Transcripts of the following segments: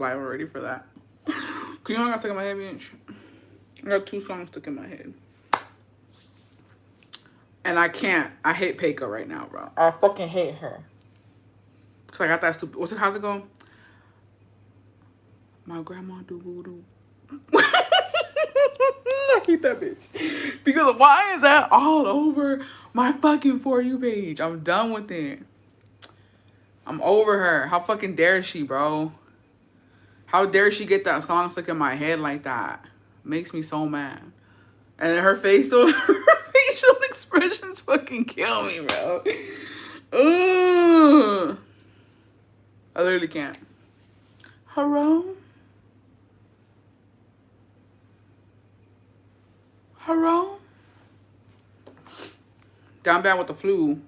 live already for that. Cause you know I got stuck in my head, bitch. I got 2 songs stuck in my head. And I can't. I hate Peika right now, bro. I fucking hate her. Cause I got that stupid. How's it go? My grandma do voodoo. I hate that bitch. Because why is that all over my fucking For You page? I'm done with it. I'm over her. How fucking dare she, bro? How dare she get that song stuck in my head like that? Makes me so mad. And then her facial expressions fucking kill me, bro. Ugh. I literally can't. Hello? Hello? Down bad with the flu.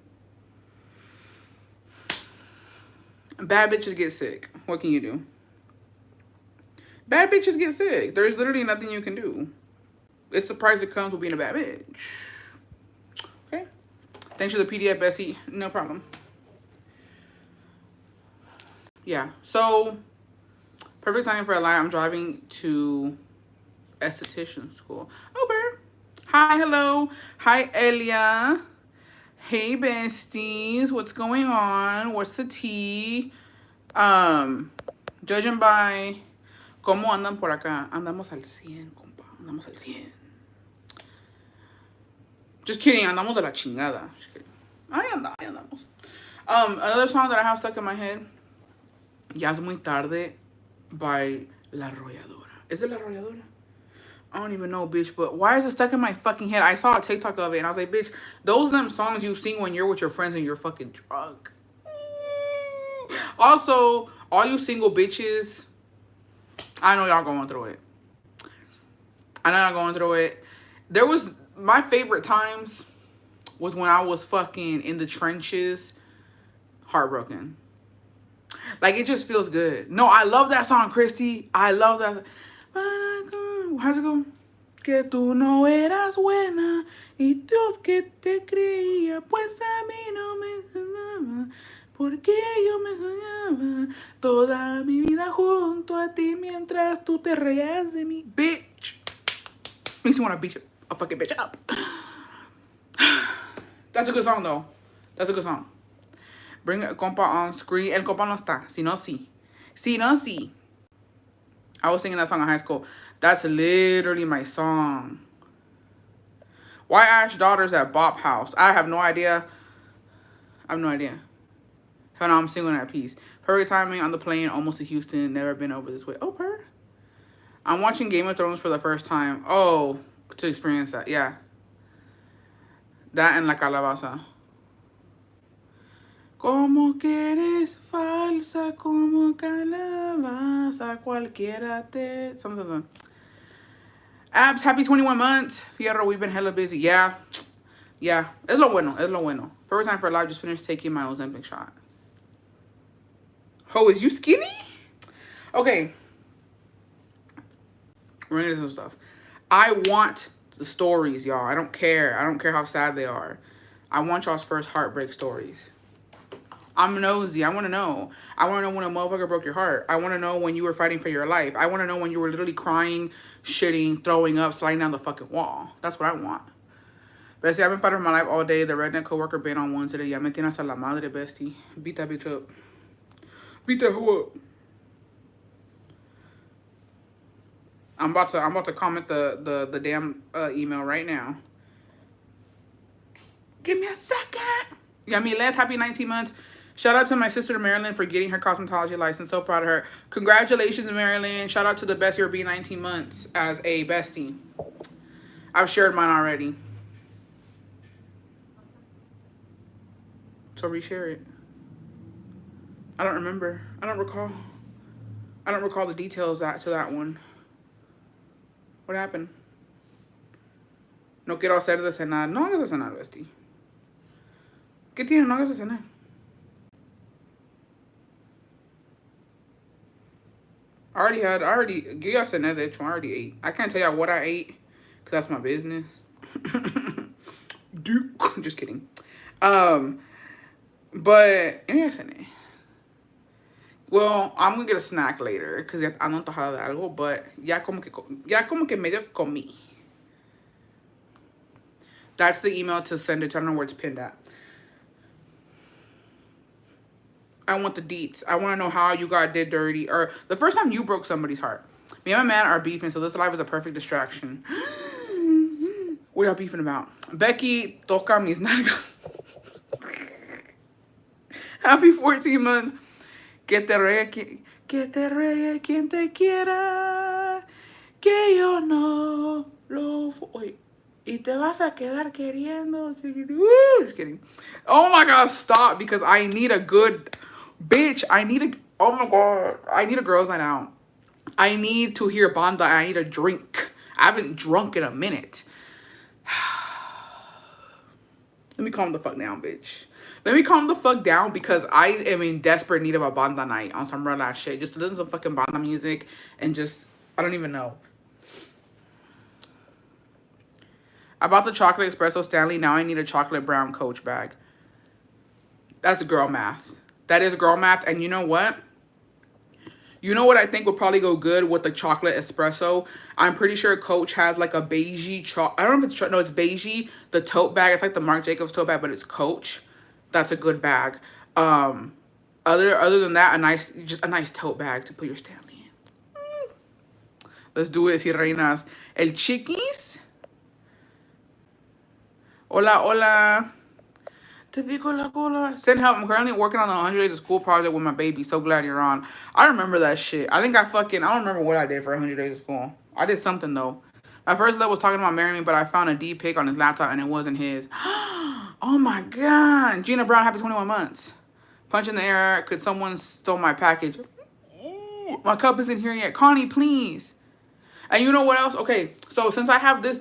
Bad bitches get sick. What can you do? Bad bitches get sick. There's literally nothing you can do. It's the price that comes with being a bad bitch. Okay? Thanks for the PDF, Bessie. No problem. Yeah. So, perfect time for a lie. I'm driving to esthetician school. Okay. Hi, hello. Hi, Elia. Hey, besties. What's going on? What's the tea? Judging by cómo andan por acá. Andamos al 100, compa. Andamos al 100. Just kidding. Andamos de la chingada. Just kidding. Ahí andamos. Another song that I have stuck in my head. Ya es muy tarde by La Arrolladora. Is it La Arrolladora? I don't even know, bitch, but why is it stuck in my fucking head? I saw a TikTok of it, and I was like, bitch, those are them songs you sing when you're with your friends and you're fucking drunk. Also, all you single bitches, I know y'all going through it. There was, my favorite times was when I was fucking in the trenches, heartbroken. Like, it just feels good. No, I love that song, Christy. I love that. How's it go? Que tú no eras buena y Dios que te creía, pues a mí no me amaba, porque yo me soñaba toda mi vida junto a ti mientras tú te reías de mí. Bitch. Makes me want to beat a fucking bitch up. That's a good song, though. That's a good song. Bring a compa on screen. El compa no está. Si no, si. Si no, si. I was singing that song in high school. That's literally my song. Why Ash Daughters at Bop House? I have no idea. I have no idea. Hell no, I'm singing that piece. Perfect timing on the plane, almost to Houston. Never been over this way. Oh, purr. I'm watching Game of Thrones for the first time. Oh, to experience that. Yeah. That and La Calabaza. Como que eres falsa, como calabaza, cualquiera te... Something. Abs, happy 21 months. Fierro, we've been hella busy. Yeah. Yeah. Es lo bueno. Es lo bueno. Perfect time for a live. Just finished taking my Ozempic shot. Oh, is you skinny? Okay. We're into some stuff. I want the stories, y'all. I don't care. I don't care how sad they are. I want y'all's first heartbreak stories. I'm nosy. I want to know. I want to know when a motherfucker broke your heart. I want to know when you were fighting for your life. I want to know when you were literally crying, shitting, throwing up, sliding down the fucking wall. That's what I want. Bestie, I've been fighting for my life all day. The redneck coworker been on one today. Ya me tienes a la madre, bestie. Beat that bitch up. Beat that hoe up. I'm about to comment the damn email right now. Give me a second. Yeah, me last happy 19 months. Shout out to my sister Marilyn for getting her cosmetology license. So proud of her. Congratulations, Marilyn. Shout out to the best year being 19 months as a bestie. I've shared mine already. So reshare it. I don't remember. I don't recall the details to that one. What happened? No quiero hacer de cenar. No hagas de cenar, bestie. ¿Qué tiene? No hagas de cenar. You guys said that I already ate. I can't tell y'all what I ate, because that's my business. Just kidding. But, Well, I'm gonna get a snack later because ando antojada de algo, but ya como que medio comí. That's the email to send it to. I don't know where it's pinned at. I want the deets. I want to know how you got did dirty or the first time you broke somebody's heart. Me and my man are beefing, so this live is a perfect distraction. What are y'all beefing about? Becky toca mis nalgas. Happy 14 months. Que te regue quien te quiera. Que yo no lo... Wait. Y te vas a quedar queriendo. Just kidding. Oh my god, stop. Because I need a good... Bitch, I need a... Oh my god. I need a girls' night out. I need to hear banda. I need a drink. I haven't drunk in a minute. Let me calm the fuck down, bitch. Let me calm the fuck down because I am in desperate need of a banda night on some real ass shit. Just to listen to some fucking banda music and just... I don't even know. I bought the chocolate espresso Stanley. Now I need a chocolate brown Coach bag. That's girl math. That is girl math. And you know what? You know what I think would probably go good with the chocolate espresso? I'm pretty sure Coach has like a beigey I don't know if it's... No, it's beigey. The tote bag. It's like the Marc Jacobs tote bag, but it's Coach. That's a good bag. Other than that, just a nice tote bag to put your Stanley in. Let's do it, si reinas. El Chiquis. Hola, hola. Te pico la cola. Send help. I'm currently working on the 100 Days of School project with my baby. So glad you're on. I remember that shit. I think I don't remember what I did for 100 Days of School. I did something, though. My first love was talking about marrying me, but I found a D pic on his laptop, and it wasn't his. Oh, my God. Gina Brown, happy 21 months. Punch in the air. Could someone steal my package? Ooh, my cup isn't here yet. Connie, please. And you know what else? Okay, so since I have this,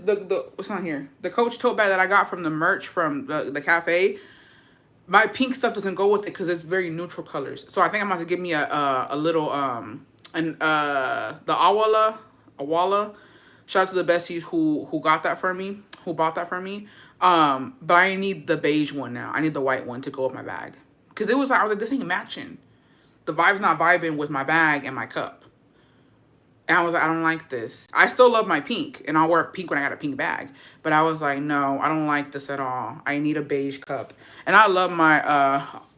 what's not here? The Coach tote bag that I got from the merch from the cafe, my pink stuff doesn't go with it because it's very neutral colors. So I think I'm going to give me a little, the Awala. Shout out to the Besties who got that for me, who bought that for me. But I need the beige one now. I need the white one to go with my bag. Because I was like, this ain't matching. The vibe's not vibing with my bag and my cup. And I was like, I don't like this. I still love my pink, and I'll wear pink when I got a pink bag. But I was like, no, I don't like this at all. I need a beige cup. And I love my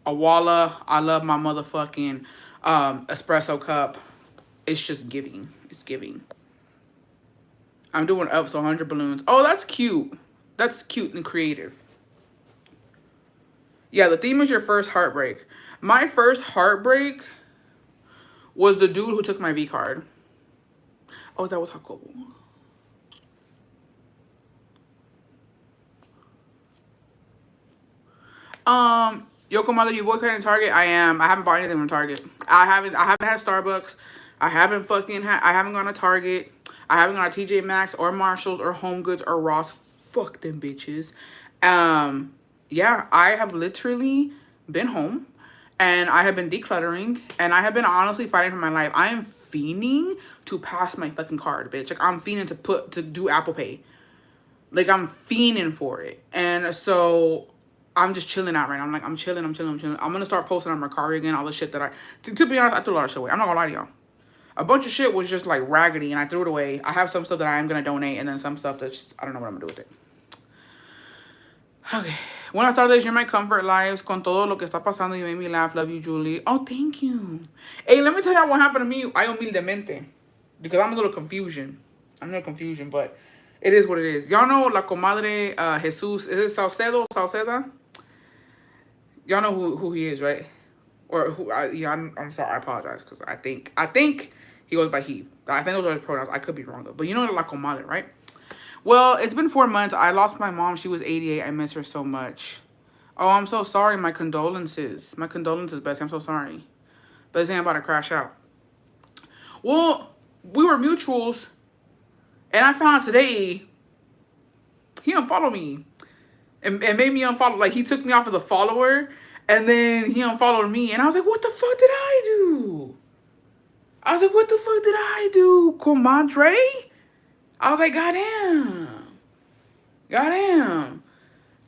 Awala. I love my motherfucking espresso cup. It's just giving. It's giving. I'm doing up, so 100 balloons. Oh, that's cute. That's cute and creative. Yeah, the theme is your first heartbreak. My first heartbreak was the dude who took my V card. Oh, that was Jacobo. Yo, comadre, you boycotting Target? I am. I haven't bought anything from Target. I haven't had Starbucks. I haven't gone to Target. I haven't gone to TJ Maxx or Marshalls or Home Goods or Ross. Fuck them bitches. Yeah, I have literally been home and I have been decluttering and I have been honestly fighting for my life. I am fiending to pass my fucking card, bitch. Like, I'm fiending to do Apple Pay. Like, I'm fiending for it. And so I'm just chilling out right now. I'm chilling. I'm gonna start posting on Mercari again, all the shit that to be honest, I threw a lot of shit away. I'm not gonna lie to y'all. A bunch of shit was just like raggedy and I threw it away. I have some stuff that I am gonna donate and then some stuff that's I don't know what I'm gonna do with it. Okay. Buenas tardes, you're my comfort lives. Con todo lo que está pasando, you made me laugh. Love you, Julie. Oh, thank you. Hey, let me tell y'all what happened to me. I humildemente. Because I'm a little confusion. But it is what it is. Y'all know La Comadre Jesus. Is it Salceda? Y'all know who he is, right? Or who? I'm sorry. I apologize because I think he goes by he. I think those are his pronouns. I could be wrong though. But you know La Comadre, right? Well, it's been 4 months. I lost my mom. She was 88. I miss her so much. Oh, I'm so sorry. My condolences. My condolences, Bessie. I'm so sorry. But this ain't about to crash out. Well, we were mutuals. And I found out today he unfollowed me. And made me unfollow. Like, he took me off as a follower. And then he unfollowed me. And I was like, what the fuck did I do? Comadre? I was like, goddamn.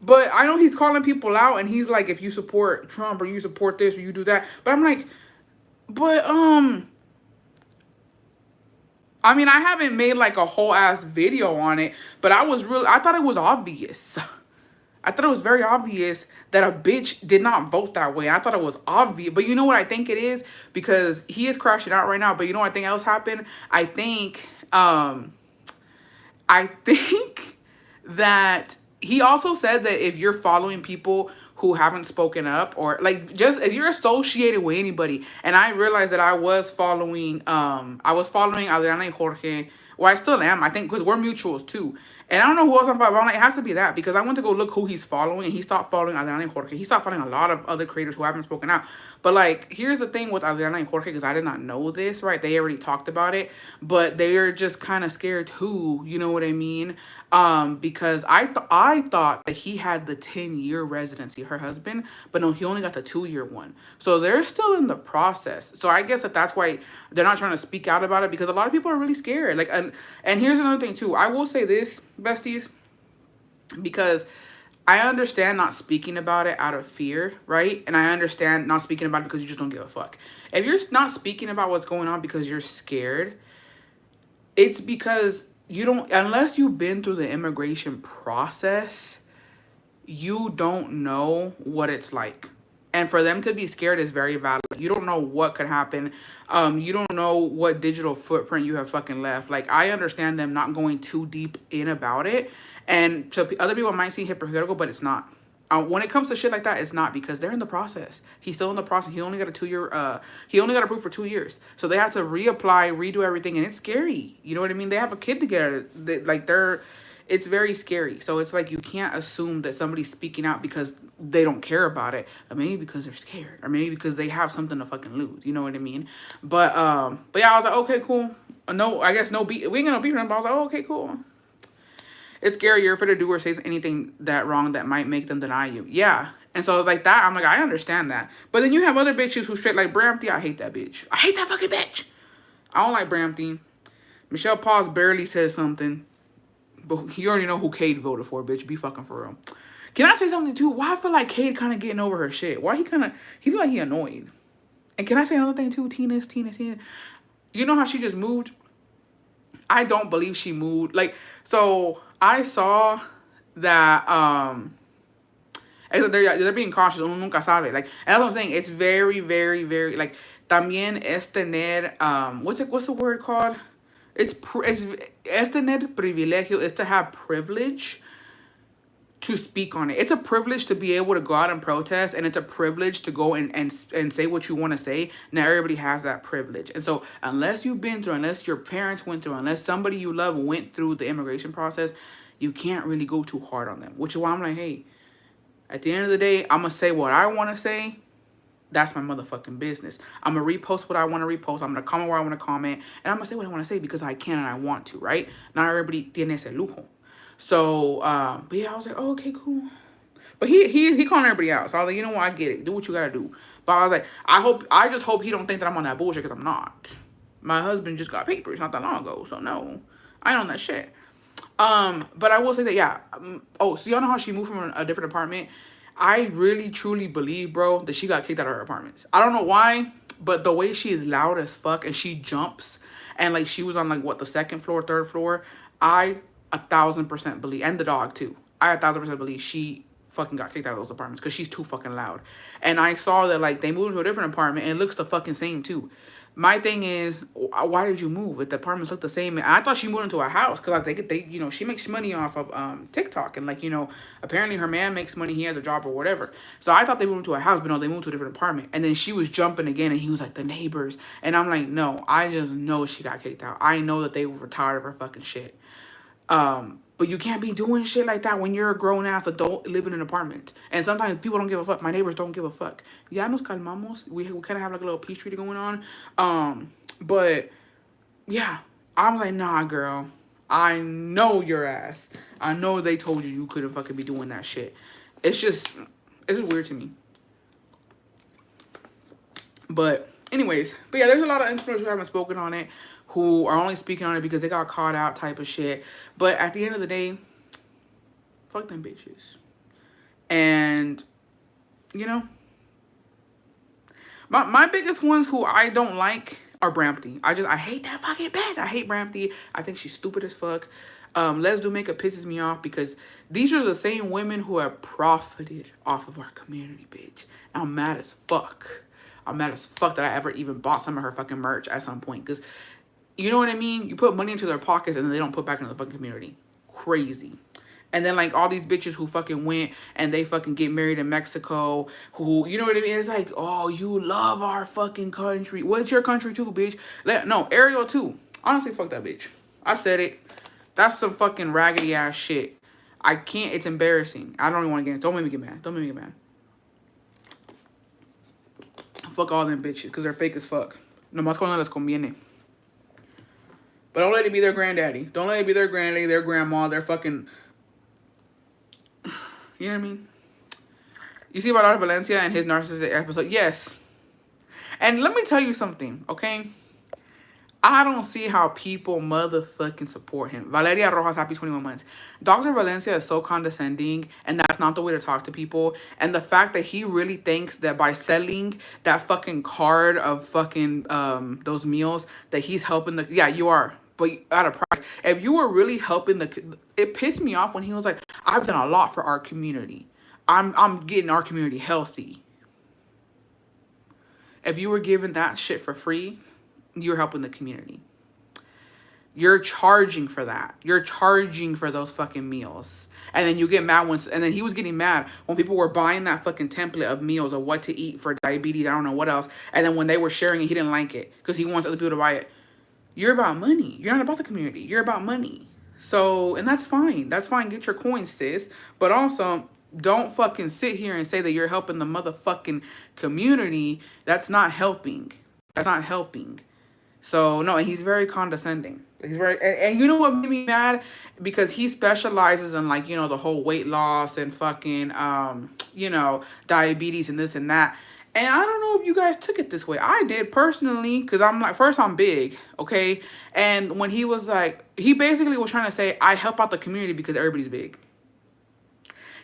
But I know he's calling people out and he's like, if you support Trump or you support this or you do that. But I'm like, But I mean, I haven't made like a whole ass video on it, but I thought it was obvious. I thought it was very obvious that a bitch did not vote that way. I thought it was obvious. But you know what I think it is? Because he is crashing out right now. But you know what I think else happened? I think that he also said that if you're following people who haven't spoken up, or like just if you're associated with anybody, and I realized that I was following Adriana and Jorge. Well, I still am, I think, because we're mutuals too. And I don't know who else I'm following, but I'm like, it has to be that, because I went to go look who he's following, and he stopped following Adriana and Jorge. He stopped following a lot of other creators who haven't spoken out. But like, here's the thing with Adriana and Jorge, because I did not know this, right? They already talked about it, but they are just kind of scared too. You know what I mean? Because I thought that he had the 10-year residency, her husband, but no, he only got the 2-year one. So they're still in the process. So I guess that's why they're not trying to speak out about it, because a lot of people are really scared. Like, and here's another thing too. I will say this, besties, because I understand not speaking about it out of fear, right? And I understand not speaking about it because you just don't give a fuck. If you're not speaking about what's going on because you're scared, it's because you don't, unless you've been through the immigration process, you don't know what it's like. And for them to be scared is very valid. You don't know what could happen. You don't know what digital footprint you have fucking left. Like, I understand them not going too deep in about it. And so other people might seem hypocritical, but it's not. When it comes to shit like that, it's not, because they're in the process. He's still in the process. He only got a 2-year, he only got approved for 2 years. So they have to reapply, redo everything, and it's scary. You know what I mean? They have a kid together. It's very scary. So it's like, you can't assume that somebody's speaking out because they don't care about it, or maybe because they're scared, or maybe because they have something to fucking lose. You know what I mean? But yeah, I was like, okay, cool. No, I guess no beat. We ain't gonna beat him. But I was like, oh, okay, cool. It's scarier if it do or says anything that wrong that might make them deny you. Yeah. And so like that, I'm like, I understand that. But then you have other bitches who straight like Brampton. I hate that bitch. I hate that fucking bitch. I don't like Brampton. Michelle Paz barely says something. But you already know who Cade voted for, bitch. Be fucking for real. Can I say something too? Why I feel like Cade kind of getting over her shit? Why he look like he annoyed. And can I say another thing too? Tina. You know how she just moved? I don't believe she moved. Like, so I saw that they're being cautious. Uno nunca sabe. Like, and that's what I'm saying. It's very, very, very, like, también es tener what's the word called? It's tener privilegio, is to have privilege to speak on it. It's a privilege to be able to go out and protest, and it's a privilege to go and say what you want to say. Now everybody has that privilege. And so unless you've been through, unless your parents went through, unless somebody you love went through the immigration process, you can't really go too hard on them. Which is why I'm like, hey, at the end of the day, I'm going to say what I want to say. That's my motherfucking business. I'm going to repost what I want to repost. I'm going to comment where I want to comment. And I'm going to say what I want to say because I can and I want to, right? Not everybody tiene ese lujo. So, but yeah, I was like, oh, okay, cool. But he calling everybody out. So I was like, you know what? I get it. Do what you got to do. But I was like, I just hope he don't think that I'm on that bullshit, because I'm not. My husband just got papers not that long ago. So no, I ain't on that shit. But I will say that, yeah. Oh, so y'all know how she moved from a different apartment? I really, truly believe, bro, that she got kicked out of her apartments. I don't know why, but the way she is loud as fuck and she jumps, and like she was on like what, the second floor, third floor. I 1,000% believe, and the dog too. I 1,000% believe she fucking got kicked out of those apartments because she's too fucking loud. And I saw that like they moved to a different apartment and it looks the fucking same too. My thing is, why did you move if the apartments look the same? And I thought she moved into a house because like they you know, she makes money off of TikTok, and like, you know, apparently her man makes money, he has a job or whatever. So I thought they moved into a house, but no, they moved to a different apartment. And then she was jumping again, and he was like, the neighbors. And I'm like, no, I just know she got kicked out. I know that they were tired of her fucking shit. But you can't be doing shit like that when you're a grown-ass adult living in an apartment. And sometimes people don't give a fuck. My neighbors don't give a fuck. Ya nos calmamos. We kind of have like a little peace treaty going on. But yeah, I was like, nah, girl. I know your ass. I know they told you couldn't fucking be doing that shit. It's just weird to me. But anyways, but yeah, there's a lot of influencers who haven't spoken on it, who are only speaking on it because they got caught out type of shit. But at the end of the day, fuck them bitches. And, you know, My biggest ones who I don't like are Brampty. I hate that fucking bitch. I hate Brampty. I think she's stupid as fuck. Let's Do Makeup pisses me off because these are the same women who have profited off of our community, bitch. And I'm mad as fuck. I'm mad as fuck that I ever even bought some of her fucking merch at some point. Because, you know what I mean? You put money into their pockets and then they don't put back into the fucking community. Crazy. And then, like, all these bitches who fucking went and they fucking get married in Mexico, who, you know what I mean? It's like, oh, you love our fucking country. What's your country too, bitch? No, Ariel too. Honestly, fuck that bitch. I said it. That's some fucking raggedy ass shit. I can't. It's embarrassing. I don't even want to get it. Don't make me get mad. Don't make me get mad. Fuck all them bitches because they're fake as fuck. Nomás cuando les conviene. But don't let it be their granddaddy. Don't let it be their granddaddy, their grandma, their fucking... You know what I mean? You see about Art Valencia and his narcissistic episode? Yes. And let me tell you something, okay? I don't see how people motherfucking support him. Valeria Rojas, happy 21 months. Dr. Valencia is so condescending, and that's not the way to talk to people. And the fact that he really thinks that by selling that fucking card of fucking those meals, that he's helping the... Yeah, you are. But at a price. If you were really helping the... It pissed me off when he was like, I've done a lot for our community. I'm getting our community healthy. If you were giving that shit for free, you're helping the community. You're charging for that. You're charging for those fucking meals. And then you get mad when... And then he was getting mad when people were buying that fucking template of meals of what to eat for diabetes, I don't know what else. And then when they were sharing it, he didn't like it because he wants other people to buy it. You're about money. You're not about the community. You're about money. So, and that's fine. That's fine. Get your coins, sis. But also, don't fucking sit here and say that you're helping the motherfucking community. That's not helping. That's not helping. So, no, and he's very condescending. He's very, and you know what made me mad? Because he specializes in, like, you know, the whole weight loss and fucking, you know, diabetes and this and that. And I don't know if you guys took it this way. I did personally, because I'm like, first, I'm big, okay? And when he was like, he basically was trying to say, I help out the community because everybody's big.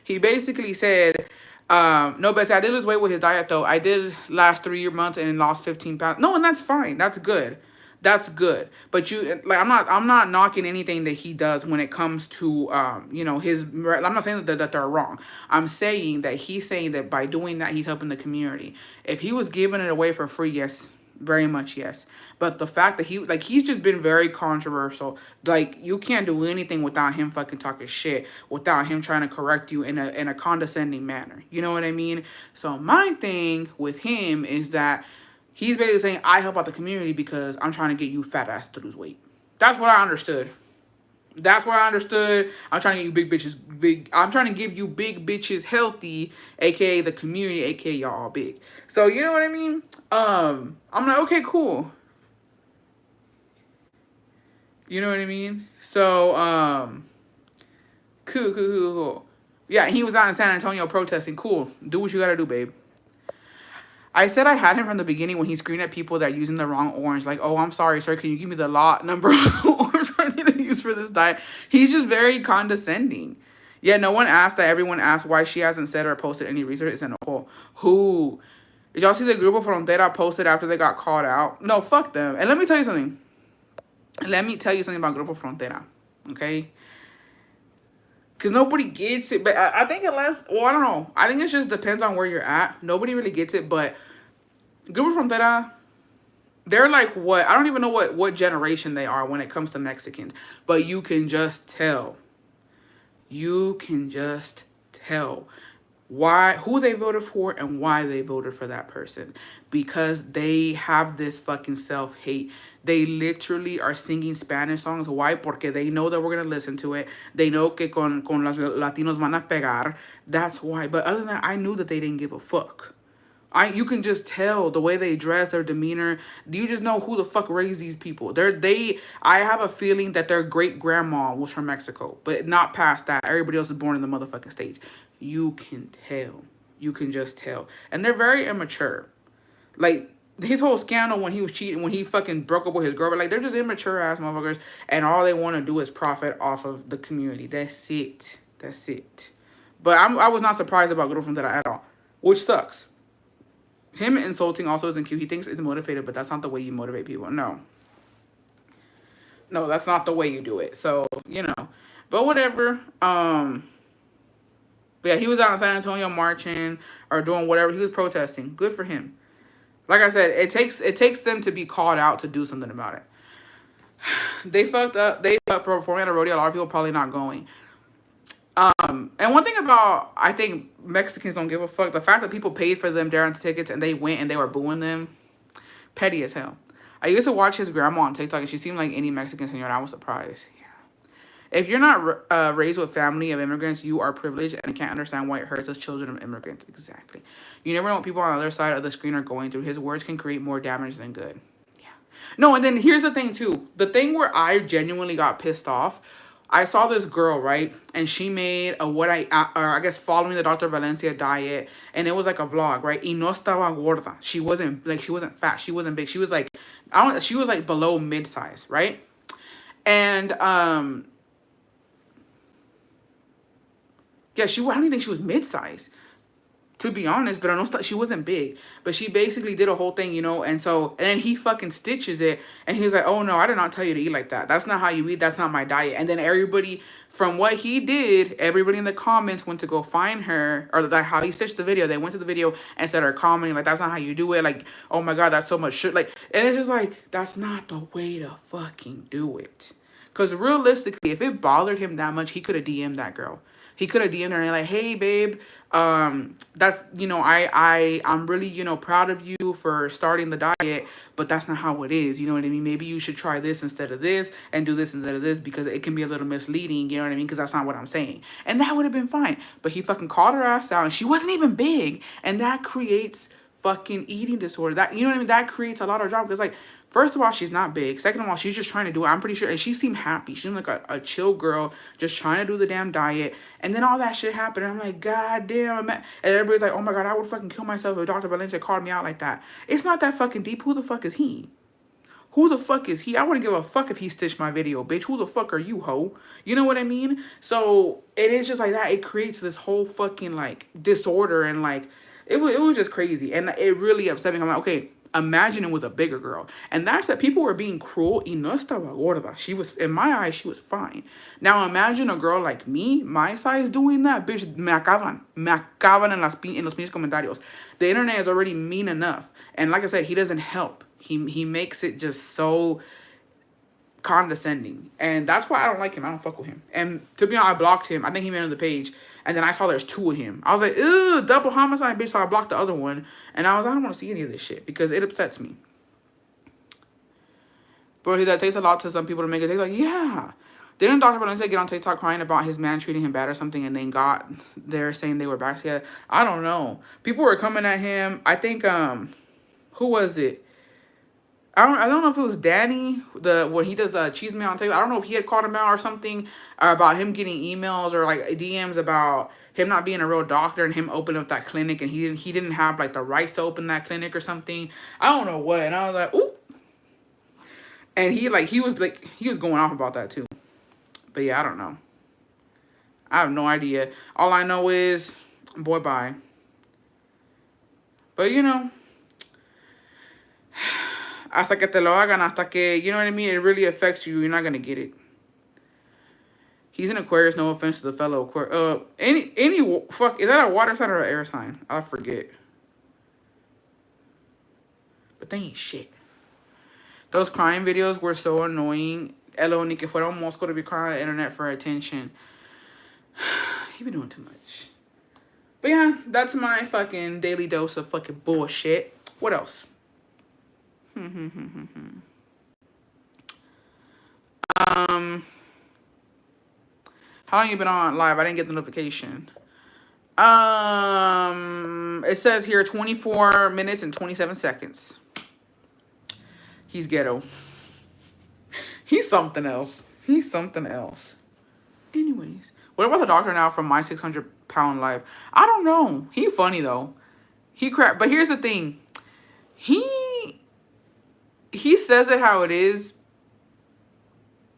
He basically said, no, Bessie, I did lose weight with his diet, though. I did last 3 months and lost 15 pounds. No, and that's fine. That's good. That's good. But you, like, I'm not knocking anything that he does when it comes to, you know, his, I'm not saying that they're wrong. I'm saying that he's saying that by doing that, he's helping the community. If he was giving it away for free, yes, very much yes. But the fact that he's just been very controversial. Like, you can't do anything without him fucking talking shit, without him trying to correct you in a condescending manner. You know what I mean? So my thing with him is that he's basically saying, I help out the community because I'm trying to get you fat ass to lose weight. That's what I understood. That's what I understood. I'm trying to get you big bitches, I'm trying to give you big bitches healthy, aka the community, aka y'all all big. So, you know what I mean? I'm like, okay, cool. You know what I mean? So, cool. Yeah, he was out in San Antonio protesting. Cool. Do what you gotta do, babe. I said I had him from the beginning when he screamed at people that are using the wrong orange. Like, oh, I'm sorry, sir. Can you give me the lot number of orange I need to use for this diet? He's just very condescending. Yeah, no one asked that. Everyone asked why she hasn't said or posted any research. It's in a poll. Who? Did y'all see the Grupo Frontera posted after they got called out? No, fuck them. And let me tell you something. Let me tell you something about Grupo Frontera. Okay? Because nobody gets it. But I think unless... Well, I don't know. I think it just depends on where you're at. Nobody really gets it. But Grupo Frontera, they're like what? I don't even know what generation they are when it comes to Mexicans. But you can just tell. You can just tell who they voted for and why they voted for that person. Because they have this fucking self-hate. They literally are singing Spanish songs. Why? Porque they know that we're going to listen to it. They know que con los Latinos van a pegar. That's why. But other than that, I knew that they didn't give a fuck. You can just tell the way they dress, their demeanor. You just know who the fuck raised these people. I have a feeling that their great-grandma was from Mexico. But not past that. Everybody else is born in the motherfucking States. You can tell. You can just tell. And they're very immature. Like, his whole scandal when he was cheating, when he fucking broke up with his girl, like, they're just immature ass motherfuckers, and all they want to do is profit off of the community. That's it. That's it. But I was not surprised about Grupo Frontera at all, which sucks. Him insulting also isn't cute. He thinks it's motivated, but that's not the way you motivate people. No. No, that's not the way you do it. So, you know. But whatever. But yeah, he was out in San Antonio marching or doing whatever. He was protesting. Good for him. Like I said, it takes them to be called out to do something about it. They fucked up. They performing at a rodeo. A lot of people probably not going. And one thing about, I think Mexicans don't give a fuck. The fact that people paid for them Darren tickets and they went and they were booing them, petty as hell. I used to watch his grandma on TikTok and she seemed like any Mexican señor. I was surprised. Yeah. If you're not raised with family of immigrants, you are privileged and can't understand why it hurts us children of immigrants. Exactly. You never know what people on the other side of the screen are going through. His words can create more damage than good. Yeah. No, and then here's the thing too. The thing where I genuinely got pissed off, I saw this girl, right? And she made a I guess following the Dr. Valencia diet. And it was like a vlog, right? Y no estaba gorda. She wasn't fat. She wasn't big. She was like, she was like below mid-size, right? And, yeah, I don't even think she was mid-size, to be honest, but I know she wasn't big. But she basically did a whole thing, you know, and then he fucking stitches it, and he was like, oh no, I did not tell you to eat like that. That's not how you eat. That's not my diet. And then everybody, from what he did, everybody in the comments went to go find her, or like how he stitched the video. They went to the video and started commenting, like, that's not how you do it. Like, oh my God, that's so much shit. Like, and it's just like, that's not the way to fucking do it. Because realistically, if it bothered him that much, he could have DM'd that girl. He could have DM'd her and like, hey babe, that's, you know, I'm really, you know, proud of you for starting the diet, but that's not how it is. You know what I mean? Maybe you should try this instead of this and do this instead of this, because it can be a little misleading. You know what I mean? Because that's not what I'm saying. And that would have been fine. But he fucking called her ass out and she wasn't even big. And that creates fucking eating disorder. That, you know what I mean? That creates a lot of drama. Because like, first of all, she's not big. Second of all, she's just trying to do it. I'm pretty sure. And she seemed happy. She seemed like a chill girl just trying to do the damn diet. And then all that shit happened. And I'm like, God damn. And everybody's like, oh my God, I would fucking kill myself if Dr. Valencia called me out like that. It's not that fucking deep. Who the fuck is he? Who the fuck is he? I wouldn't give a fuck if he stitched my video, bitch. Who the fuck are you, ho? You know what I mean? So it is just like that. It creates this whole fucking like disorder and like, it was just crazy. And it really upset me. I'm like, okay, imagine it was a bigger girl. And that's that people were being cruel. Y no estaba gorda. She was, in my eyes, she was fine. Now imagine a girl like me, my size, doing that. Bitch, me acaban en los pinches comentarios. The internet is already mean enough. And like I said, he doesn't help. He makes it just so condescending. And that's why I don't like him. I don't fuck with him. And to be honest, I blocked him. I think he made another page. And then I saw there's two of him. I was like, ew, double homicide, bitch. So I blocked the other one. And I don't want to see any of this shit because it upsets me. Bro, that takes a lot to some people to make it. They're like, yeah. Didn't Dr. Valencia get on TikTok crying about his man treating him bad or something and then got there saying they were back together? I don't know. People were coming at him. I think, who was it? I don't know if it was Danny, when he does Cheese Me on TikTok. I don't know if he had called him out or something about him getting emails or like DMs about him not being a real doctor and him opening up that clinic, and he didn't have like the rights to open that clinic or something. I don't know what. And I was like, ooh. And he was going off about that too. But yeah, I don't know. I have no idea. All I know is, boy, bye. But you know, hasta que te lo hagan, hasta que, you know what I mean? It really affects you. You're not going to get it. He's an Aquarius. No offense to the fellow Aquarius. Fuck, is that a water sign or an air sign? I forget. But they ain't shit. Those crying videos were so annoying. Elo, ni que fuera un mosco to be crying on the internet for attention. He been doing too much. But yeah, that's my fucking daily dose of fucking bullshit. What else? How long you been on live? I didn't get the notification. It says here 24 minutes and 27 seconds. He's ghetto. He's something else. He's something else. Anyways, what about the doctor now from My 600 Pound Life? I don't know. He funny though. He crap. But here's the thing. He says it how it is,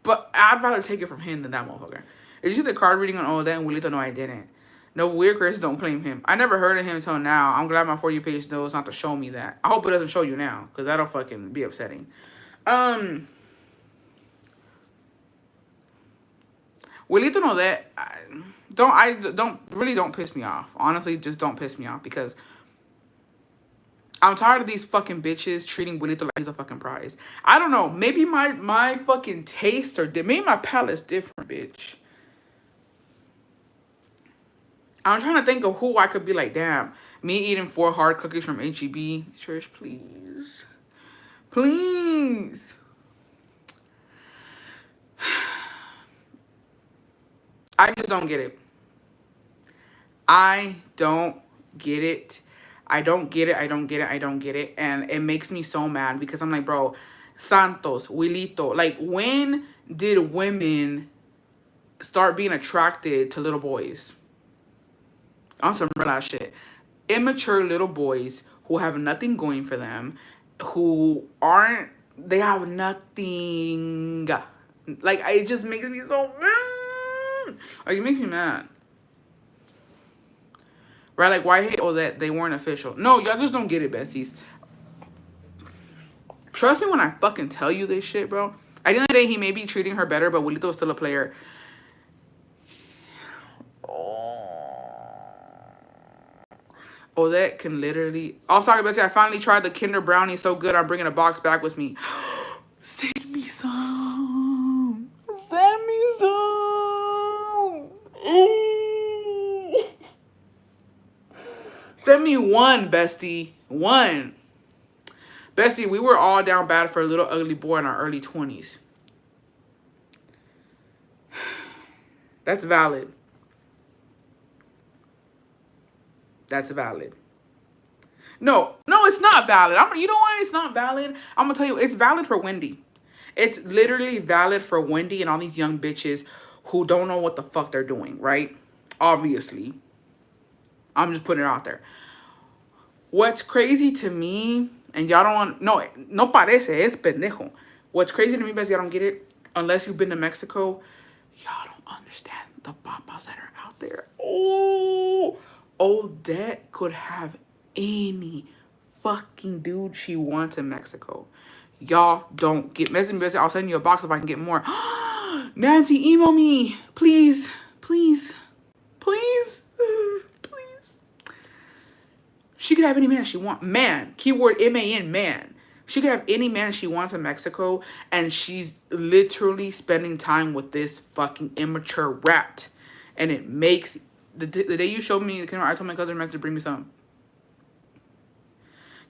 but I'd rather take it from him than that motherfucker. Did you see the card reading on all that? And Wilito, no, I didn't. No, weird Chris don't claim him. I never heard of him until now. I'm glad my For You page knows not to show me that. I hope it doesn't show you now, because that'll fucking be upsetting. Wilito know that. Don't piss me off. Honestly, just don't piss me off, because I'm tired of these fucking bitches treating Wilito like he's a fucking prize. I don't know. Maybe my fucking taste maybe my palate's different, bitch. I'm trying to think of who I could be like, damn, me eating 4 hard cookies from HEB. Trish, please. Please. I just don't get it. I don't get it. I don't get it. I don't get it. I don't get it. And it makes me so mad, because I'm like, bro, Santos, Wilito. Like, when did women start being attracted to little boys? On some real ass shit. Immature little boys who have nothing going for them, they have nothing. Like, it just makes me so mad. Like, it makes me mad. Right? Like, why hate that they weren't official? No, y'all just don't get it, besties. Trust me when I fucking tell you this shit, bro. At the end of the day, he may be treating her better, but Wilito's still a player. Oh, that can literally... I'll talk about it. I finally tried the Kinder Brownie. So good. I'm bringing a box back with me. Send me some. Send me some. Send me one, bestie. One. Bestie, we were all down bad for a little ugly boy in our early 20s. That's valid. That's valid. No, it's not valid. You know why it's not valid? I'm gonna tell you, it's valid for Wendy. It's literally valid for Wendy and all these young bitches who don't know what the fuck they're doing, right? Obviously. I'm just putting it out there. What's crazy to me, and y'all don't... No parece, es pendejo. What's crazy to me, because y'all don't get it, unless you've been to Mexico, y'all don't understand the papas that are out there. Oh, Odette could have any fucking dude she wants in Mexico. Y'all don't get... I'll send you a box if I can get more. Nancy, email me. Please. Please. Please. Please. She could have any man she wants. Man. Keyword M-A-N, man. She could have any man she wants in Mexico, and she's literally spending time with this fucking immature rat. And it makes... The day you showed me, I told my cousin to bring me some.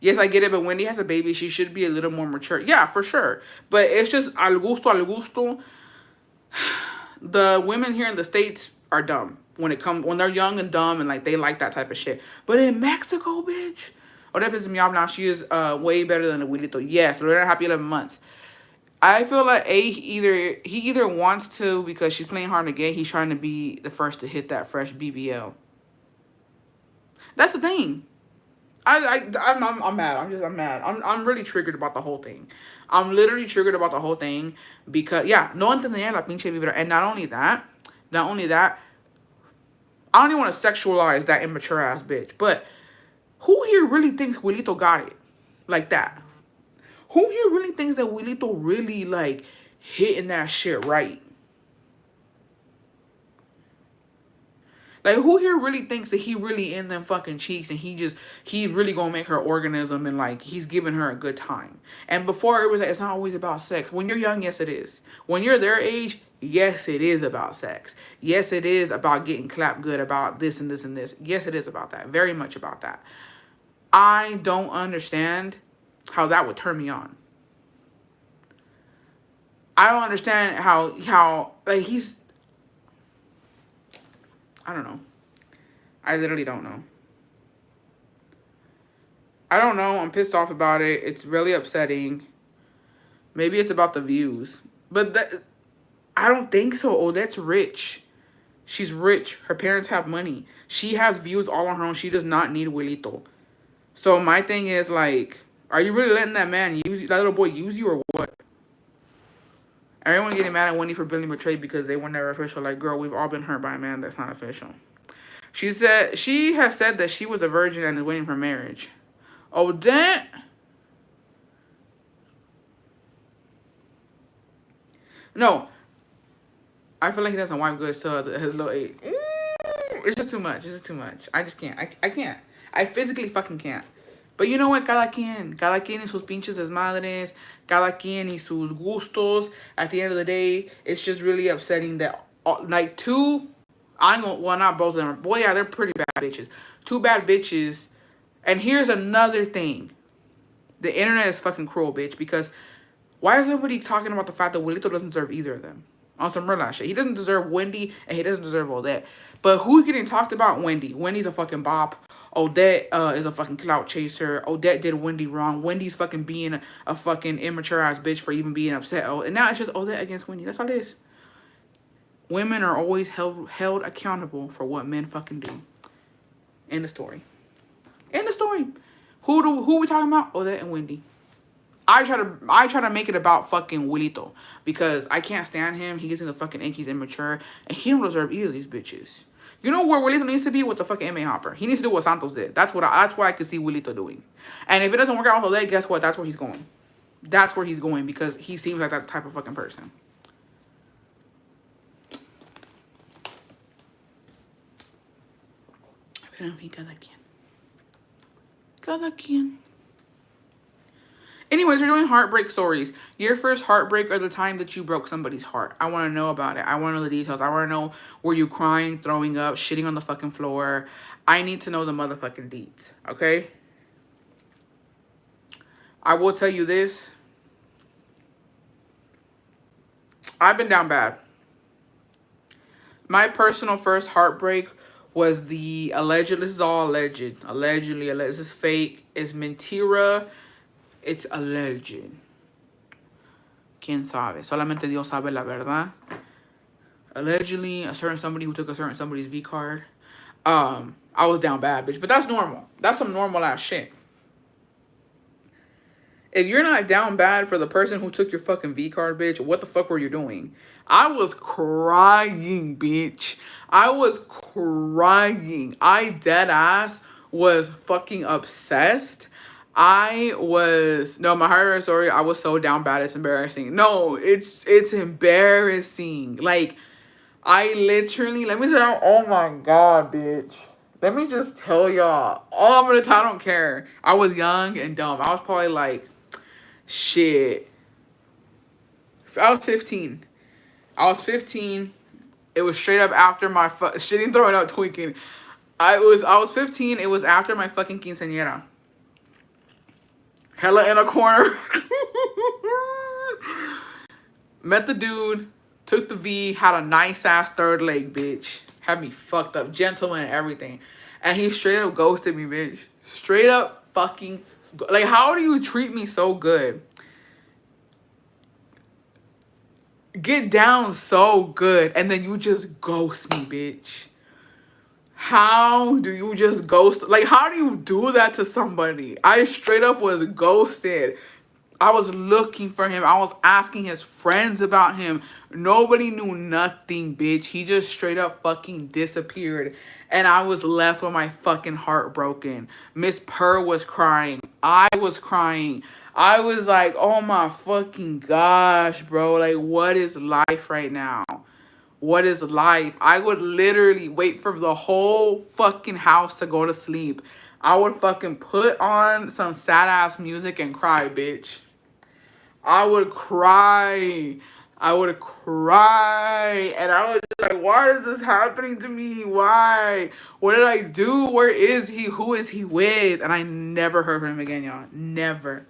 Yes, I get it, but Wendy has a baby. She should be a little more mature. Yeah, for sure. But it's just al gusto. The women here in the States are dumb when they're young and dumb, and like they like that type of shit. But in Mexico, bitch, that pisses me off now. She is way better than a Wilito. Yes, Lorena happy 11 months. I feel like he either wants to, because she's playing hard to get. He's trying to be the first to hit that fresh BBL. That's the thing. I'm mad. I'm mad. I'm really triggered about the whole thing. I'm literally triggered about the whole thing because, yeah, no entendía la pinche vibra. And not only that, I don't even want to sexualize that immature ass bitch. But who here really thinks Wilito got it like that? Who here really thinks that Wilito really, like, hitting that shit right? Like, who here really thinks that he really in them fucking cheeks and he really gonna make her organism and, like, he's giving her a good time? And before, it was like, it's not always about sex. When you're young, yes, it is. When you're their age, yes, it is about sex. Yes, it is about getting clapped good, about this and this and this. Yes, it is about that. Very much about that. I don't understand how that would turn me on. I don't understand how like, he's... I don't know. I literally don't know. I don't know. I'm pissed off about it. It's really upsetting. Maybe it's about the views. But I don't think so. Oh, that's rich. She's rich. Her parents have money. She has views all on her own. She does not need Wilito. So my thing is, like, are you really letting that man use you, that little boy use you, or what? Everyone getting mad at Wendy for being betrayed because they were never official. Like, girl, we've all been hurt by a man that's not official. She has said that she was a virgin and is waiting for marriage. Odette. No, I feel like he doesn't wipe good till his little age. It's just too much. It's just too much. I just can't. I can't. I physically fucking can't. But you know what? Cada quien. Cada quien y sus pinches desmadres. Cada quien y sus gustos. At the end of the day, it's just really upsetting that, like, two, well, not both of them. Boy, yeah, they're pretty bad bitches. Two bad bitches. And here's another thing. The internet is fucking cruel, bitch. Because why is everybody talking about the fact that Wilito doesn't deserve either of them? On some real shit. He doesn't deserve Wendy, and he doesn't deserve Odette. But who's getting talked about? Wendy. Wendy's a fucking bop. Odette is a fucking clout chaser. Odette did Wendy wrong. Wendy's fucking being a fucking immature ass bitch for even being upset. Oh, and now it's just Odette against Wendy. That's all it is. Women are always held accountable for what men fucking do. End of story. End of story. Who we talking about? Odette and Wendy. I try to make it about fucking Wilito because I can't stand him. He gets in the fucking ink. He's immature, and he don't deserve either of these bitches. You know where Wilito needs to be? With the fucking M.A. Hopper. He needs to do what Santos did. That's what I could see Wilito doing. And if it doesn't work out with Odette, guess what? That's where he's going. That's where he's going because he seems like that type of fucking person. Pero en fin, cada quien. Anyways, we're doing heartbreak stories. Your first heartbreak or the time that you broke somebody's heart. I want to know about it. I want to know the details. I want to know, were you crying, throwing up, shitting on the fucking floor? I need to know the motherfucking deets, okay? I will tell you this. I've been down bad. My personal first heartbreak was the alleged, this is all alleged. Allegedly, this is fake. It's mentira. It's alleged. ¿Quién sabe? Solamente Dios sabe la verdad. Allegedly, a certain somebody who took a certain somebody's V card. I was down bad, bitch. But that's normal. That's some normal ass shit. If you're not down bad for the person who took your fucking V card, bitch, what the fuck were you doing? I was crying, bitch. I was crying. I dead ass was fucking obsessed. No, my heartbreak story, I was so down bad, it's embarrassing. No, it's embarrassing. Like, I literally, let me tell you, oh my God, bitch. Let me just tell y'all, all I'm gonna tell, I don't care. I was young and dumb. I was probably like, shit. I was 15. It was straight up after my shitting, throwing up, tweaking. I was 15. It was after my fucking quinceañera. Hella in a corner. Met the dude, took the V, had a nice ass third leg, bitch. Had me fucked up, gentleman and everything. And he straight up ghosted me, bitch. Straight up fucking, like, how do you treat me so good? Get down so good, and then you just ghost me, bitch. How do you just ghost? Like, how do you do that to somebody? I straight up was ghosted. I was looking for him. I was asking his friends about him. Nobody knew nothing, bitch. He just straight up fucking disappeared. And I was left with my fucking heart broken. Miss Purr was crying. I was crying. I was like, oh my fucking gosh, bro. Like, what is life right now? What is life? I would literally wait for the whole fucking house to go to sleep. I would fucking put on some sad ass music and cry, bitch. I would cry. And I was like, why is this happening to me? Why? What did I do? Where is he? Who is he with? And I never heard from him again, y'all. Never.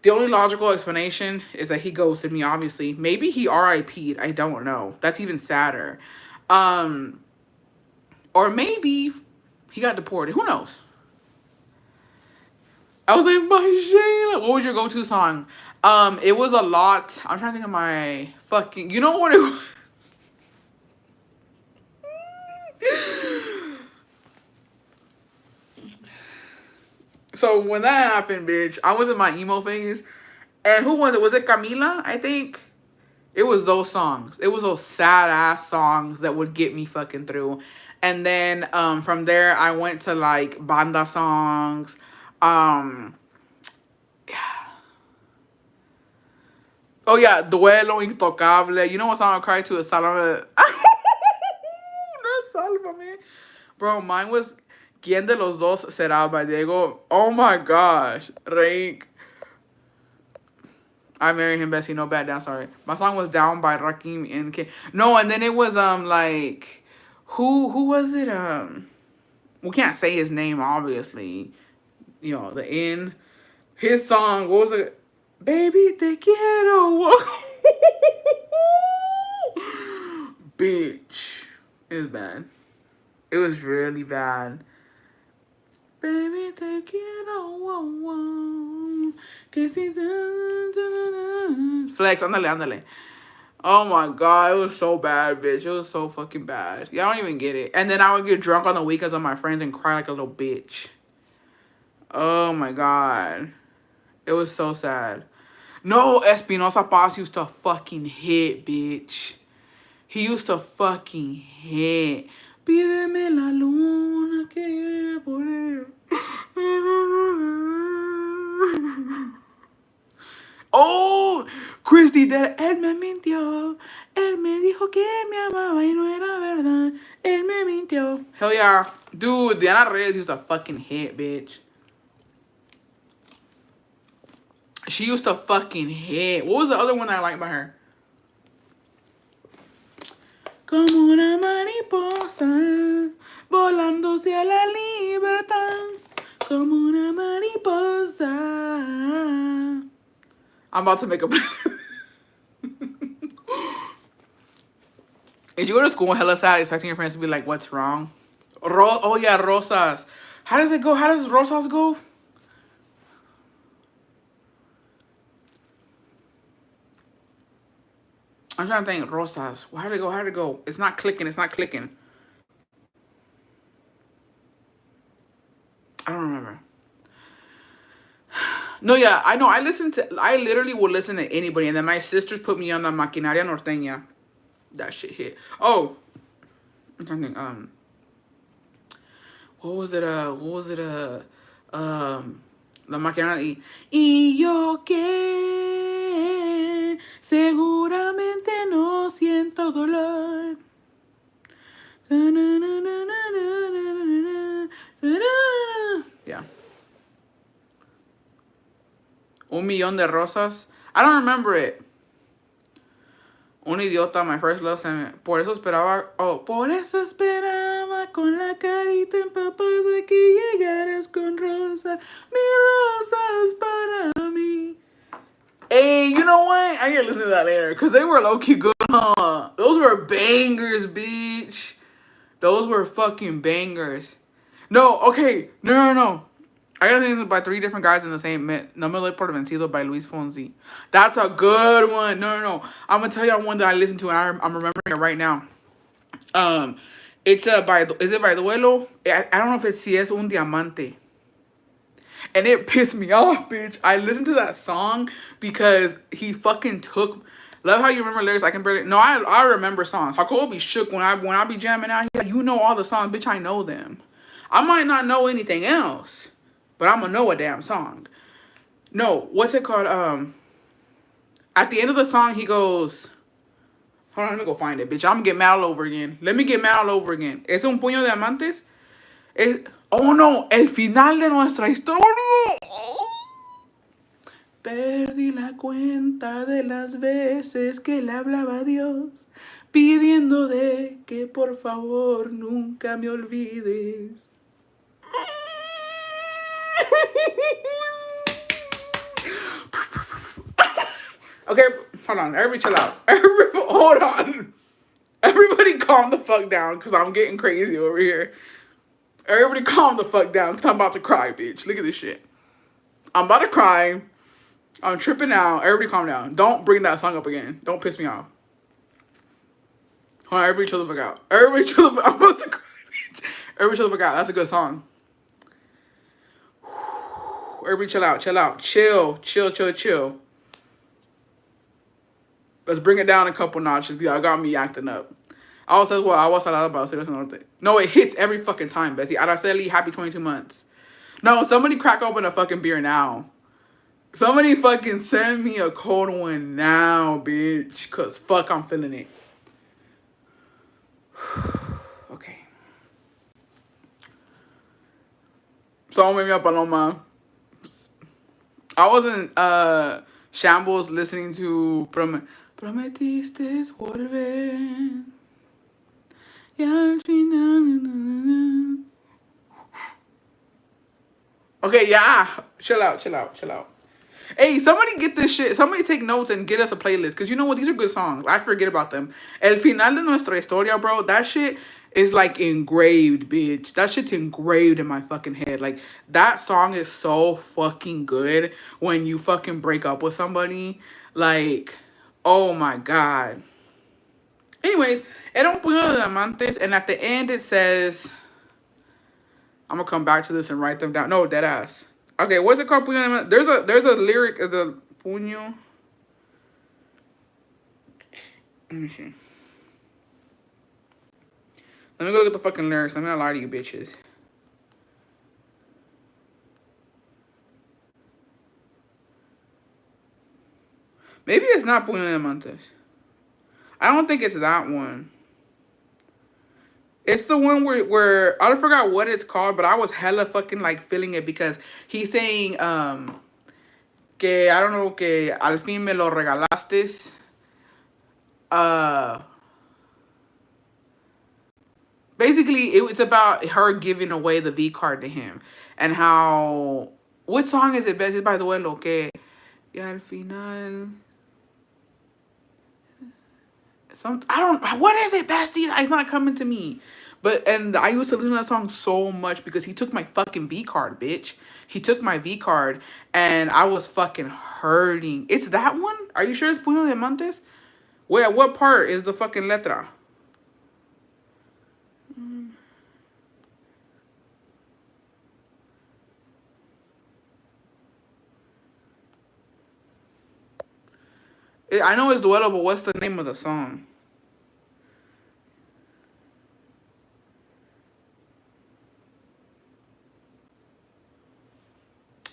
The only logical explanation is that he ghosted me, obviously. Maybe he RIP'd. I don't know. That's even sadder. Or maybe he got deported. Who knows? I was like, my Shayla. What was your go-to song? It was a lot. I'm trying to think of my fucking... You know what it was? So when that happened, bitch, I was in my emo phase. And who was it? Was it Camila? I think. It was those songs. It was those sad ass songs that would get me fucking through. And then from there I went to like banda songs. Oh yeah, Duelo Intocable. You know what song I cried to? Is Salva. No, Salva, man. Bro, mine was ¿Quién de los dos será by Diego? Oh my gosh. Rank. I married him, Bessie. No bad down. Sorry. My song was Down by Rakim and K. No, and then it was like who was it? We can't say his name, obviously. You know, the end. His song, what was it? Baby, te quiero. Bitch. It was bad. It was really bad. Baby, te quiero. Que si... Flex, ándale, ándale. Oh my god, it was so bad, bitch. It was so fucking bad. Y'all don't even get it. And then I would get drunk on the weekends with my friends and cry like a little bitch. Oh my god. It was so sad. No, Espinosa Paz used to fucking hit, bitch. He used to fucking hit. Pídeme la luna que iré por él. Oh, Christy, that él me mintió. Él me dijo que me amaba y no era verdad. Él me mintió. Hell yeah. Dude, Diana Reyes used to fucking hit, bitch. She used to fucking hit. What was the other one I liked by her? Como una mariposa, volando hacia la libertad. Como una mariposa. I'm about to make a... Did you go to school hella sad expecting your friends to be like, what's wrong? Oh yeah, Rosas. How does it go? How does Rosas go? I'm trying to think. Rosas. How did it go? How did it go? It's not clicking. It's not clicking. I don't remember. No, yeah, I know. I literally will listen to anybody. And then my sisters put me on the Maquinaria Norteña. That shit hit. Oh. I'm trying to think. What was it? La Maquinaria. Y yo que seguramente no siento dolor. Yeah. Un millón de rosas. I don't remember it. Un idiota, my first love song. Por eso esperaba. Oh, por eso esperaba con la carita empapada que llegaras con rosas. Mis rosas para mí. Hey, you know what? I gotta listen to that later. Because they were low-key good, huh? Those were bangers, bitch. Those were fucking bangers. No, okay. No. I got things by 3 different guys in the same... No me lo he por vencido by Luis Fonsi. That's a good one. No. I'm going to tell you one that I listened to and I'm remembering it right now. It's by... Is it by Duelo? I don't know if it's Si Es Un Diamante. And it pissed me off, bitch. I listened to that song because he fucking took... Love how you remember lyrics. I can barely... No, I remember songs. Jacobo be shook when I be jamming out here. You know all the songs, bitch. I know them. I might not know anything else, but I'm gonna know a damn song. No, what's it called? At the end of the song, he goes... Hold on, let me go find it, bitch. I'm gonna get mad all over again. Let me get mad all over again. ¿Es un puño de diamantes? Oh no, el final de nuestra historia. Perdí la cuenta de las veces que le hablaba a Dios, pidiendo de que por favor nunca me olvides. Okay, hold on. Everybody chill out. Hold on. Everybody calm the fuck down because I'm getting crazy over here. Everybody calm the fuck down because I'm about to cry, bitch. Look at this shit. I'm about to cry. I'm tripping out. Everybody calm down. Don't bring that song up again. Don't piss me off. Hold on, everybody chill the fuck out. Everybody chill the fuck out. I'm about to cry, bitch. Everybody chill the fuck out. That's a good song. Everybody chill out. Chill out. Chill. Let's bring it down a couple notches. Y'all got me acting up. Also says, well, I was salada para ustedes norte. No, it hits every fucking time, Bessie. Araceli, happy 22 months. No, somebody crack open a fucking beer now. Somebody fucking send me a cold one now, bitch. Cause fuck, I'm feeling it. Okay. So maybe up Paloma. I was in Shambles listening to Prometiste volver. Y al final. Okay, yeah. Chill out, chill out, chill out. Hey, somebody get this shit. Somebody take notes and get us a playlist. Because you know what? These are good songs. I forget about them. El final de nuestra historia, bro. That shit is like engraved, bitch. That shit's engraved in my fucking head. Like, that song is so fucking good when you fucking break up with somebody. Like, oh my God. Anyways, era un puño de diamantes. And at the end it says... I'm going to come back to this and write them down. No, dead ass. Okay, what's it called? There's a lyric of the puño. Let me see. Let me go look at the fucking lyrics. I'm not gonna lie to you bitches. Maybe it's not Puño de Diamantes. I don't think it's that one. It's the one where I forgot what it's called, but I was hella fucking like feeling it because he's saying que I don't know que al fin me lo regalaste. Basically it's about her giving away the V card to him and how what song is it? Besties by the way, lo que y al final I don't what is it, Besties? It's not coming to me. But and I used to listen to that song so much because he took my fucking V card, bitch. He took my V card and I was fucking hurting. It's that one? Are you sure it's Puño de Diamantes? Wait, what part is the fucking letra? I know it's Duelo, but what's the name of the song?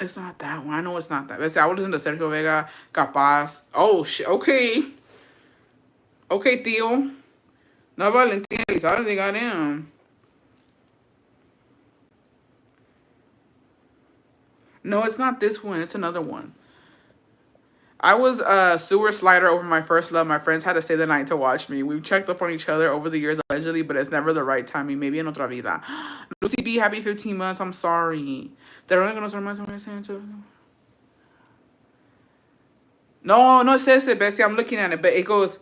It's not that one. I know it's not that. Let's see, I would listen to Sergio Vega, Capaz. Oh, shit. Okay. Okay, tío. No, Valentín Elizalde, goddamn. No, it's not this one. It's another one. I was a sewer slider over my first love. My friends had to stay the night to watch me. We've checked up on each other over the years, allegedly, but it's never the right timing. Maybe en otra vida. Lucy B, happy 15 months. I'm sorry. They're only going to más. No, no es ese, Bessie. I'm looking at it, but it goes,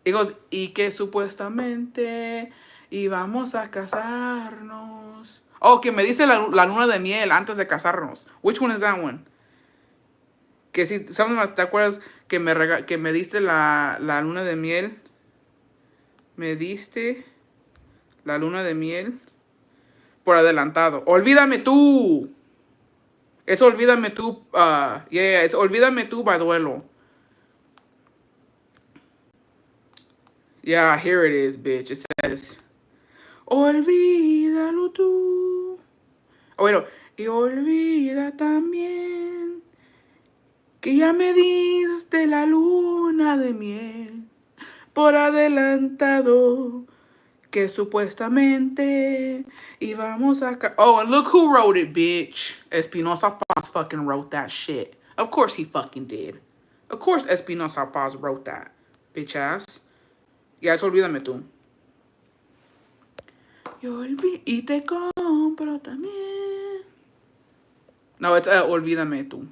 y que supuestamente íbamos a casarnos. Oh, que me dice la luna de miel antes de casarnos. Which one is that one? Que si, ¿te acuerdas que me diste la luna de miel? Me diste la luna de miel por adelantado. Olvídame tú. It's Olvídame tú. Yeah, it's Olvídame tú by Duelo. Yeah, here it is, bitch. It says, olvídalo tú. Oh, wait, no. Y olvida también que ya me diste la luna de miel por adelantado que supuestamente íbamos a... Oh, and look who wrote it, bitch. Espinosa Paz fucking wrote that shit. Of course he fucking did. Of course Espinosa Paz wrote that, bitch ass. Yeah, it's Olvídame tú. Y te compro también. No, it's Olvídame tú.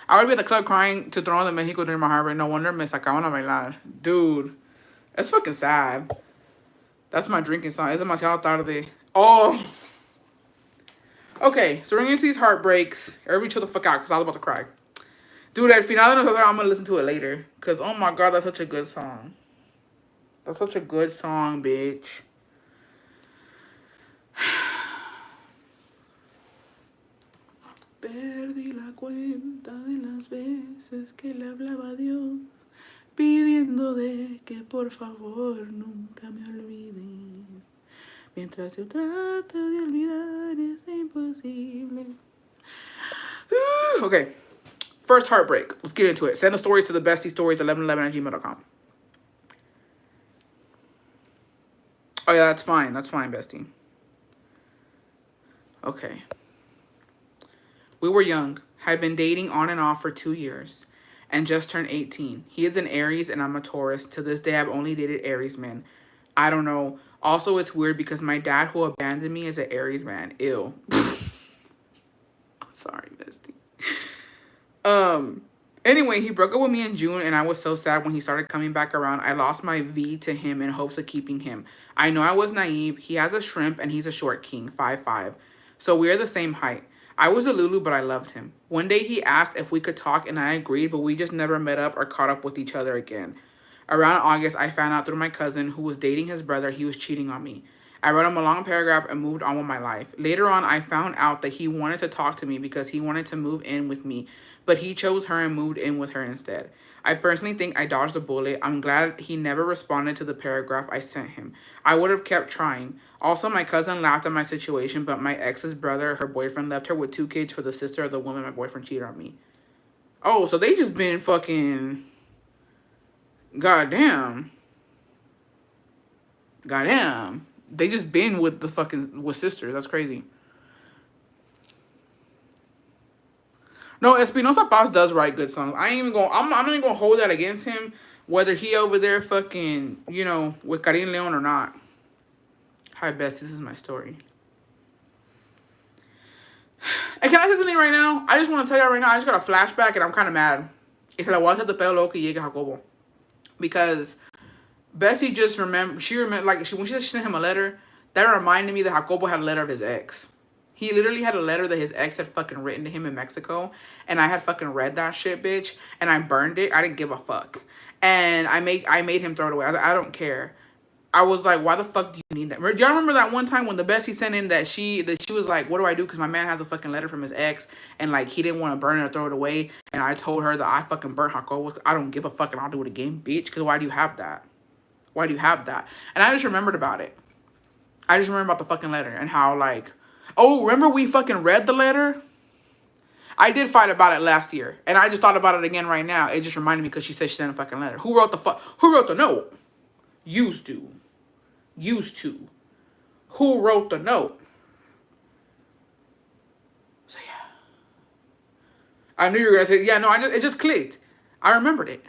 I would be at the club crying to Trono de Mexico during my heartbreak. No wonder me sacaban a bailar. Dude, that's fucking sad. That's my drinking song. Es demasiado tarde. Oh. Okay, so we're going to these heartbreaks. Everybody chill the fuck out because I was about to cry. Dude, at final, I'm going to listen to it later. Because, oh my God, that's such a good song. That's such a good song, bitch. Perdí la cuenta de las veces que le hablaba a Dios. pidiendo de que por favor nunca me olvides. Mientras yo trato de olvidar es imposible. Okay. First heartbreak. Let's get into it. Send a story to the bestie stories 1111@gmail.com. Oh yeah, that's fine. That's fine, bestie. Okay. We were young, had been dating on and off for 2 years, and just turned 18. He is an Aries and I'm a Taurus. To this day, I've only dated Aries men. I don't know. Also, it's weird because my dad who abandoned me is an Aries man. Ew. I'm sorry, bestie. Anyway, he broke up with me in June and I was so sad when he started coming back around. I lost my V to him in hopes of keeping him. I know I was naive. He has a shrimp and he's a short king, 5'5". So we're the same height. I was a Lulu, but I loved him. One day he asked if we could talk and I agreed, but we just never met up or caught up with each other again. Around August, I found out through my cousin who was dating his brother he was cheating on me. I wrote him a long paragraph and moved on with my life. Later on, I found out that he wanted to talk to me because he wanted to move in with me, but he chose her and moved in with her instead. I personally think I dodged a bullet. I'm glad he never responded to the paragraph I sent him. I would have kept trying. Also, my cousin laughed at my situation, but my ex's brother, her boyfriend, left her with 2 kids for the sister of the woman my boyfriend cheated on me. Oh, so they just been fucking... Goddamn. Goddamn. They just been with the fucking... with sisters. That's crazy. No, Espinosa Paz does write good songs. I'm not even gonna hold that against him, whether he over there fucking, you know, with Karim Leon or not. Hi, Bess. This is my story. And can I say something right now? I just want to tell you right now, I just got a flashback and I'm kind of mad. It's la voz de pelo loco y llega Jacobo. Because Bessie just remembered, like, when she sent him a letter, that reminded me that Jacobo had a letter of his ex. He literally had a letter that his ex had fucking written to him in Mexico. And I had fucking read that shit, bitch. And I burned it. I didn't give a fuck. And I made him throw it away. I was like, I don't care. I was like, why the fuck do you need that? Do y'all remember that one time when the Bessie sent in that she was like, what do I do? Because my man has a fucking letter from his ex. And like, he didn't want to burn it or throw it away. And I told her that I fucking burnt Jacobo. I don't give a fuck and I'll do it again, bitch. Because why do you have that? Why do you have that? And I just remembered about it. I just remembered about the fucking letter. And how like... Oh, remember we fucking read the letter? I did fight about it last year. And I just thought about it again right now. It just reminded me because she said she sent a fucking letter. Who wrote the note? Used to. Who wrote the note? So yeah. I knew you were going to say, yeah, no, it just clicked. I remembered it.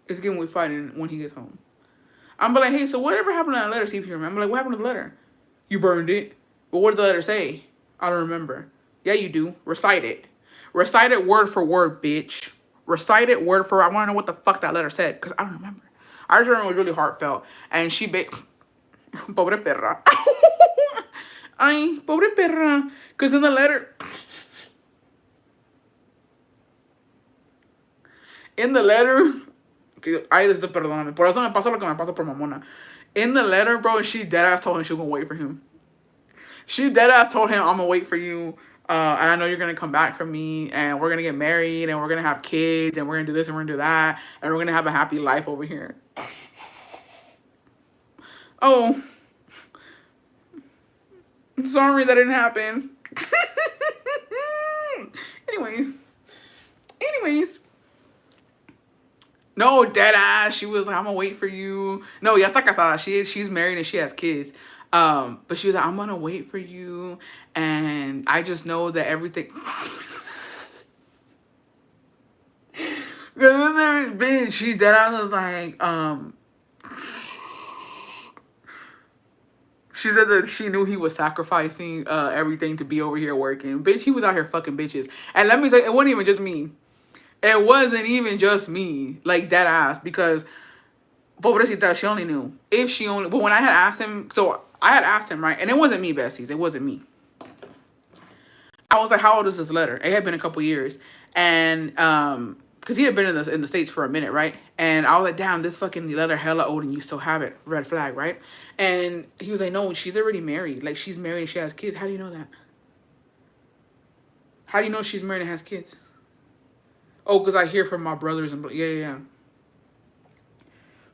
It's again we fighting when he gets home. I'm like, hey, so whatever happened to that letter? See if you remember. Like, what happened to the letter? You burned it. But what did the letter say? I don't remember. Yeah, you do. Recite it. Recite it word for word, bitch. Recite it word for word. I want to know what the fuck that letter said. Because I don't remember. I just remember it was really heartfelt. And she... Pobre perra. Ay, pobre perra. Because in the letter... In the letter... Ay, perdóname. Por eso me pasa lo que me pasa por mamona. In the letter, bro, she deadass told him she was gonna wait for him. She deadass told him, I'm gonna wait for you. And I know you're gonna come back for me. And we're gonna get married. And we're gonna have kids. And we're gonna do this and we're gonna do that. And we're gonna have a happy life over here. Oh. Sorry that didn't happen. Anyways. No, deadass. She was like, I'm gonna wait for you. No, ya está casada. She's married and she has kids. But she was like, I'm gonna wait for you. And I just know that everything... Bitch, she deadass was like, she said that she knew he was sacrificing everything to be over here working. Bitch, he was out here fucking bitches. And let me tell you, it wasn't even just me. It wasn't even just me, like that ass, because pobrecita, she only knew. But when I had asked him, so I had asked him, right? And it wasn't me, Besties. It wasn't me. I was like, how old is this letter? It had been a couple years. And, because he had been in the States for a minute, right? And I was like, damn, this fucking letter hella old and you still have it. Red flag, right? And he was like, no, she's already married. Like, she's married and she has kids. How do you know that? How do you know she's married and has kids? Oh, because I hear from my brothers and yeah.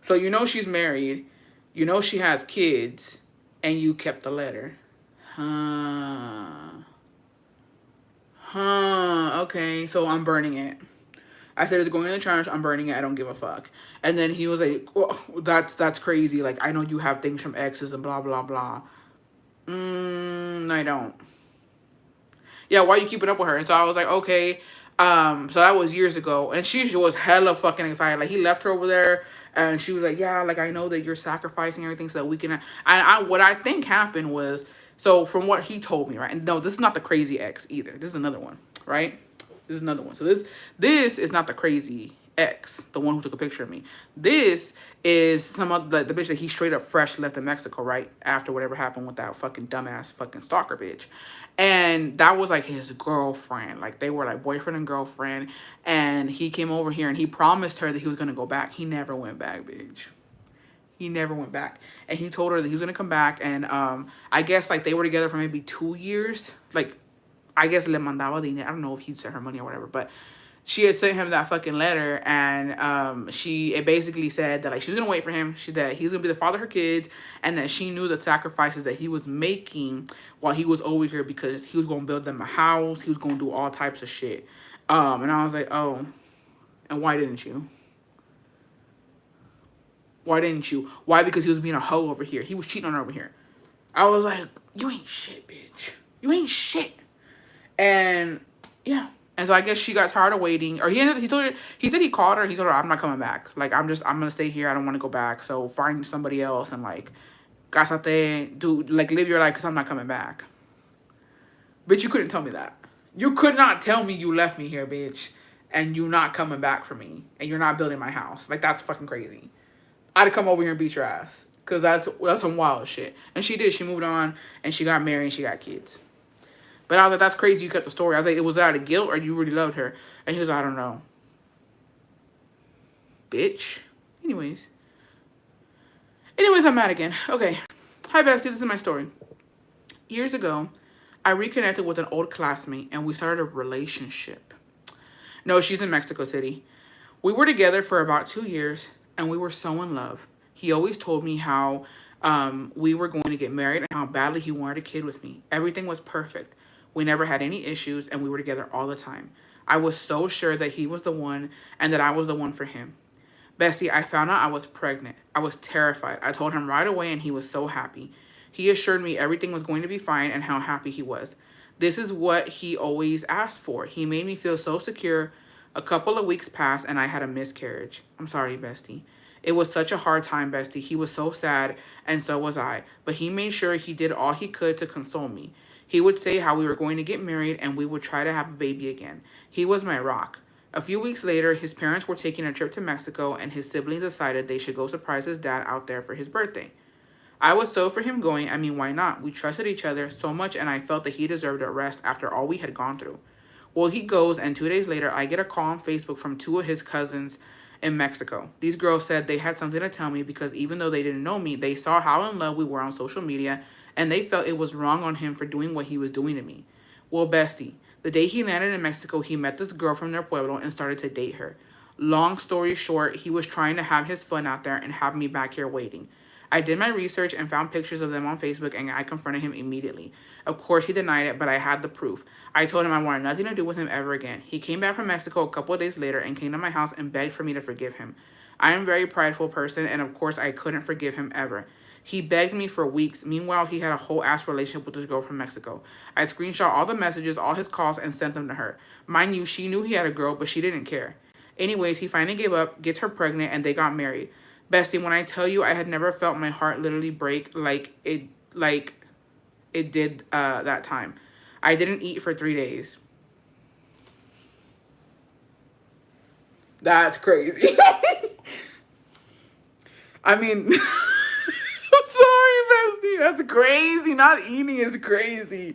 So you know she's married, you know she has kids, and you kept the letter. Huh. Huh. Okay, so I'm burning it. I said it's going in the trash. I'm burning it. I don't give a fuck. And then he was like, well, that's crazy. Like, I know you have things from exes and blah blah blah. I don't. Yeah, why are you keeping up with her? And so I was like, okay. So that was years ago, and she was hella fucking excited. Like, he left her over there, and she was like, yeah, like, I know that you're sacrificing everything so that we can. What I think happened was, so from what he told me, right? And no, this is not the crazy ex either. This is another one, right? This is another one. So this is not the crazy ex, the one who took a picture of me. This is some of the bitch that he straight up fresh left in Mexico, right? After whatever happened with that fucking dumbass fucking stalker bitch. And that was like his girlfriend. Like, they were like boyfriend and girlfriend. And he came over here and he promised her that he was gonna go back. He never went back, bitch. He never went back. And he told her that he was gonna come back. And I guess like they were together for maybe 2 years. Like, I guess le mandaba dinero. I don't know if he sent her money or whatever, but she had sent him that fucking letter, and it basically said that like she was gonna wait for him, that he was gonna be the father of her kids, and that she knew the sacrifices that he was making while he was over here because he was gonna build them a house, he was gonna do all types of shit. And I was like, oh, and why didn't you? Why didn't you? Why? Because he was being a hoe over here. He was cheating on her over here. I was like, you ain't shit, bitch. You ain't shit. And yeah. And so I guess she got tired of waiting. Or he said he called her. He told her, I'm not coming back. Like, I'm going to stay here. I don't want to go back. So find somebody else and, like, casate, like, live your life because I'm not coming back. Bitch, you couldn't tell me that. You could not tell me you left me here, bitch, and you not coming back for me, and you're not building my house. Like, that's fucking crazy. I'd come over here and beat your ass because that's some wild shit. And she did. She moved on, and she got married, and she got kids. But I was like, that's crazy you kept the story. I was like, it was out of guilt or you really loved her? And he was like, I don't know. Bitch. Anyways, I'm mad again. Okay. Hi, Bestie. This is my story. Years ago, I reconnected with an old classmate and we started a relationship. No, she's in Mexico City. We were together for about 2 years and we were so in love. He always told me how we were going to get married and how badly he wanted a kid with me. Everything was perfect. We never had any issues, and we were together all the time. I was so sure that he was the one and that I was the one for him. Bestie, I found out I was pregnant. I was terrified. I told him right away, and he was so happy. He assured me everything was going to be fine and how happy he was. This is what he always asked for. He made me feel so secure. A couple of weeks passed, and I had a miscarriage. I'm sorry, Bestie. It was such a hard time, Bestie. He was so sad, and so was I. But he made sure he did all he could to console me. He would say how we were going to get married and we would try to have a baby again. He was my rock. A few weeks later, his parents were taking a trip to Mexico and his siblings decided they should go surprise his dad out there for his birthday. I was so for him going. I mean, why not? We trusted each other so much and I felt that he deserved a rest after all we had gone through. Well, he goes and 2 days later, I get a call on Facebook from 2 of his cousins in Mexico. These girls said they had something to tell me because even though they didn't know me, they saw how in love we were on social media and they felt it was wrong on him for doing what he was doing to me. Well, Bestie, the day he landed in Mexico, he met this girl from their pueblo and started to date her. Long story short, he was trying to have his fun out there and have me back here waiting. I did my research and found pictures of them on Facebook and I confronted him immediately. Of course, he denied it, but I had the proof. I told him I wanted nothing to do with him ever again. He came back from Mexico a couple of days later and came to my house and begged for me to forgive him. I am a very prideful person and of course I couldn't forgive him ever. He begged me for weeks. Meanwhile, he had a whole ass relationship with this girl from Mexico. I screenshot all the messages, all his calls, and sent them to her. Mind you, she knew he had a girl, but she didn't care. Anyways, he finally gave up, gets her pregnant, and they got married. Bestie, when I tell you I had never felt my heart literally break like it did that time. I didn't eat for 3 days. That's crazy. I mean... I'm sorry, Bestie. That's crazy. Not eating is crazy.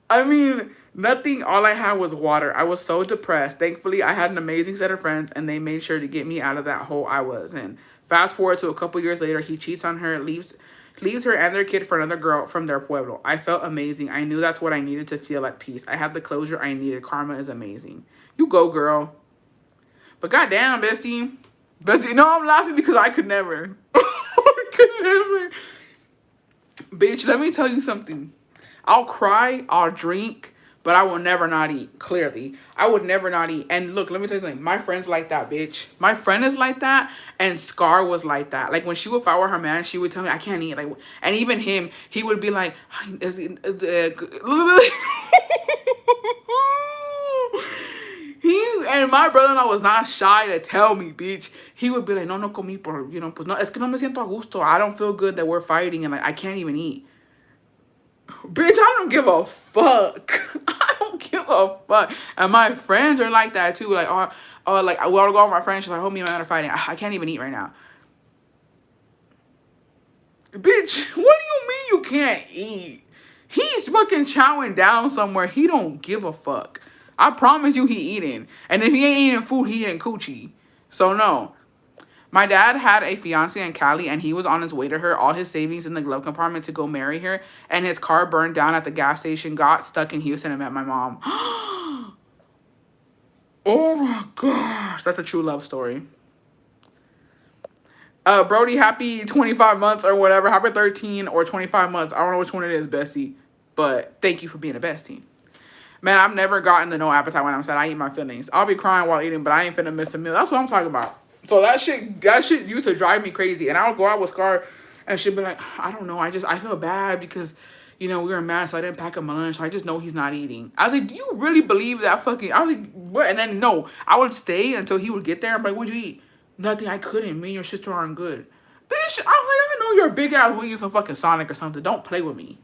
I mean, nothing. All I had was water. I was so depressed. Thankfully, I had an amazing set of friends, and they made sure to get me out of that hole I was in. Fast forward to a couple years later, he cheats on her, leaves Leaves her and their kid for another girl from their pueblo. I felt amazing. I knew that's what I needed to feel at peace. I had the closure I needed. Karma is amazing. You go, girl. But goddamn, bestie. Bestie, no, I'm laughing because I could never. I could never. Bitch, let me tell you something. I'll cry, I'll drink, but I will never not eat, clearly. I would never not eat. And look, let me tell you something. My friend's like that, bitch. My friend is like that, and Scar was like that. Like, when she would fight with her man, she would tell me, I can't eat. Like, and even him, he would be like, he and my brother-in-law was not shy to tell me, bitch. He would be like, no comí por, you know, pues no, es que no me siento a gusto. I don't feel good that we're fighting, and like, I can't even eat. Bitch, I don't give a fuck. I don't give a fuck. And my friends are like that too. Like, like, I want to go out with my friends. She's like, oh, me and my man are fighting. I can't even eat right now. Bitch, what do you mean you can't eat? He's fucking chowing down somewhere. He don't give a fuck. I promise you he eating. And if he ain't eating food, he eating coochie. So no. My dad had a fiance in Cali, and he was on his way to her, all his savings in the glove compartment to go marry her, and his car burned down at the gas station, got stuck in Houston, and met my mom. Oh my gosh. That's a true love story. Brody, happy 25 months or whatever. Happy 13 or 25 months. I don't know which one it is, bestie. But thank you for being a bestie. Man, I've never gotten the no appetite when I'm sad. I eat my feelings. I'll be crying while eating, but I ain't finna miss a meal. That's what I'm talking about. So that shit used to drive me crazy. And I would go out with Scar, and she'd be like, I don't know. I feel bad because, you know, we were mad, so I didn't pack up my lunch. So I just know he's not eating. I was like, do you really believe that fucking... I was like, what? And then, no. I would stay until he would get there. I'm like, what'd you eat? Nothing. I couldn't. Me and your sister aren't good. Bitch, I was like, I know you're a big ass eating some fucking Sonic or something. Don't play with me.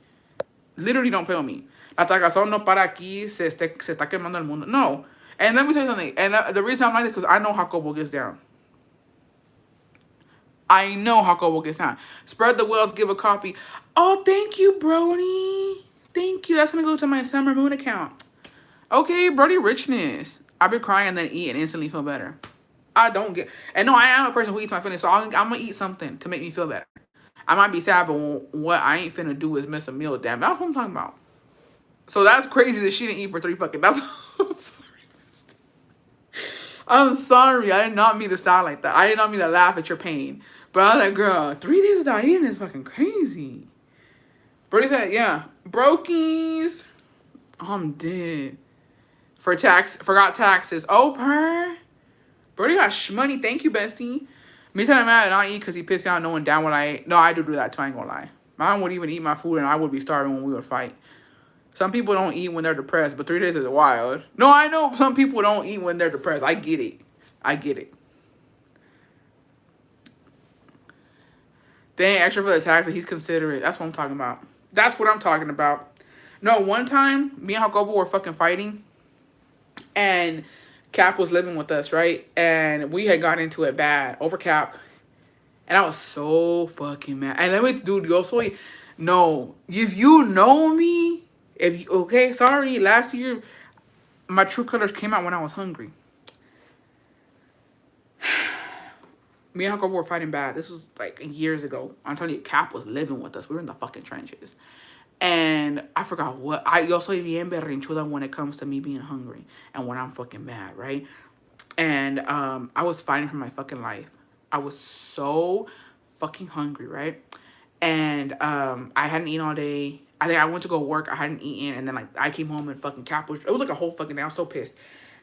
Literally don't play with me. La tragazón no para aquí, se está quemando el mundo. No. And let me tell you something. And the reason I'm like this is because I know how Cobo gets down. I know how Cobo gets down. Spread the wealth, give a copy. Oh, thank you, Brody. Thank you. That's going to go to my Summer Moon account. Okay, Brody richness. I've been crying and then eat and instantly feel better. I don't get... And no, I am a person who eats my feelings, so I'm going to eat something to make me feel better. I might be sad, but what I ain't finna do is miss a meal, damn. That's what I'm talking about. So that's crazy that she didn't eat for 3 fucking... That's... I'm sorry. I'm sorry. I did not mean to sound like that. I did not mean to laugh at your pain. But I was like, girl, 3 days without eating is fucking crazy. Brody said, yeah. Brokies. Oh, I'm dead. Forgot taxes. Oh, per. Brody got shmoney. Thank you, bestie. Me telling him I did not eat because he pissed me out knowing down what I ate. No, I do that too. I ain't gonna lie. Mom would even eat my food and I would be starving when we would fight. Some people don't eat when they're depressed, but 3 days is wild. No, I know some people don't eat when they're depressed. I get it. I get it. They ain't extra for the tax and he's considerate. That's what I'm talking about. That's what I'm talking about. No, one time, me and Jacobo were fucking fighting. And Cap was living with us, right? And we had gotten into it bad over Cap. And I was so fucking mad. And let me, dude, yo soy... No, if you know me... Okay, sorry, last year, my true colors came out when I was hungry. Me and Jacobo were fighting bad. This was like years ago. I'm telling you, Cap was living with us. We were in the fucking trenches. And I forgot what. Yo soy bien berrinchuda when it comes to me being hungry. And when I'm fucking mad, right? And I was fighting for my fucking life. I was so fucking hungry, right? And I hadn't eaten all day. I think I went to go work. I hadn't eaten. And then like I came home and fucking Cap was... It was like a whole fucking thing. I was so pissed.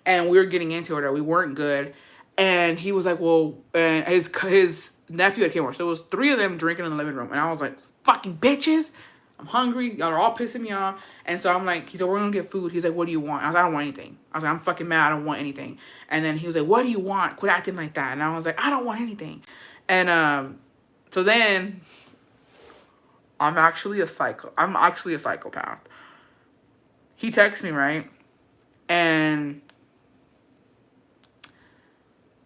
And we were getting into it. Or we weren't good. And he was like, well, and his nephew had came over. So it was 3 of them drinking in the living room. And I was like, fucking bitches. I'm hungry. Y'all are all pissing me off. And so I'm like, he said, we're going to get food. He's like, what do you want? I was like, I don't want anything. I was like, I'm fucking mad. I don't want anything. And then he was like, what do you want? Quit acting like that. And I was like, I don't want anything. And so then I'm actually a psychopath. He texts me, right? And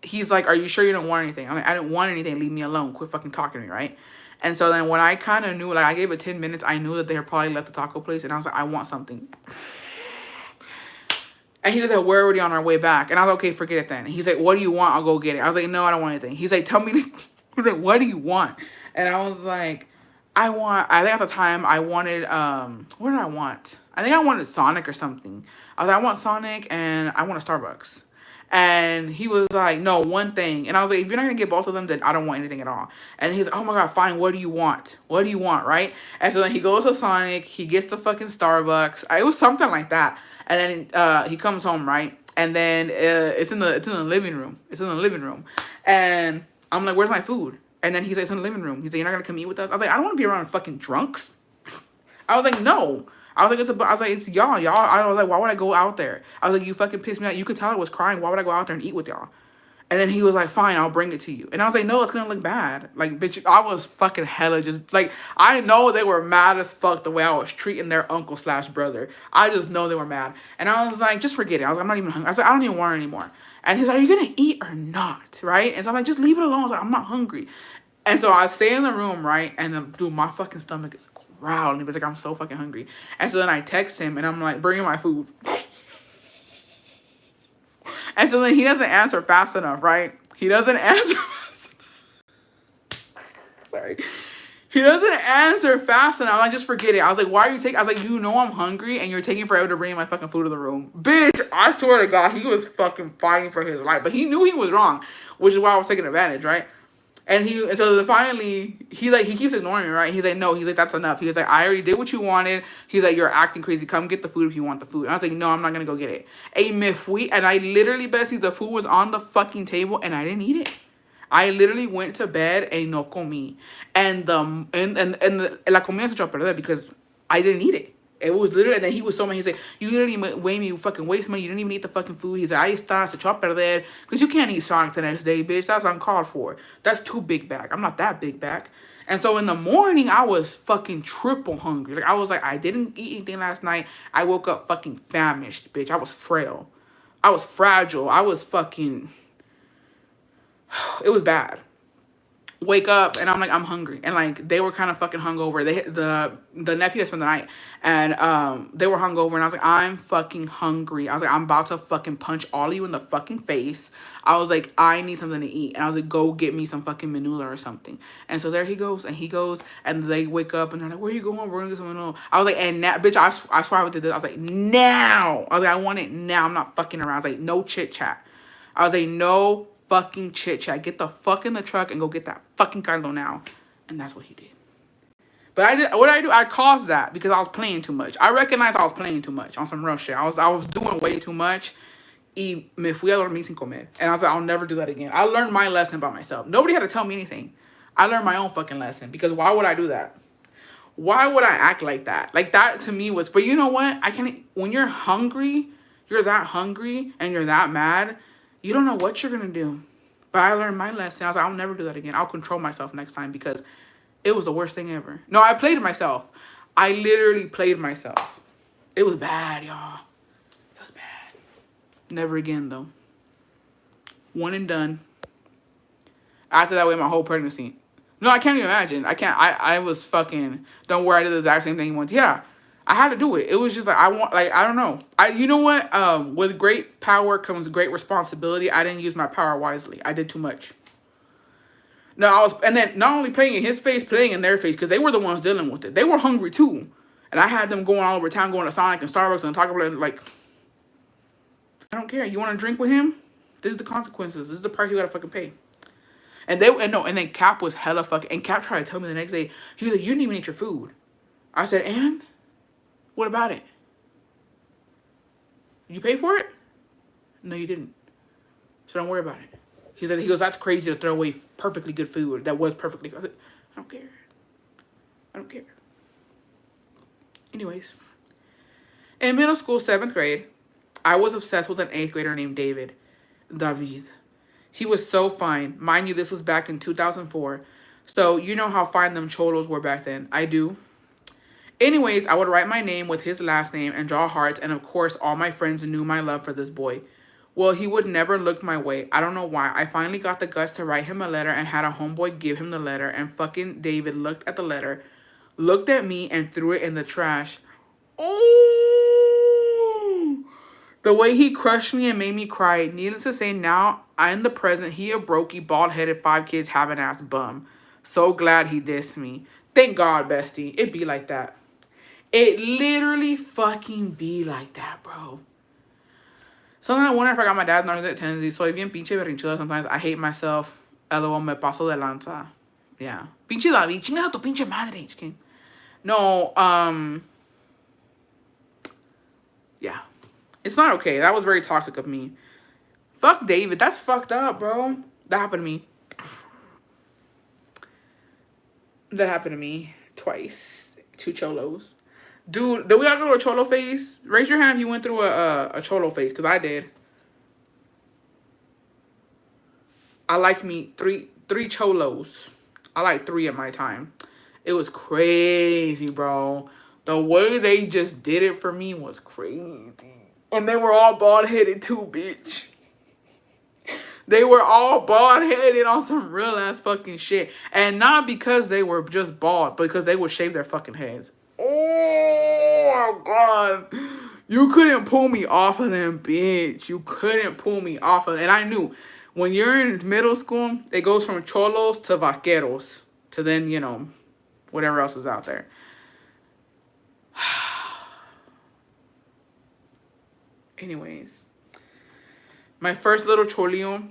he's like, are you sure you don't want anything? I'm like, I didn't want anything. Leave me alone. Quit fucking talking to me, right? And so then when I kind of knew, like I gave it 10 minutes, I knew that they had probably left the taco place. And I was like, I want something. And he was like, we're already on our way back. And I was like, okay, forget it then. He's like, what do you want? I'll go get it. I was like, no, I don't want anything. He's like, tell me. He's like, what do you want? And I was like, I think at the time I wanted, what did I want? I think I wanted Sonic or something. I was like, I want Sonic and I want a Starbucks. And he was like, no, one thing. And I was like, if you're not gonna get both of them, then I don't want anything at all. And he's like, oh my God, fine, what do you want? What do you want, right? And so then he goes to Sonic, he gets the fucking Starbucks. It was something like that. And then he comes home, right? And then it's in the living room. It's in the living room. And I'm like, where's my food? And then he's like, it's in the living room. He's like, you're not gonna come eat with us? I was like, I don't want to be around fucking drunks. I was like, no. I was like, I was like, it's y'all. I was like, why would I go out there? I was like, you fucking pissed me off. You could tell I was crying. Why would I go out there and eat with y'all? And then he was like, fine, I'll bring it to you. And I was like, no, it's gonna look bad. Like, bitch, I was fucking hella just, like, I know they were mad as fuck the way I was treating their uncle slash brother. I just know they were mad. And I was like, just forget it. I was like, I'm not even hungry. I was like, I don't even want it anymore. And he's like, are you gonna eat or not? Right? And so I'm like, just leave it alone. I was like, I'm not hungry. And so I stay in the room, right? And then, dude, my fucking stomach is growling. But like, I'm so fucking hungry. And so then I text him and I'm like, bring me my food. And so then he doesn't answer fast enough, right? He doesn't answer fast enough. Sorry. He doesn't answer fast enough. I'm like, just forget it. I was like, why are you taking... I was like, you know I'm hungry and you're taking forever to bring my fucking food to the room. Bitch, I swear to God, he was fucking fighting for his life. But he knew he was wrong, which is why I was taking advantage, right? And so then finally, he keeps ignoring me, right? He's like, no, he's like, that's enough. He was like, I already did what you wanted. He's like, you're acting crazy. Come get the food if you want the food. And I was like, no, I'm not going to go get it. And I literally, Bessie, the food was on the fucking table and I didn't eat it. I literally went to bed and no comí. And la comida se echó a perder because I didn't eat it. It was literally, and then he was so mad. He's like, you literally made me fucking waste money. You didn't even eat the fucking food. He's like, ahí está, se echó a perder. Because you can't eat Sonic the next day, bitch. That's uncalled for. That's too big back. I'm not that big back. And so in the morning, I was fucking triple hungry. Like, I was like, I didn't eat anything last night. I woke up fucking famished, bitch. I was frail. I was fragile. I was fucking... It was bad. Wake up and I'm like, I'm hungry. And like, they were kind of fucking hungover. The nephew that spent the night and they were hungover and I was like, I'm fucking hungry. I was like, I'm about to fucking punch all of you in the fucking face. I was like, I need something to eat. And I was like, go get me some fucking manula or something. And so there he goes and they wake up and they're like, where you going? We're gonna get some manula. I was like, and now, bitch, I swear I did this. I was like, now. I was like, I want it now. I'm not fucking around. I was like, no chit chat. I was like, no fucking chit chat. Get the fuck in the truck and go get that fucking cargo now. And that's what he did. But what did I do? I caused that because I was playing too much. I recognized I was playing too much on some real shit. I was doing way too much. Y me fui a dormir sin comer. And I was like, I'll never do that again. I learned my lesson by myself. Nobody had to tell me anything. I learned my own fucking lesson because why would I do that? Why would I act like that? Like that to me was, but you know what? I can't, when you're hungry, you're that hungry and you're that mad, you don't know what you're going to do. But I learned my lesson. I was like, I'll never do that again. I'll control myself next time because it was the worst thing ever. No, I played myself. I literally played myself. It was bad, y'all. It was bad. Never again, though. One and done. After that, went my whole pregnancy. No, I can't even imagine. I was fucking, don't worry, I did the exact same thing once. Yeah. I had to do it. It was just like, I don't know. You know what? With great power comes great responsibility. I didn't use my power wisely. I did too much. No, and then not only playing in his face, playing in their face, because they were the ones dealing with it. They were hungry too. And I had them going all over town, going to Sonic and Starbucks and talking about it like, I don't care. You want to drink with him? This is the consequences. This is the price you got to fucking pay. And then Cap was hella fucking, and Cap tried to tell me the next day, he was like, you didn't even eat your food. I said, and? What about it? Did you pay for it? No, you didn't. So don't worry about it. He goes, that's crazy to throw away perfectly good food that was perfectly good. I said, I don't care. I don't care. Anyways. In middle school, 7th grade, I was obsessed with an 8th grader named David. He was so fine. Mind you, this was back in 2004. So you know how fine them cholos were back then. I do. Anyways, I would write my name with his last name and draw hearts, and of course, all my friends knew my love for this boy. Well, he would never look my way. I don't know why. I finally got the guts to write him a letter and had a homeboy give him the letter, and fucking David looked at the letter, looked at me, and threw it in the trash. Oh! The way he crushed me and made me cry. Needless to say, now I'm the present. He a brokey, bald-headed, 5 kids, having ass bum. So glad he dissed me. Thank God, bestie. It be like that. It literally fucking be like that, bro. Sometimes I wonder if I got my dad's narcissistic tendency. Soy bien pinche berrinchuda sometimes. I hate myself. LOL, me paso de lanza. Yeah. Pinche David. Chinga a tu pinche madre. No, yeah. It's not okay. That was very toxic of me. Fuck David. That's fucked up, bro. That happened to me. That happened to me twice. 2 cholos. Dude, did we all go to a cholo phase? Raise your hand if you went through a cholo phase, because I did. I liked me three cholos. I like 3 at my time. It was crazy, bro. The way they just did it for me was crazy. And they were all bald-headed too, bitch. They were all bald-headed on some real-ass fucking shit. And not because they were just bald, but because they would shave their fucking heads. Oh, my God. You couldn't pull me off of them, bitch. You couldn't pull me off of them. And I knew, when you're in middle school, it goes from cholos to vaqueros. To then, you know, whatever else is out there. Anyways. My first little cholio.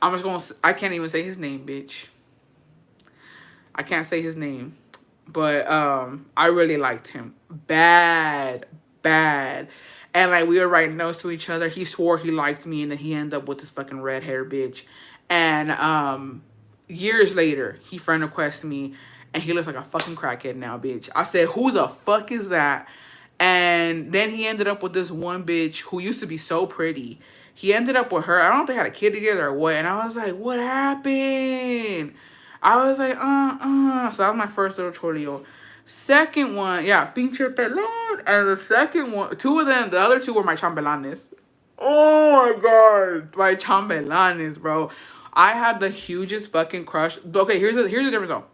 I can't even say his name, bitch. I can't say his name. But I really liked him. Bad. And like we were right next to each other. He swore he liked me, and then he ended up with this fucking red hair bitch. And years later, he friend requested me, and he looks like a fucking crackhead now, bitch. I said, who the fuck is that? And then he ended up with this one bitch who used to be so pretty. He ended up with her. I don't know if they had a kid together or what. And I was like, what happened? I was like, So that was my first little cholio. Second one, yeah, pinche pelón. And the second one, 2 of them, the other 2 were my chambelanes. Oh my God. My chambelanes, bro. I had the hugest fucking crush. Okay, here's the difference though.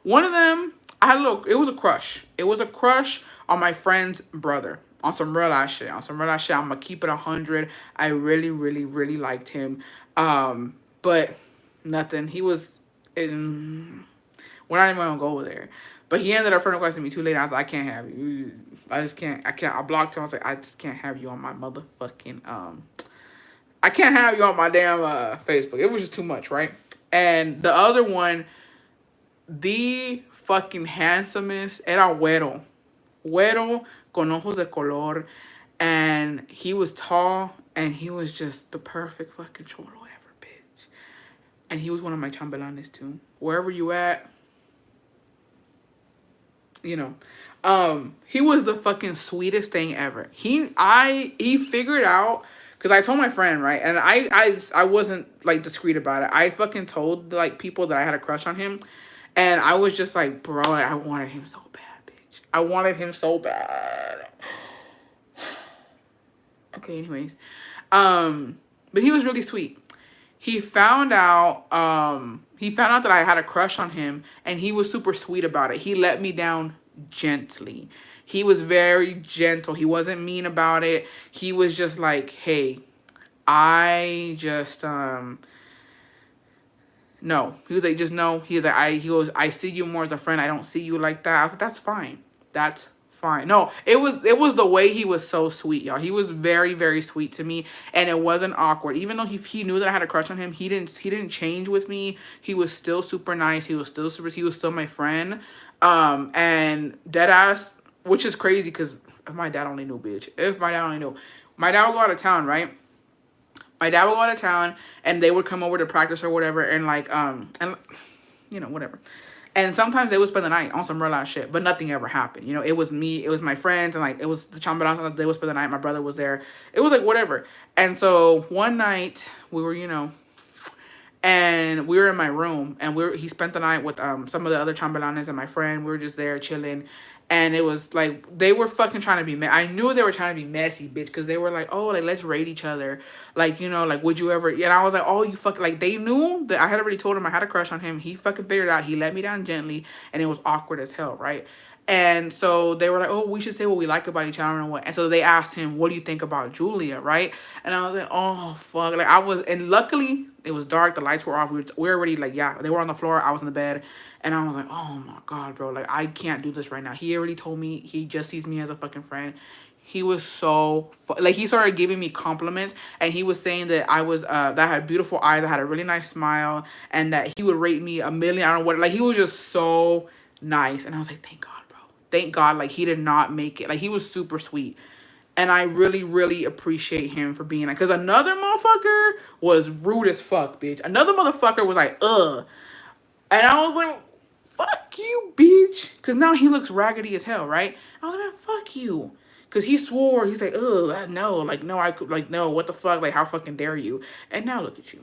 One of them, it was a crush. It was a crush on my friend's brother. On some real ass shit. I'm gonna keep it 100. I really, really, really liked him. But nothing. He was we're not even gonna go there. But he ended up friend requesting me too late. I was like, I can't have you. I blocked him. I was like, I just can't have you on my motherfucking I can't have you on my damn Facebook. It was just too much, right? And the other one, the fucking handsomest, era güero. Güero con ojos de color. And he was tall, and he was just the perfect fucking cholo ever, bitch. And he was one of my chambelanes too. Wherever you at, you know. He was the fucking sweetest thing ever. He figured out, because I told my friend, right? And I wasn't like discreet about it. I fucking told like people that I had a crush on him. And I was just like, bro, I wanted him so bad, bitch. I wanted him so bad. Okay, anyways. But he was really sweet. He found out that I had a crush on him, and he was super sweet about it. He let me down gently. He was very gentle. He wasn't mean about it. He was just like, hey, I just no. He was like, just no. He was like, I see you more as a friend. I don't see you like that. I was like, that's fine. That's fine. No, it was the way he was so sweet, y'all. He was very, very sweet to me, and it wasn't awkward. Even though he knew that I had a crush on him, he didn't change with me. He was still super nice. He was still my friend. And dead ass, which is crazy because if my dad only knew, bitch. If my dad only knew. My dad would go out of town, right? My dad would go out of town, and they would come over to practice or whatever, and like, and you know, whatever. And sometimes they would spend the night on some real ass shit, but nothing ever happened. You know, it was me, it was my friends, and like, it was the chambelán, they would spend the night, my brother was there. It was like, whatever. And so one night, we were, you know, and we were in my room, and he spent the night with some of the other chambelanes and my friend. We were just there chilling. And it was like, they were fucking trying to be I knew they were trying to be messy, bitch, because they were like, oh, like, let's rate each other. Like, you know, like, would you ever? And I was like, oh, you fucking, like, they knew that I had already told him I had a crush on him. He fucking figured it out. He let me down gently, and it was awkward as hell, right? And so they were like, oh, we should say what we like about each other and what. And so they asked him, what do you think about Julia, right? And I was like, oh, fuck. Like, I was, and luckily, it was dark. The lights were off. We were already, like, yeah, they were on the floor. I was in the bed. And I was like, oh, my God, bro. Like, I can't do this right now. He already told me he just sees me as a fucking friend. He was so, like, he started giving me compliments. And he was saying that I was, that I had beautiful eyes. I had a really nice smile. And that he would rate me a million. I don't know what. Like, he was just so nice. And I was like, thank God. Thank God, like, he did not make it. Like, he was super sweet. And I really, really appreciate him for being like, because another motherfucker was rude as fuck, bitch. Another motherfucker was like, ugh. And I was like, fuck you, bitch. Because now he looks raggedy as hell, right? I was like, man, fuck you. Because he swore, he's like, ugh, no. Like, no, I could, like, no, what the fuck? Like, how fucking dare you? And now look at you.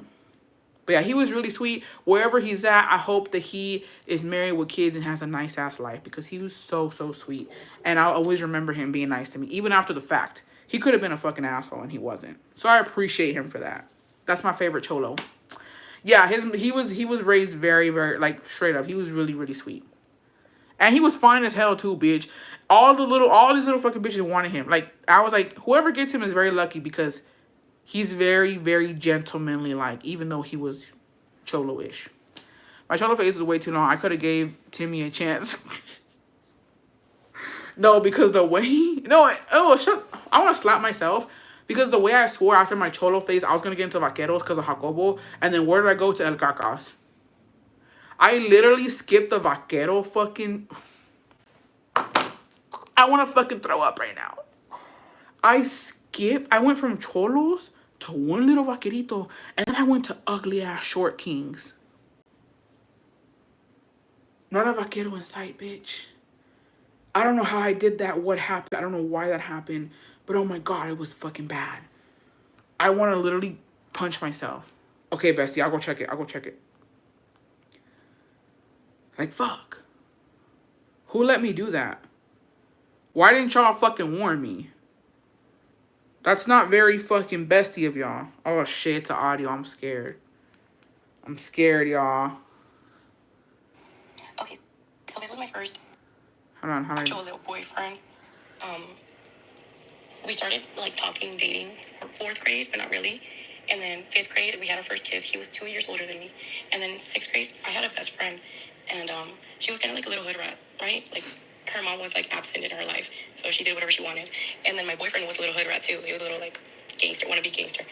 But yeah, he was really sweet. Wherever he's at, I hope that he is married with kids and has a nice ass life, because he was so, so sweet. And I'll always remember him being nice to me, even after the fact. He could have been a fucking asshole and he wasn't. So I appreciate him for that. That's my favorite cholo. Yeah, he was raised very, very, like, straight up. He was really, really sweet. And he was fine as hell too, bitch. All these little fucking bitches wanted him. Like, I was like, whoever gets him is very lucky, because he's very, very gentlemanly, like, even though he was cholo-ish. My cholo face is way too long. I could have gave Timmy a chance. No, because the way I want to slap myself, because the way I swore after my cholo face I was going to get into vaqueros because of Jacobo, and then where did I go? To El Cacas. I literally skipped the vaquero fucking... I want to fucking throw up right now. I went from cholos to one little vaquerito, and then I went to ugly ass short kings. Not a vaquero in sight, bitch. I don't know how I did that, what happened. I don't know why that happened, but oh my God, it was fucking bad. I want to literally punch myself. Okay, bestie, I'll go check it. Like, fuck. Who let me do that? Why didn't y'all fucking warn me? That's not very fucking bestie of y'all. Oh shit, it's audio. I'm scared. I'm scared, y'all. Okay, so this was my first actual little boyfriend. We started like talking, dating for 4th grade, but not really. And then 5th grade, we had our first kiss. He was 2 years older than me. And then 6th grade, I had a best friend, and she was kind of like a little hood rat, right? Like, her mom was like absent in her life, so she did whatever she wanted. And then my boyfriend was a little hood rat too. He was a little like gangster, wannabe gangster.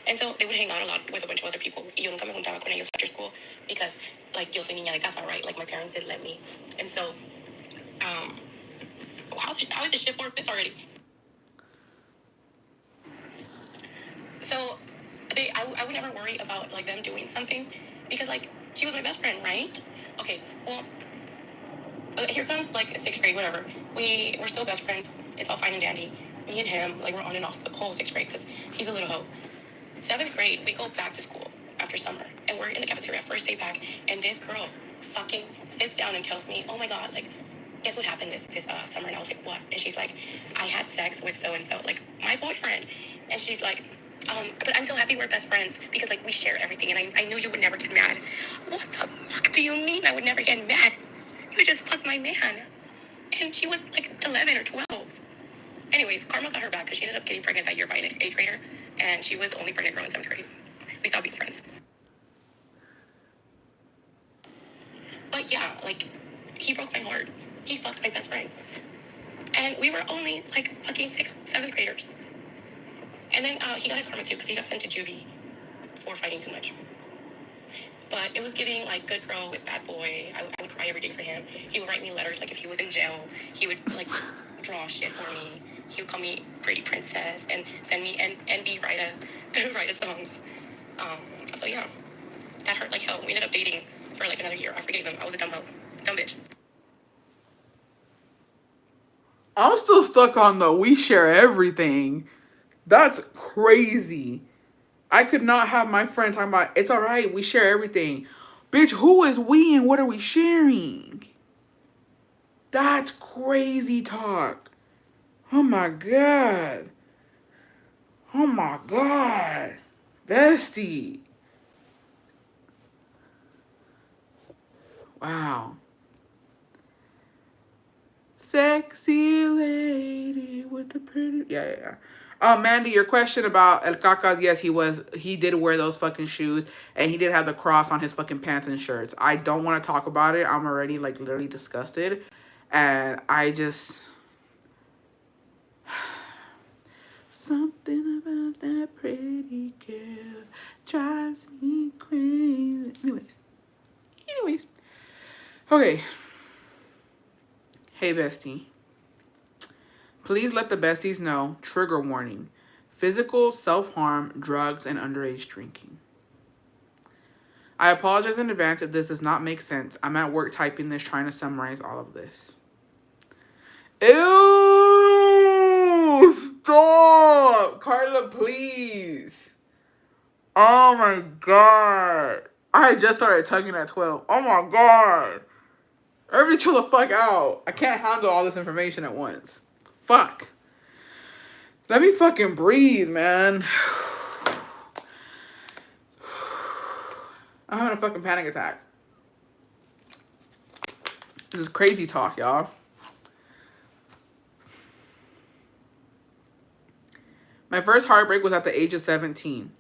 And so they would hang out a lot with a bunch of other people. Yo nunca me juntaba con ellos after school because, like, yo soy niña de casa, right? Like, my parents didn't let me. And so, how is this shit 4 minutes already? So, I would never worry about, like, them doing something because, like, she was my best friend, right? Okay, well, here comes, like, 6th grade, whatever. We're still best friends. It's all fine and dandy. Me and him, like, we're on and off the whole 6th grade because he's a little hoe. 7th grade, we go back to school after summer, and we're in the cafeteria, first day back, and this girl fucking sits down and tells me, oh my God, like, guess what happened this summer? And I was like, what? And she's like, I had sex with so-and-so, like, my boyfriend. And she's like, but I'm so happy we're best friends because, like, we share everything, and I knew you would never get mad. What the fuck do you mean I would never get mad? You just fucked my man. And she was, like, 11 or 12. Anyways, karma got her back because she ended up getting pregnant that year by an 8th grader, and she was the only pregnant girl in 7th grade. We stopped being friends. But yeah, like, he broke my heart. He fucked my best friend. And we were only, like, fucking 6th, 7th graders. And then he got his karma too because he got sent to juvie for fighting too much. But it was giving, like, good girl with bad boy. I would cry every day for him. He would write me letters, like, if he was in jail. He would, like, draw shit for me. He would call me pretty princess and send me NB write a songs. So yeah, that hurt like hell. We ended up dating for like another year. I forgave him. I was a dumb hoe. Dumb bitch. I'm still stuck on the we share everything. That's crazy. I could not have my friend talking about, it's all right, we share everything. Bitch, who is we and what are we sharing? That's crazy talk. Oh my God. Oh my God. Bestie. Wow. sexy lady with the pretty. Yeah. Mandy, your question about El Cacas, yes, he did wear those fucking shoes, and he did have the cross on his fucking pants and shirts. I don't want to talk about it. I'm already, like, literally disgusted. And I just... Something about that pretty girl drives me crazy. Anyways. Okay. Hey, bestie. Please let the besties know, trigger warning, physical, self-harm, drugs, and underage drinking. I apologize in advance if this does not make sense. I'm at work typing this, trying to summarize all of this. Ew! Stop! Carla, please. Oh my god. I just started tugging at 12. Oh my god. Everybody chill the fuck out. I can't handle all this information at once. Fuck. Let me fucking breathe, man. I'm having a fucking panic attack. This is crazy talk, y'all. My first heartbreak was at the age of 17.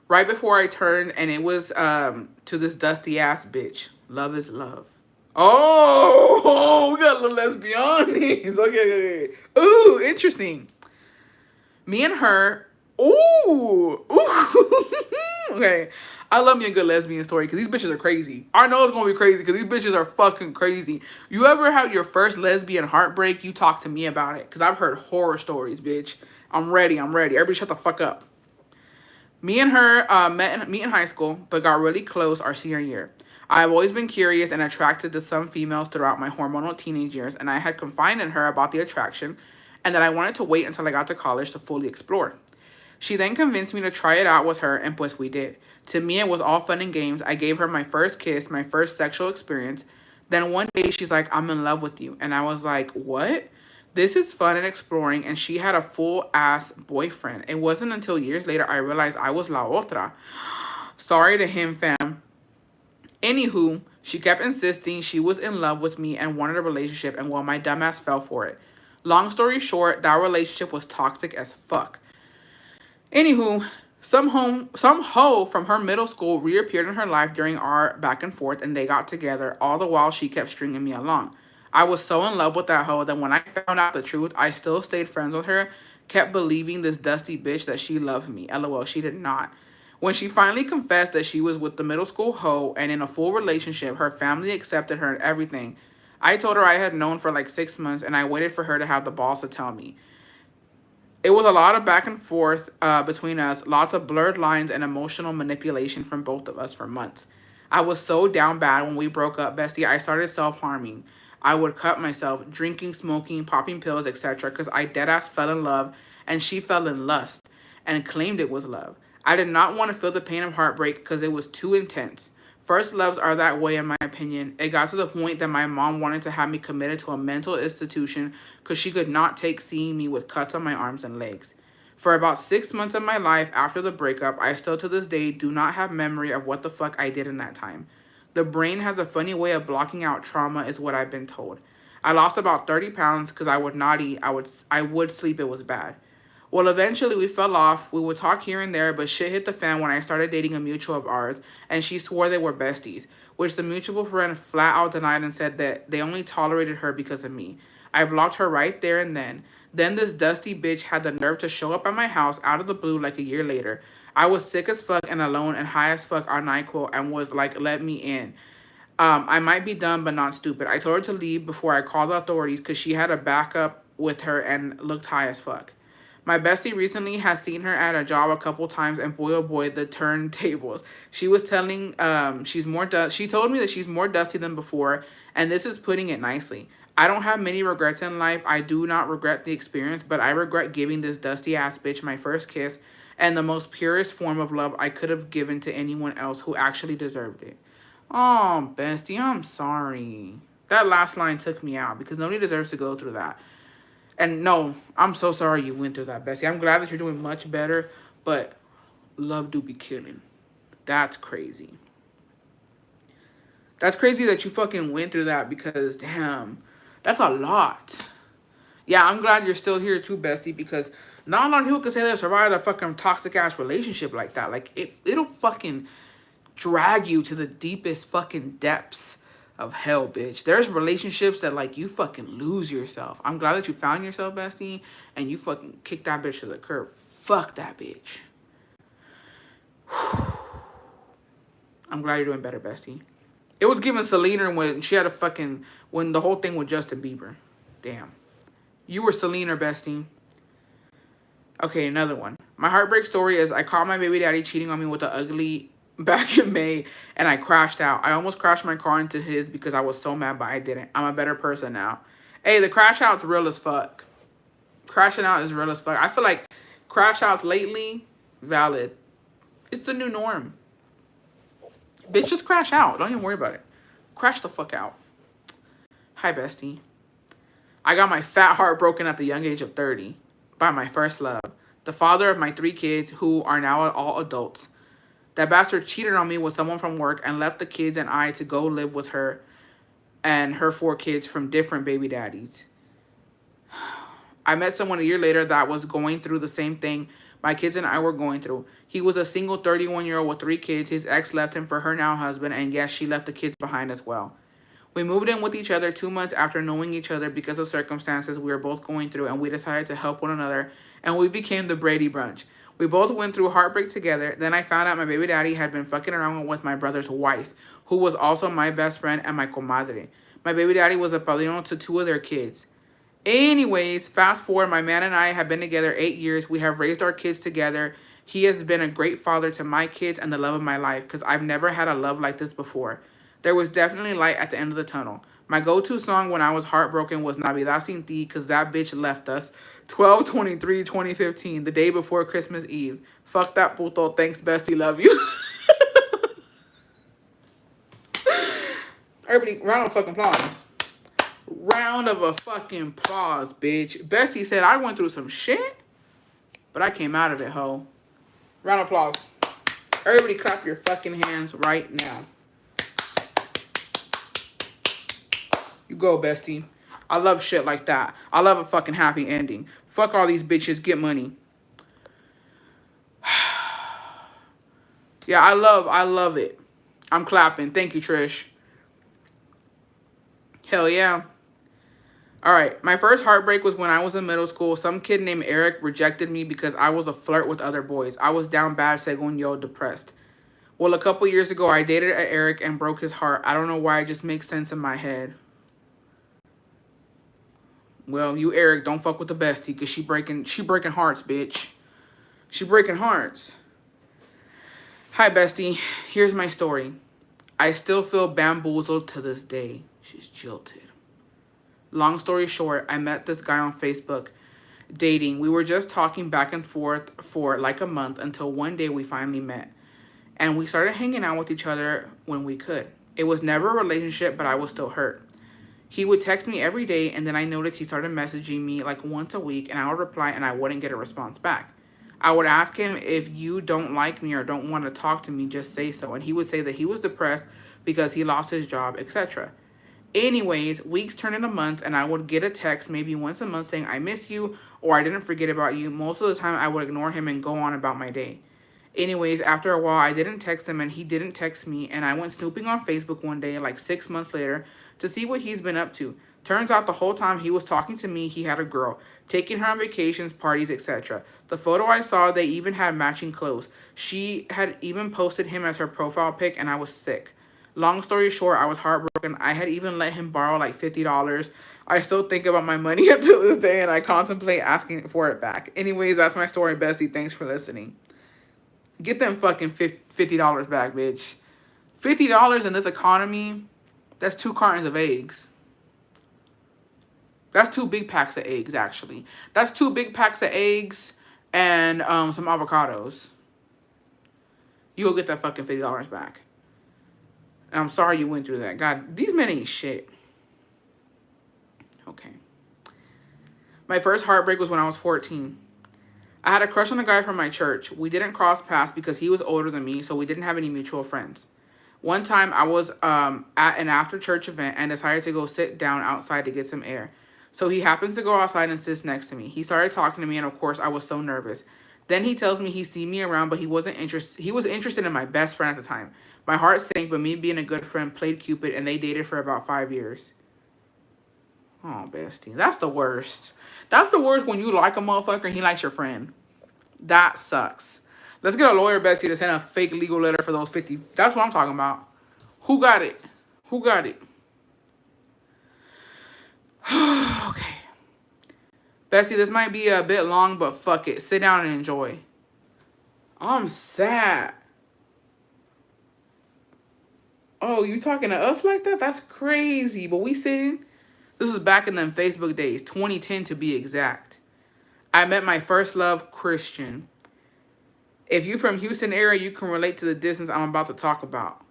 Right before I turned, and it was to this dusty ass bitch. Love is love. Oh, we got a little lesbianes. Okay. Ooh, interesting. Me and her. Ooh. Okay. I love me a good lesbian story because these bitches are crazy. I know it's going to be crazy because these bitches are fucking crazy. You ever have your first lesbian heartbreak? You talk to me about it because I've heard horror stories, bitch. I'm ready. Everybody shut the fuck up. Me and her met in high school, but got really close our senior year. I've always been curious and attracted to some females throughout my hormonal teenage years, and I had confided in her about the attraction and that I wanted to wait until I got to college to fully explore. She then convinced me to try it out with her, and pues we did. To me, it was all fun and games. I gave her my first kiss, my first sexual experience. Then one day, she's like, I'm in love with you. And I was like, what? This is fun and exploring, and she had a full-ass boyfriend. It wasn't until years later I realized I was la otra. Sorry to him, fam. Anywho, she kept insisting she was in love with me and wanted a relationship, and well, my dumbass fell for it. Long story short, that relationship was toxic as fuck. Anywho, some hoe from her middle school reappeared in her life during our back and forth, and they got together, all the while she kept stringing me along. I was so in love with that hoe that when I found out the truth, I still stayed friends with her, kept believing this dusty bitch that she loved me. LOL, she did not. When she finally confessed that she was with the middle school hoe and in a full relationship, her family accepted her and everything. I told her I had known for like 6 months, and I waited for her to have the balls to tell me. It was a lot of back and forth between us, lots of blurred lines and emotional manipulation from both of us for months. I was so down bad when we broke up, bestie. I started self-harming. I would cut myself, drinking, smoking, popping pills, etc. because I deadass fell in love, and she fell in lust and claimed it was love. I did not want to feel the pain of heartbreak because it was too intense. First loves are that way, in my opinion. It got to the point that my mom wanted to have me committed to a mental institution because she could not take seeing me with cuts on my arms and legs. For about 6 months of my life after the breakup, I still to this day do not have memory of what the fuck I did in that time. The brain has a funny way of blocking out trauma is what I've been told. I lost about 30 pounds because I would not eat. I would sleep. It was bad. Well, eventually we fell off. We would talk here and there, but shit hit the fan when I started dating a mutual of ours, and she swore they were besties, which the mutual friend flat out denied and said that they only tolerated her because of me. I blocked her right there and then. Then this dusty bitch had the nerve to show up at my house out of the blue like a year later. I was sick as fuck and alone and high as fuck on NyQuil and was like, let me in. I might be dumb but not stupid. I told her to leave before I called the authorities because she had a backup with her and looked high as fuck. My bestie recently has seen her at a job a couple times, and boy oh boy, the turntables. She was telling she told me that she's more dusty than before, and this is putting it nicely. I don't have many regrets in life. I do not regret the experience, but I regret giving this dusty ass bitch my first kiss and the most purest form of love I could have given to anyone else who actually deserved it. Oh, bestie, I'm sorry. That last line took me out because nobody deserves to go through that. And no, I'm so sorry you went through that, bestie. I'm glad that you're doing much better, but love do be killing. That's crazy. That's crazy that you fucking went through that because, damn, that's a lot. Yeah, I'm glad you're still here too, bestie, because not a lot of people can say they survived a fucking toxic ass relationship like that. Like it'll fucking drag you to the deepest fucking depths of hell, bitch. There's relationships that like you fucking lose yourself. I'm glad that you found yourself, bestie, and you fucking kicked that bitch to the curb. Fuck that bitch. I'm glad you're doing better, bestie. It was giving Selena when she had a fucking when the whole thing with Justin Bieber. Damn. You were Selena, bestie. Okay, another one. My heartbreak story is I caught my baby daddy cheating on me with the ugly back in May, and I crashed out. I almost crashed my car into his because I was so mad, but I didn't. I'm a better person now. Hey, the crash out's real as fuck. Crashing out is real as fuck. I feel like crash outs lately, valid. It's the new norm. Bitch, just crash out. Don't even worry about it. Crash the fuck out. Hi, bestie. I got my fat heart broken at the young age of 30 by my first love. The father of my 3 kids, who are now all adults. That bastard cheated on me with someone from work and left the kids and I to go live with her and her 4 kids from different baby daddies. I met someone a year later that was going through the same thing my kids and I were going through. He was a single 31-year-old with 3 kids. His ex left him for her now husband, and yes, she left the kids behind as well. We moved in with each other 2 months after knowing each other because of circumstances we were both going through, and we decided to help one another, and we became the Brady Bunch. We both went through heartbreak together. Then I found out my baby daddy had been fucking around with my brother's wife, who was also my best friend and my comadre. My baby daddy was a padrino to 2 of their kids. Anyways, fast forward, my man and I have been together 8 years. We have raised our kids together. He has been a great father to my kids and the love of my life because I've never had a love like this before. There was definitely light at the end of the tunnel. My go-to song when I was heartbroken was Navidad Sin Ti because that bitch left us 12/23/2015, the day before Christmas Eve. Fuck that puto. Thanks, bestie. Love you. Everybody, round of fucking applause. Round of a fucking applause, bitch. Bestie said I went through some shit, but I came out of it, ho. Round of applause. Everybody clap your fucking hands right now. You go, bestie. I love shit like that. I love a fucking happy ending. Fuck all these bitches. Get money. Yeah, I love it. I'm clapping. Thank you, Trish. Hell yeah. All right, my first heartbreak was when I was in middle school. Some kid named Eric rejected me because I was a flirt with other boys. I was down bad, según yo, depressed. Well, a couple years ago, I dated Eric and broke his heart. I don't know why, it just makes sense in my head. Well, you, Eric, don't fuck with the bestie because she breaking hearts, bitch. She breaking hearts. Hi, bestie. Here's my story. I still feel bamboozled to this day. She's jilted. Long story short, I met this guy on Facebook dating. We were just talking back and forth for like a month until one day we finally met. And we started hanging out with each other when we could. It was never a relationship, but I was still hurt. He would text me every day, and then I noticed he started messaging me like once a week, and I would reply and I wouldn't get a response back. I would ask him, if you don't like me or don't want to talk to me, just say so. And he would say that he was depressed because he lost his job, etc. Anyways, weeks turned into months, and I would get a text maybe once a month saying, I miss you, or I didn't forget about you. Most of the time, I would ignore him and go on about my day. Anyways, after a while, I didn't text him, and he didn't text me, and I went snooping on Facebook one day, like 6 months later, to see what he's been up to. Turns out the whole time he was talking to me, he had a girl, taking her on vacations, parties, etc. The photo I saw, they even had matching clothes. She had even posted him as her profile pic, and I was sick. Long story short, I was heartbroken. I had even let him borrow like $50. I still think about my money until this day, and I contemplate asking for it back. Anyways, that's my story, bestie. Thanks for listening. Get them fucking $50 back, bitch. $50 in this economy, that's 2 cartons of eggs. That's 2 big packs of eggs, actually. That's 2 big packs of eggs and some avocados. You'll get that fucking $50 back. And I'm sorry you went through that. God, these men ain't shit. Okay. My first heartbreak was when I was 14. I had a crush on a guy from my church. We didn't cross paths because he was older than me, so we didn't have any mutual friends. One time I was at an after church event and decided to go sit down outside to get some air. So he happens to go outside and sits next to me. He started talking to me, and of course, I was so nervous. Then he tells me he seen me around, but he wasn't interested. He was interested in my best friend at the time. My heart sank, but me being a good friend played Cupid, and they dated for about 5 years. Oh, bestie, that's the worst. That's the worst when you like a motherfucker and he likes your friend. That sucks. Let's get a lawyer, bestie, to send a fake legal letter for those 50. That's what I'm talking about. Who got it? Who got it? Okay. Bestie, this might be a bit long, but fuck it. Sit down and enjoy. I'm sad. Oh, you talking to us like that? That's crazy. But we sitting. This is back in them Facebook days, 2010 to be exact. I met my first love, Christian. If you from Houston area, you can relate to the distance I'm about to talk about.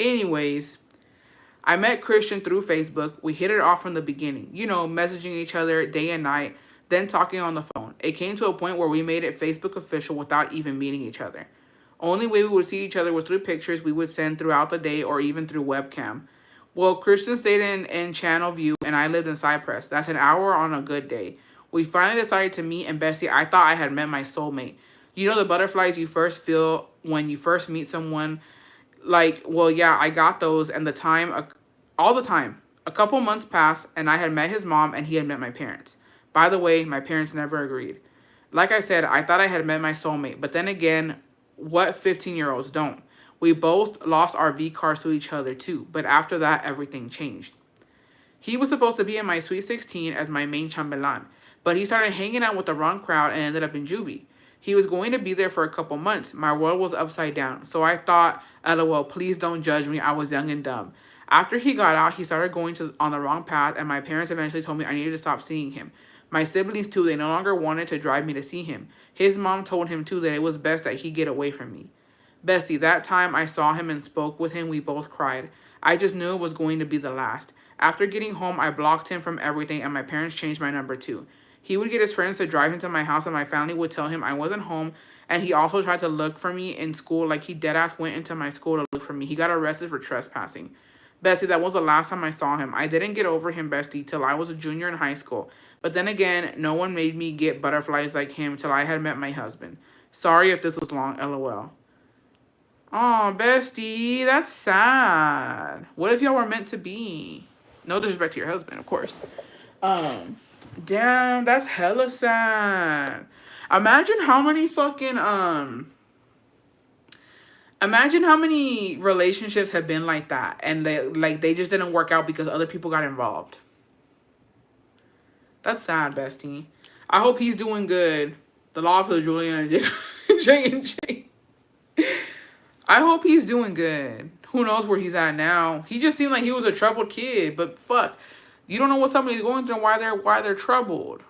Anyways, I met Christian through Facebook. We hit it off from the beginning. You know, messaging each other day and night, then talking on the phone. It came to a point where we made it Facebook official without even meeting each other. Only way we would see each other was through pictures we would send throughout the day or even through webcam. Well, Christian stayed in Channel View and I lived in Cypress. That's an hour on a good day. We finally decided to meet, and bestie, I thought I had met my soulmate. You know the butterflies you first feel when you first meet someone? Like, well, yeah, I got those, and all the time. A couple months passed, and I had met his mom, and he had met my parents. By the way, my parents never agreed. Like I said, I thought I had met my soulmate, but then again, what 15-year-olds don't? We both lost our V cars to each other too, but after that, everything changed. He was supposed to be in my Sweet 16 as my main chambelan, but he started hanging out with the wrong crowd and ended up in juvie. He was going to be there for a couple months. My world was upside down, so I thought, LOL, please don't judge me. I was young and dumb. After he got out, he started going on the wrong path, and my parents eventually told me I needed to stop seeing him. My siblings, too, they no longer wanted to drive me to see him. His mom told him, too, that it was best that he get away from me. Bestie, that time I saw him and spoke with him, we both cried. I just knew it was going to be the last. After getting home, I blocked him from everything, and my parents changed my number, too. He would get his friends to drive him to my house, and my family would tell him I wasn't home, and he also tried to look for me in school, like he deadass went into my school to look for me. He got arrested for trespassing. Bestie, that was the last time I saw him. I didn't get over him, bestie, till I was a junior in high school. But then again, no one made me get butterflies like him till I had met my husband. Sorry if this was long, LOL. Oh, bestie, that's sad. What if y'all were meant to be? No disrespect to your husband, of course. Damn, that's hella sad. Imagine how many fucking imagine how many relationships have been like that, and they just didn't work out because other people got involved. That's sad, bestie. I hope he's doing good. The law for Julian and J. I hope he's doing good. Who knows where he's at now? He just seemed like he was a troubled kid, but fuck. You don't know what somebody's going through and why they're troubled.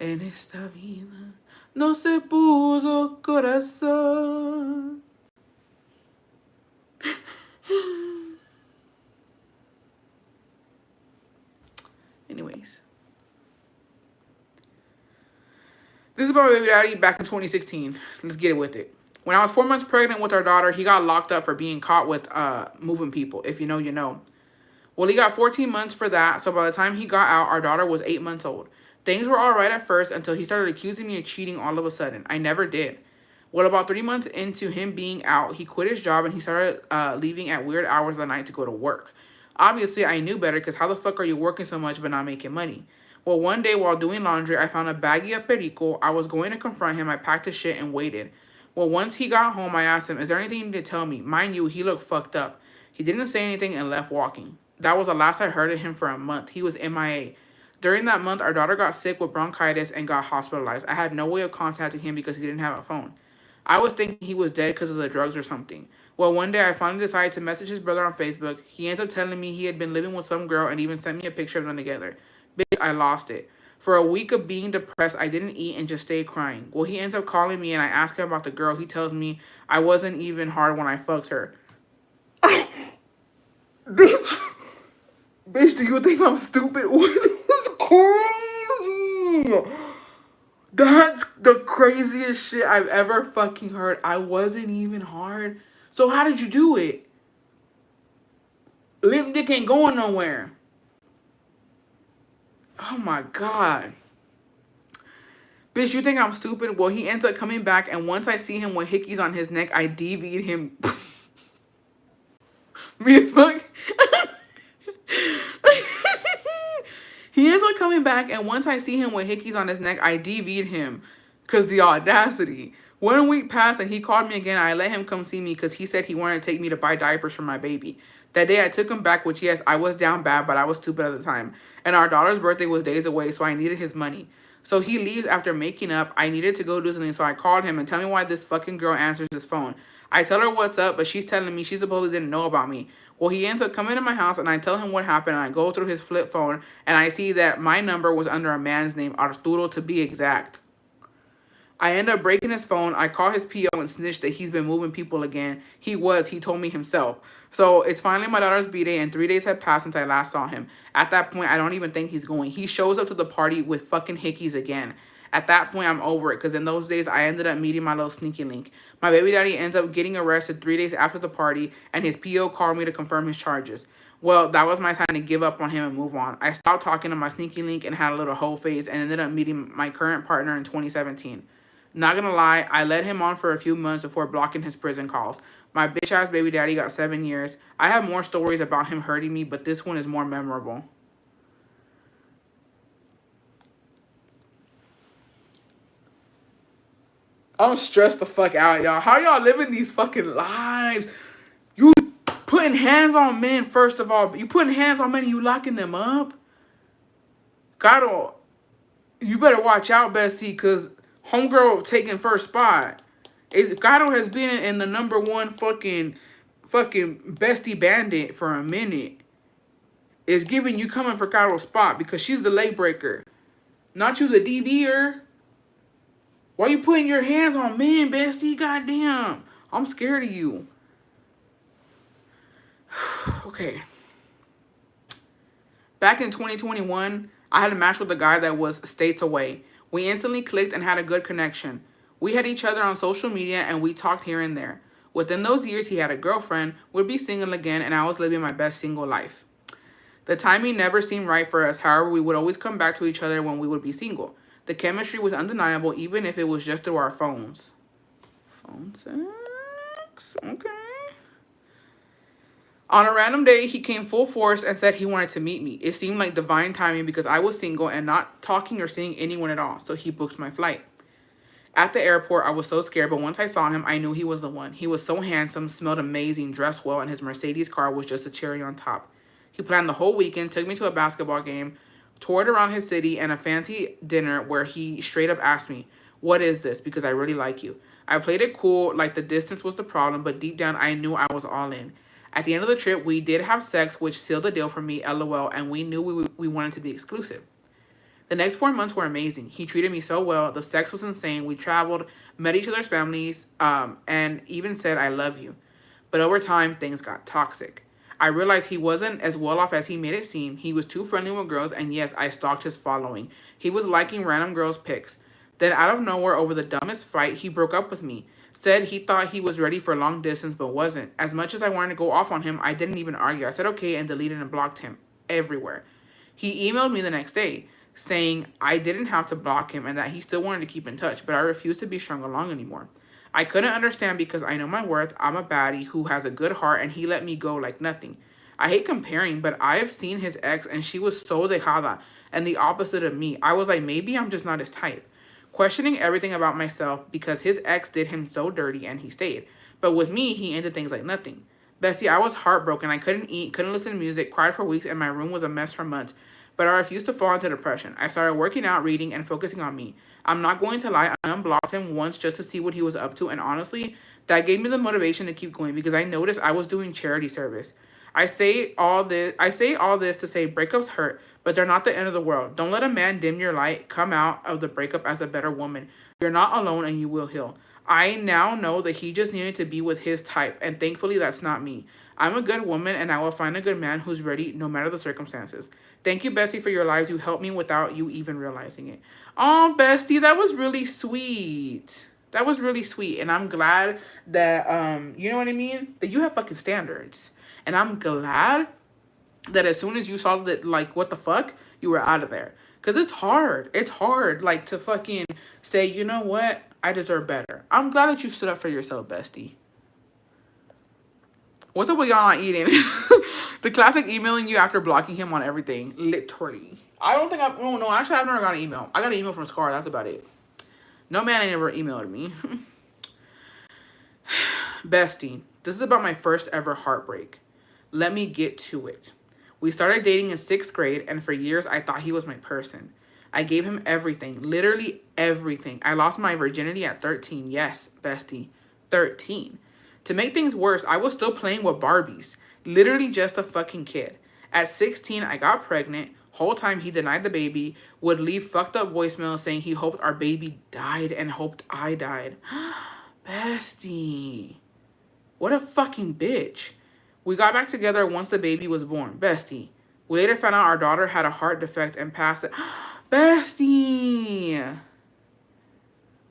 En esta vida no se pudo corazón. Anyways. This is about my baby daddy back in 2016. Let's get it with it. When I was 4 months pregnant with our daughter, he got locked up for being caught with moving people. If you know, you know. Well, he got 14 months for that, so by the time he got out, our daughter was 8 months old. Things were all right at first until he started accusing me of cheating all of a sudden. I never did. Well, about 3 months into him being out, he quit his job and he started leaving at weird hours of the night to go to work. Obviously, I knew better because how the fuck are you working so much but not making money? Well, one day while doing laundry, I found a baggie of perico. I was going to confront him. I packed his shit and waited. Well, once he got home, I asked him, is there anything you need to tell me? Mind you, he looked fucked up. He didn't say anything and left walking. That was the last I heard of him for a month. He was MIA. During that month, our daughter got sick with bronchitis and got hospitalized. I had no way of contacting him because he didn't have a phone. I was thinking he was dead because of the drugs or something. Well, one day I finally decided to message his brother on Facebook. He ends up telling me he had been living with some girl and even sent me a picture of them together. Bitch, I lost it. For a week of being depressed, I didn't eat and just stayed crying. Well, he ends up calling me and I ask him about the girl. He tells me I wasn't even hard when I fucked her. Bitch. Bitch, do you think I'm stupid? What is crazy? That's the craziest shit I've ever fucking heard. I wasn't even hard. So how did you do it? Limp dick ain't going nowhere. Oh my God. Bitch, you think I'm stupid? Well, he ends up coming back, and once I see him with hickeys on his neck, I DV'd him. Me as fuck. He ends up coming back, and once I see him with hickeys on his neck, I DV'd him. Because the audacity. 1 week passed, and he called me again. I let him come see me because he said he wanted to take me to buy diapers for my baby. That day, I took him back, which, yes, I was down bad, but I was stupid at the time. And our daughter's birthday was days away, so I needed his money. So he leaves after making up. I needed to go do something, so I called him and tell me why this fucking girl answers his phone. I tell her what's up, but she's telling me she supposedly didn't know about me. Well, he ends up coming to my house, and I tell him what happened, and I go through his flip phone, and I see that my number was under a man's name, Arturo to be exact. I end up breaking his phone. I call his PO and snitch that he's been moving people again. He told me himself. So it's finally my daughter's B-Day, and 3 days have passed since I last saw him. At that point, I don't even think he's going. He shows up to the party with fucking hickeys again. At that point, I'm over it, because in those days, I ended up meeting my little sneaky link. My baby daddy ends up getting arrested 3 days after the party, and his PO called me to confirm his charges. Well, that was my time to give up on him and move on. I stopped talking to my sneaky link and had a little hoe phase, and ended up meeting my current partner in 2017. Not gonna lie, I led him on for a few months before blocking his prison calls. My bitch ass baby daddy got 7 years. I have more stories about him hurting me, but this one is more memorable. I'm stressed the fuck out, y'all. How y'all living these fucking lives? You putting hands on men, first of all. You putting hands on men and you locking them up? God, you better watch out, Bessie, because homegirl taking first spot. Gato has been in the #1 fucking bestie bandit for a minute. Is giving you coming for Gato's spot because she's the leg breaker. Not you the DV'er. Why you putting your hands on men, bestie? Goddamn. I'm scared of you. Okay. Back in 2021, I had a match with a guy that was states away. We instantly clicked and had a good connection. We had each other on social media and we talked here and there. Within those years, he had a girlfriend, would be single again, and I was living my best single life. The timing never seemed right for us. However, we would always come back to each other when we would be single. The chemistry was undeniable, even if it was just through our phones. Phone sex? Okay. On a random day, he came full force and said he wanted to meet me. It seemed like divine timing because I was single and not talking or seeing anyone at all, so he booked my flight. At the airport, I was so scared, but once I saw him, I knew he was the one. He was so handsome, smelled amazing, dressed well, and his Mercedes car was just a cherry on top. He planned the whole weekend, took me to a basketball game, toured around his city, and a fancy dinner where he straight up asked me, "What is this? Because I really like you." I played it cool, like the distance was the problem, but deep down, I knew I was all in. At the end of the trip, we did have sex, which sealed the deal for me, LOL, and we knew we wanted to be exclusive. The next 4 months were amazing. He treated me so well. The sex was insane. We traveled, met each other's families, and even said, "I love you." But over time, things got toxic. I realized he wasn't as well off as he made it seem. He was too friendly with girls, and yes, I stalked his following. He was liking random girls' pics. Then out of nowhere, over the dumbest fight, he broke up with me. Said he thought he was ready for long distance, but wasn't. As much as I wanted to go off on him, I didn't even argue. I said okay and deleted and blocked him everywhere. He emailed me the next day saying I didn't have to block him and that he still wanted to keep in touch, but I refused to be strung along anymore. I couldn't understand because I know my worth. I'm a baddie who has a good heart, and he let me go like nothing. I hate comparing, but I've seen his ex, and she was so dejada and the opposite of me. I was like, maybe I'm just not his type. Questioning everything about myself because his ex did him so dirty and he stayed. But with me, he ended things like nothing. Bestie, I was heartbroken. I couldn't eat, couldn't listen to music, cried for weeks, and my room was a mess for months. But I refused to fall into depression. I started working out, reading, and focusing on me. I'm not going to lie, I unblocked him once just to see what he was up to, and honestly, that gave me the motivation to keep going because I noticed I was doing charity service. I say all this to say breakups hurt, but they're not the end of the world. Don't let a man dim your light. Come out of the breakup as a better woman. You're not alone and you will heal. I now know that he just needed to be with his type, and thankfully that's not me. I'm a good woman and I will find a good man who's ready no matter the circumstances. Thank you, Bestie, for your lives. You helped me without you even realizing it. Oh, Bestie, that was really sweet. That was really sweet. And I'm glad that, you know what I mean? That you have fucking standards. And I'm glad that as soon as you saw that, like, what the fuck, you were out of there. Because it's hard. It's hard, like, to fucking say, you know what? I deserve better. I'm glad that you stood up for yourself, bestie. What's up with y'all not eating? The classic emailing you after blocking him on everything. Literally. I don't think I've... Oh, no. Actually, I've never got an email. I got an email from Scar. That's about it. No man ain't ever emailed me. Bestie. This is about my first ever heartbreak. Let me get to it. We started dating in 6th grade, and for years, I thought he was my person. I gave him everything. Literally everything. I lost my virginity at 13. Yes, bestie. 13. To make things worse, I was still playing with Barbies. Literally just a fucking kid. At 16, I got pregnant. Whole time he denied the baby, would leave fucked up voicemails saying he hoped our baby died and hoped I died. Bestie. What a fucking bitch. We got back together once the baby was born. Bestie. We later found out our daughter had a heart defect and passed it. Bestie.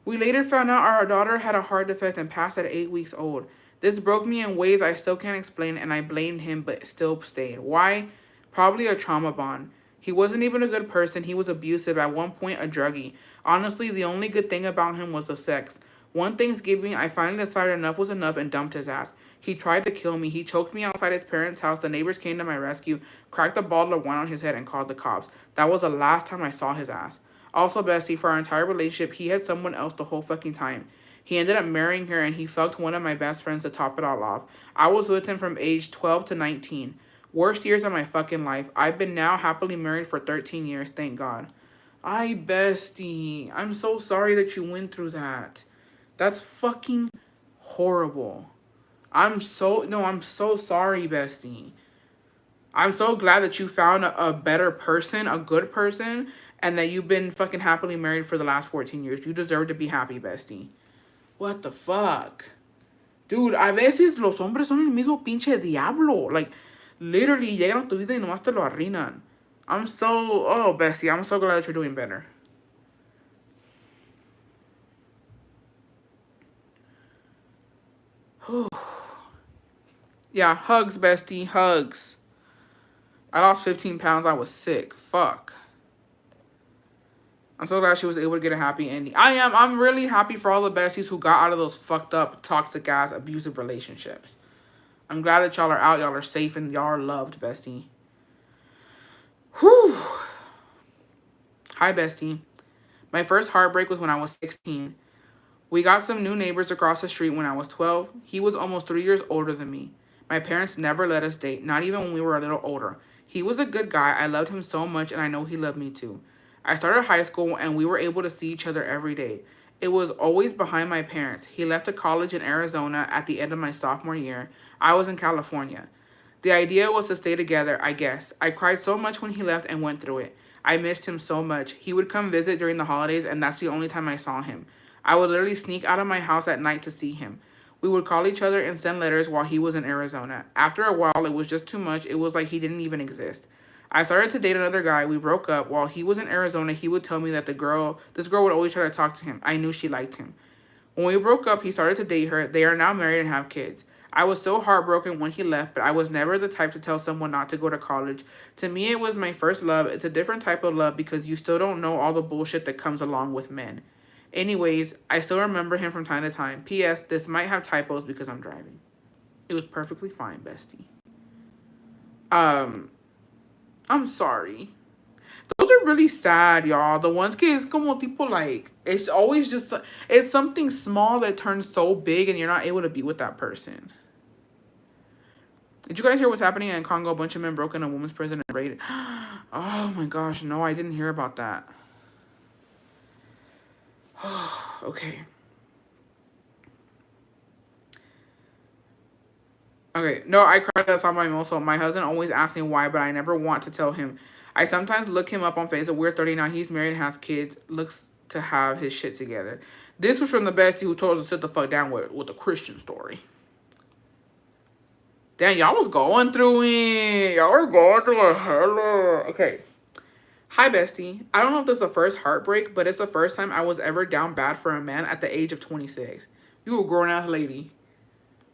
We later found out our daughter had a heart defect and passed at 8 weeks old. This broke me in ways I still can't explain, and I blamed him but still stayed. Why? Probably a trauma bond. He wasn't even a good person. He was abusive, at one point a druggie. Honestly, the only good thing about him was the sex. One Thanksgiving, I finally decided enough was enough and dumped his ass. He tried to kill me. He choked me outside his parents' house. The neighbors came to my rescue, cracked a bottle of wine on his head, and called the cops. That was the last time I saw his ass. Also, bestie, for our entire relationship, he had someone else the whole fucking time. He ended up marrying her, and he fucked one of my best friends to top it all off. I was with him from age 12 to 19. Worst years of my fucking life. I've been now happily married for 13 years, thank God. Bestie, I'm so sorry that you went through that. That's fucking horrible. I'm so sorry, bestie. I'm so glad that you found a better person, a good person, and that you've been fucking happily married for the last 14 years. You deserve to be happy, bestie. What the fuck? Dude, a veces los hombres son el mismo pinche diablo. Like, literally, llegan a tu vida y nomás te lo arruinan. Bestie, I'm so glad that you're doing better. Yeah, hugs, bestie, hugs. I lost 15 pounds. I was sick. Fuck. I'm so glad she was able to get a happy ending. I'm really happy for all the besties who got out of those fucked up, toxic ass, abusive relationships. I'm glad that y'all are out, y'all are safe, and y'all are loved, bestie. Whew. Hi, bestie. My first heartbreak was when I was 16. We got some new neighbors across the street when I was 12. He was almost 3 years older than me. My parents never let us date, not even when we were a little older. He was a good guy. I loved him so much, and I know he loved me too. I started high school, and we were able to see each other every day. It was always behind my parents. He left to college in Arizona at the end of my sophomore year. I was in California. The idea was to stay together, I guess. I cried so much when he left and went through it. I missed him so much. He would come visit during the holidays, and that's the only time I saw him. I would literally sneak out of my house at night to see him. We would call each other and send letters while he was in Arizona. After a while, it was just too much. It was like he didn't even exist. I started to date another guy. We broke up. While he was in Arizona, he would tell me that this girl would always try to talk to him. I knew she liked him. When we broke up, he started to date her. They are now married and have kids. I was so heartbroken when he left, but I was never the type to tell someone not to go to college. To me, it was my first love. It's a different type of love because you still don't know all the bullshit that comes along with men. Anyways, I still remember him from time to time. P.S. This might have typos because I'm driving. It was perfectly fine, bestie. I'm sorry. Those are really sad, y'all. The ones que es como tipo like, it's always just, it's something small that turns so big and you're not able to be with that person. Did you guys hear what's happening in Congo? A bunch of men broke in a woman's prison and raided. Oh my gosh, no, I didn't hear about that. Okay. Okay, no, I cried that song by also. My husband always asks me why, but I never want to tell him. I sometimes look him up on Facebook. We're 30 now. He's married and has kids. Looks to have his shit together. This was from the bestie who told us to sit the fuck down with a Christian story. Damn, y'all was going through it. Y'all were going through a hella. Okay. Hi, bestie. I don't know if this is the first heartbreak, but it's the first time I was ever down bad for a man at the age of 26. You a grown-ass lady.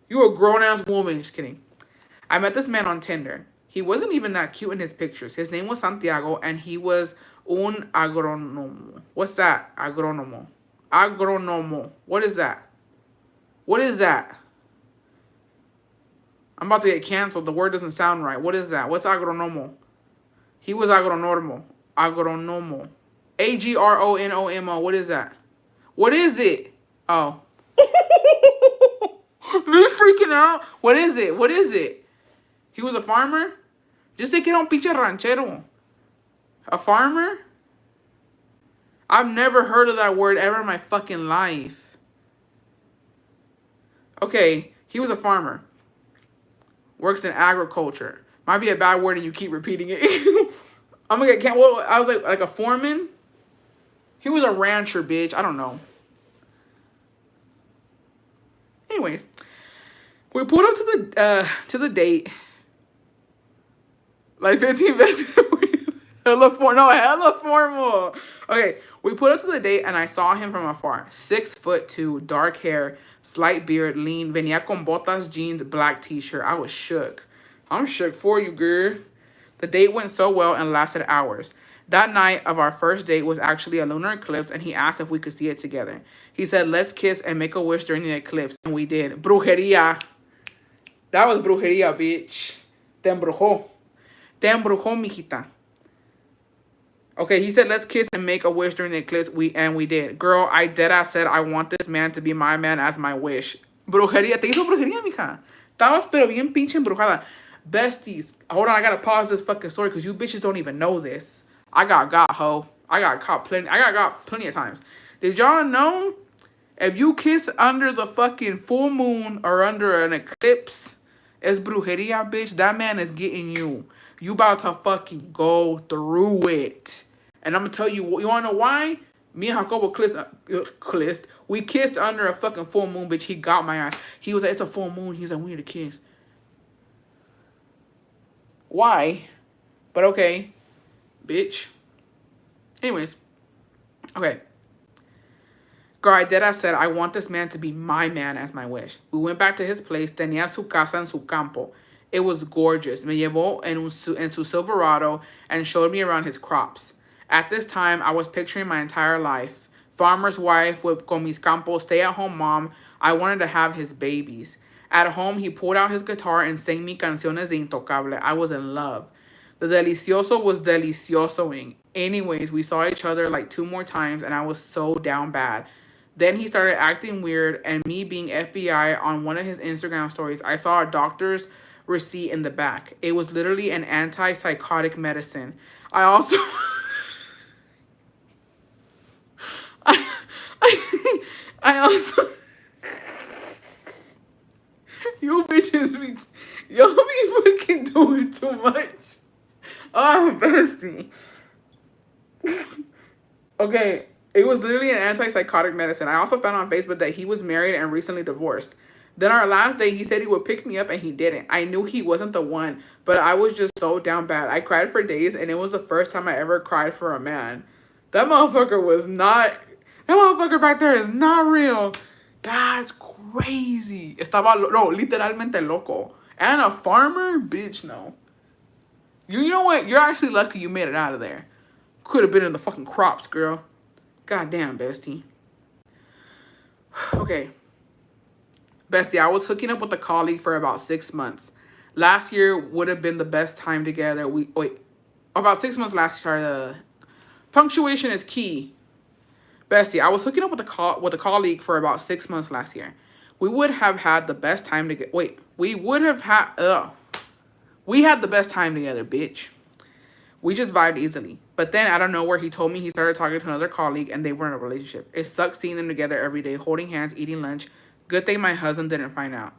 You a grown-ass woman. Just kidding. I met this man on Tinder. He wasn't even that cute in his pictures. His name was Santiago, and he was Un agrónomo. What's that? Agrónomo. Agrónomo. What is that? What is that? I'm about to get canceled. The word doesn't sound right. What is that? What's agronomo? He was agronormo. Agronomo. Agronomo. What is that? What is it? Oh. Me freaking out. What is it? What is it? He was a farmer? Just say que era un pinche ranchero. A farmer? I've never heard of that word ever in my fucking life. Okay, he was a farmer. Works in agriculture. Might be a bad word and you keep repeating it. I'm gonna get well, I was like a foreman. He was a rancher, bitch. I don't know. Anyways, we pulled up to the date. Like 15 minutes. Hella formal. Okay, we put up to the date and I saw him from afar. 6'2", dark hair, slight beard, lean. Venía con botas, jeans, black t-shirt. I was shook. I'm shook for you, girl. The date went so well and lasted hours. That night of our first date was actually a lunar eclipse and he asked if we could see it together. He said, let's kiss and make a wish during the eclipse. And we did. Brujeria. That was brujeria, bitch. Te embrujó. Te embrujó, mijita. Okay, he said, let's kiss and make a wish during the eclipse. We did. Girl, I said, I want this man to be my man as my wish. Brujeria. Te hizo brujeria, mija. Estabas pero bien pinche embrujada. Besties. Hold on, I gotta pause this fucking story because you bitches don't even know this. I got ho. I got got plenty of times. Did y'all know if you kiss under the fucking full moon or under an eclipse, it's brujeria, bitch. That man is getting you. You about to fucking go through it. And I'm gonna tell you, you wanna know why? Me and Jacobo we kissed under a fucking full moon, bitch. He got my ass. He was like, it's a full moon. He's like, we need to kiss. Why? But okay, bitch. Anyways, okay. Girl, I said, I want this man to be my man as my wish. We went back to his place. Tenía su casa en su campo. It was gorgeous. Me llevó en su Silverado and showed me around his crops. At this time, I was picturing my entire life. Farmer's wife with con mis campos, stay-at-home mom. I wanted to have his babies. At home, he pulled out his guitar and sang me canciones de Intocable. I was in love. The delicioso was deliciosoing. Anyways, we saw each other like 2 more times and I was so down bad. Then he started acting weird and me being FBI on one of his Instagram stories, I saw a doctor's receipt in the back. It was literally an antipsychotic medicine. I also... I also... You bitches be... Y'all be fucking doing too much. Oh, bestie. Okay, it was literally an antipsychotic medicine. I also found on Facebook that he was married and recently divorced. Then our last day, he said he would pick me up and he didn't. I knew he wasn't the one, but I was just so down bad. I cried for days and it was the first time I ever cried for a man. That motherfucker was not... That motherfucker back there is not real. That's crazy. Estaba, no, literalmente loco. And a farmer? Bitch, no. You know what? You're actually lucky you made it out of there. Could have been in the fucking crops, girl. Goddamn, bestie. Okay. Bestie, I was hooking up with a colleague for about 6 months. Last year would have been the best time together. About 6 months last year. Punctuation is key. Bestie, I was hooking up with a colleague for about 6 months last year. We would have had the best time together. We had the best time together, bitch. We just vibed easily. But then out of nowhere, he told me he started talking to another colleague and they were in a relationship. It sucks seeing them together every day, holding hands, eating lunch. Good thing my husband didn't find out.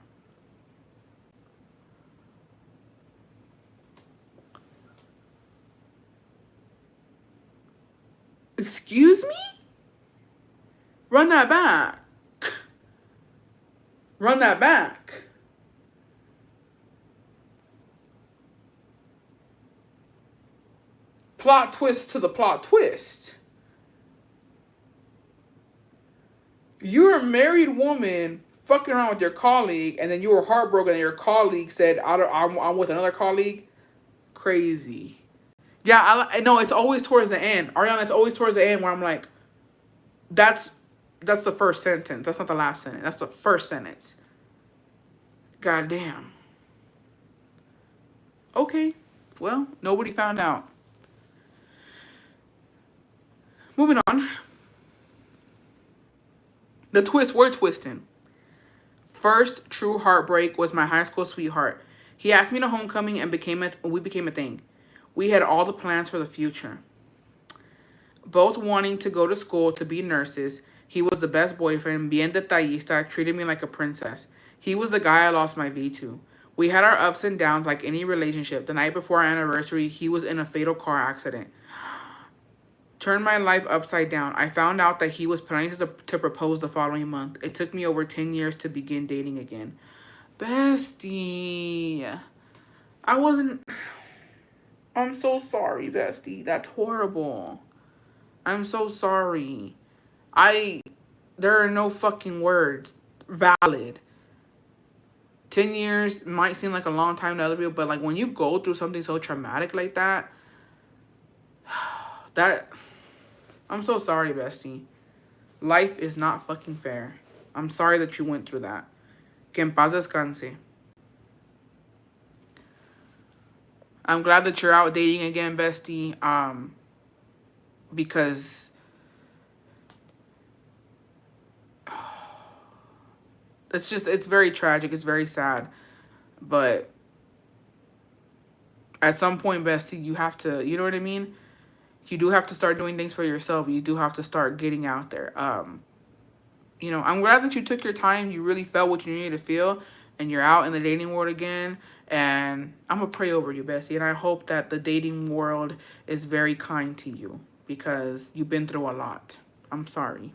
Excuse me? Run that back. Run that back. Plot twist to the plot twist. You're a married woman fucking around with your colleague, and then you were heartbroken and your colleague said, I'm with another colleague. Crazy. Yeah, I know it's always towards the end. Ariana, it's always towards the end where I'm like, that's that's the first sentence. That's not the last sentence. That's the first sentence. God damn. Okay. Well, nobody found out. Moving on. The twist, we're twisting. First true heartbreak was my high school sweetheart. He asked me to homecoming and we became a thing. We had all the plans for the future. Both wanting to go to school to be nurses. He was the best boyfriend, bien detallista, treated me like a princess. He was the guy I lost my V to. We had our ups and downs like any relationship. The night before our anniversary, he was in a fatal car accident. Turned my life upside down. I found out that he was planning to propose the following month. It took me over 10 years to begin dating again. Bestie. I wasn't... I'm so sorry, Bestie. That's horrible. I'm so sorry. There are no fucking words. Valid. 10 years might seem like a long time to other people, but like when you go through something so traumatic like that, that... I'm so sorry, Bestie. Life is not fucking fair. I'm sorry that you went through that. Que en paz descanse. I'm glad that you're out dating again, Bestie. Because it's very tragic. It's very sad. But at some point, Bestie, you have to, you know what I mean? You do have to start doing things for yourself. You do have to start getting out there. You know, I'm glad that you took your time. You really felt what you needed to feel. And you're out in the dating world again. And I'm going to pray over you, Bessie. And I hope that the dating world is very kind to you. Because you've been through a lot. I'm sorry.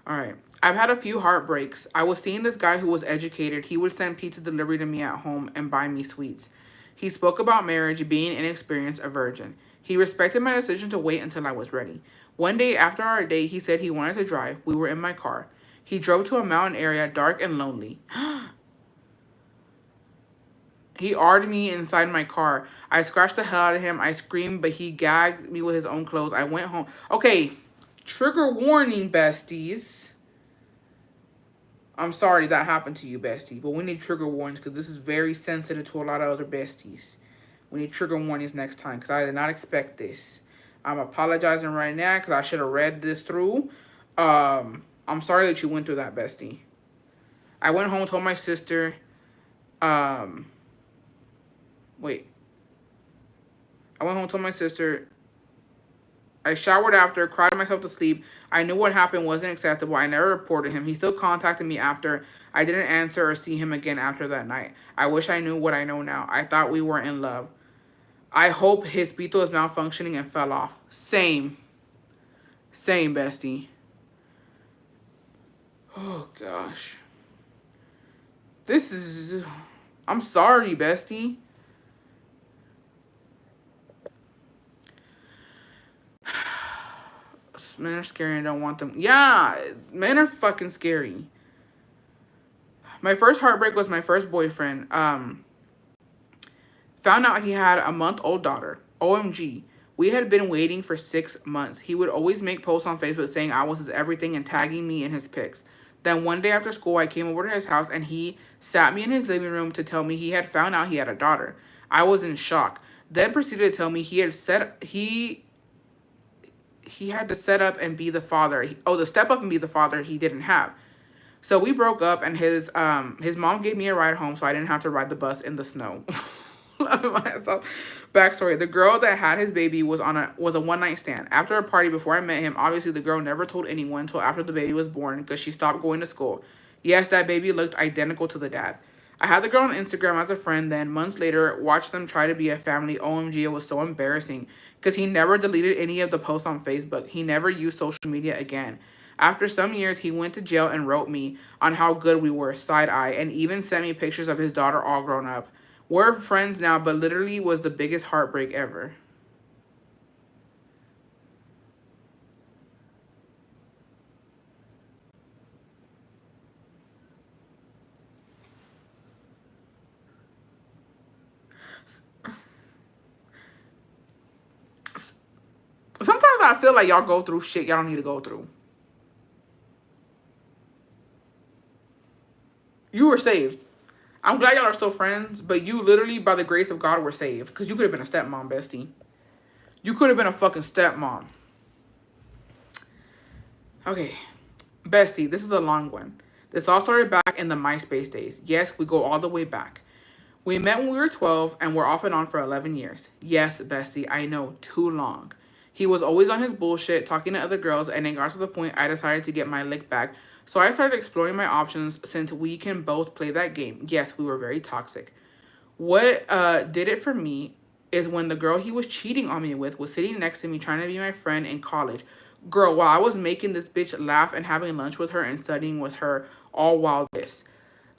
Alright. I've had a few heartbreaks. I was seeing this guy who was educated. He would send pizza delivery to me at home and buy me sweets. He spoke about marriage, being inexperienced, a virgin. He respected my decision to wait until I was ready. One day after our date, he said he wanted to drive. We were in my car. He drove to a mountain area, dark and lonely. He R'd me inside my car. I scratched the hell out of him. I screamed, but he gagged me with his own clothes. I went home. Okay, trigger warning, besties. I'm sorry that happened to you, bestie, but we need trigger warnings because this is very sensitive to a lot of other besties. We need trigger warnings next time because I did not expect this. I'm apologizing right now because I should have read this through. I'm sorry that you went through that, bestie. I went home, told my sister, wait. I went home, told my sister, I showered after, cried myself to sleep. I knew what happened wasn't acceptable. I never reported him. He still contacted me after. I didn't answer or see him again after that night. I wish I knew what I know now. I thought we were in love. I hope his pito is malfunctioning and fell off. Same. Same, bestie. Oh, gosh. This is... I'm sorry, bestie. Men are scary and I don't want them. Yeah, men are fucking scary. My first heartbreak was my first boyfriend. Found out he had a month-old daughter. OMG. We had been waiting for 6 months. He would always make posts on Facebook saying I was his everything and tagging me in his pics. Then one day after school, I came over to his house and he sat me in his living room to tell me he had found out he had a daughter. I was in shock. Then proceeded to tell me he had to set up and be the father. To step up and be the father he didn't have. So we broke up, and his mom gave me a ride home, so I didn't have to ride the bus in the snow. Laughing myself. Backstory: the girl that had his baby was a one-night stand. After a party before I met him, obviously the girl never told anyone until after the baby was born because she stopped going to school. Yes, that baby looked identical to the dad. I had the girl on Instagram as a friend, then months later, watched them try to be a family. OMG, it was so embarrassing because he never deleted any of the posts on Facebook. He never used social media again. After some years, he went to jail and wrote me on how good we were, side eye, and even sent me pictures of his daughter all grown up. We're friends now, but literally was the biggest heartbreak ever. I feel like y'all go through shit y'all don't need to go through. You were saved. I'm glad y'all are still friends, but you literally, by the grace of God, were saved. Because you could have been a stepmom, bestie. You could have been a fucking stepmom. Okay. Bestie, this is a long one. This all started back in the MySpace days. Yes, we go all the way back. We met when we were 12 and we're off and on for 11 years. Yes, bestie, I know, too long. He was always on his bullshit, talking to other girls, and it got to the point I decided to get my lick back. So I started exploring my options since we can both play that game. Yes, we were very toxic. What did it for me is when the girl he was cheating on me with was sitting next to me trying to be my friend in college. Girl, while I was making this bitch laugh and having lunch with her and studying with her all while this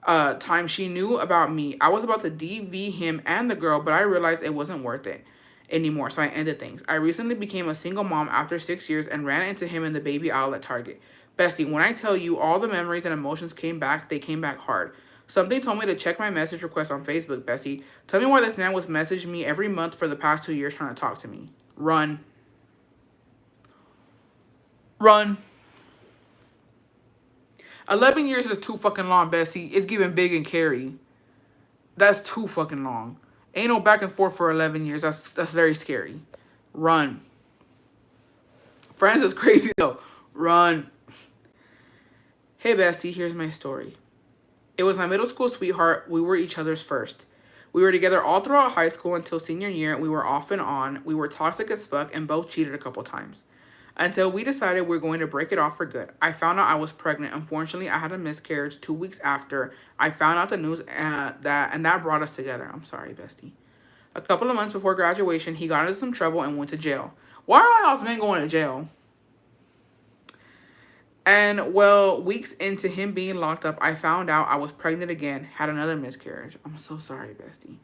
time she knew about me. I was about to DV him and the girl, but I realized it wasn't worth it anymore, so I ended things. I recently became a single mom after 6 years and ran into him in the baby aisle at Target. Bestie, when I tell you all the memories and emotions came back, they came back hard. Something told me to check my message request on Facebook, Bestie. Tell me why this man was messaging me every month for the past 2 years trying to talk to me. Run. Run. 11 years is too fucking long, Bessie. It's giving big and carry. That's too fucking long. Ain't no back and forth for 11 years. That's very scary. Run. Friends is crazy though. Run. Hey, Bestie, here's my story. It was my middle school sweetheart. We were each other's first. We were together all throughout high school until senior year. We were off and on. We were toxic as fuck and both cheated a couple times. Until we decided we were going to break it off for good. I found out I was pregnant. Unfortunately, I had a miscarriage 2 weeks after I found out the news, that brought us together. I'm sorry, Bestie. A couple of months before graduation, he got into some trouble and went to jail. Why are y'all's men going to jail? And, well, weeks into him being locked up, I found out I was pregnant again, had another miscarriage. I'm so sorry, Bestie.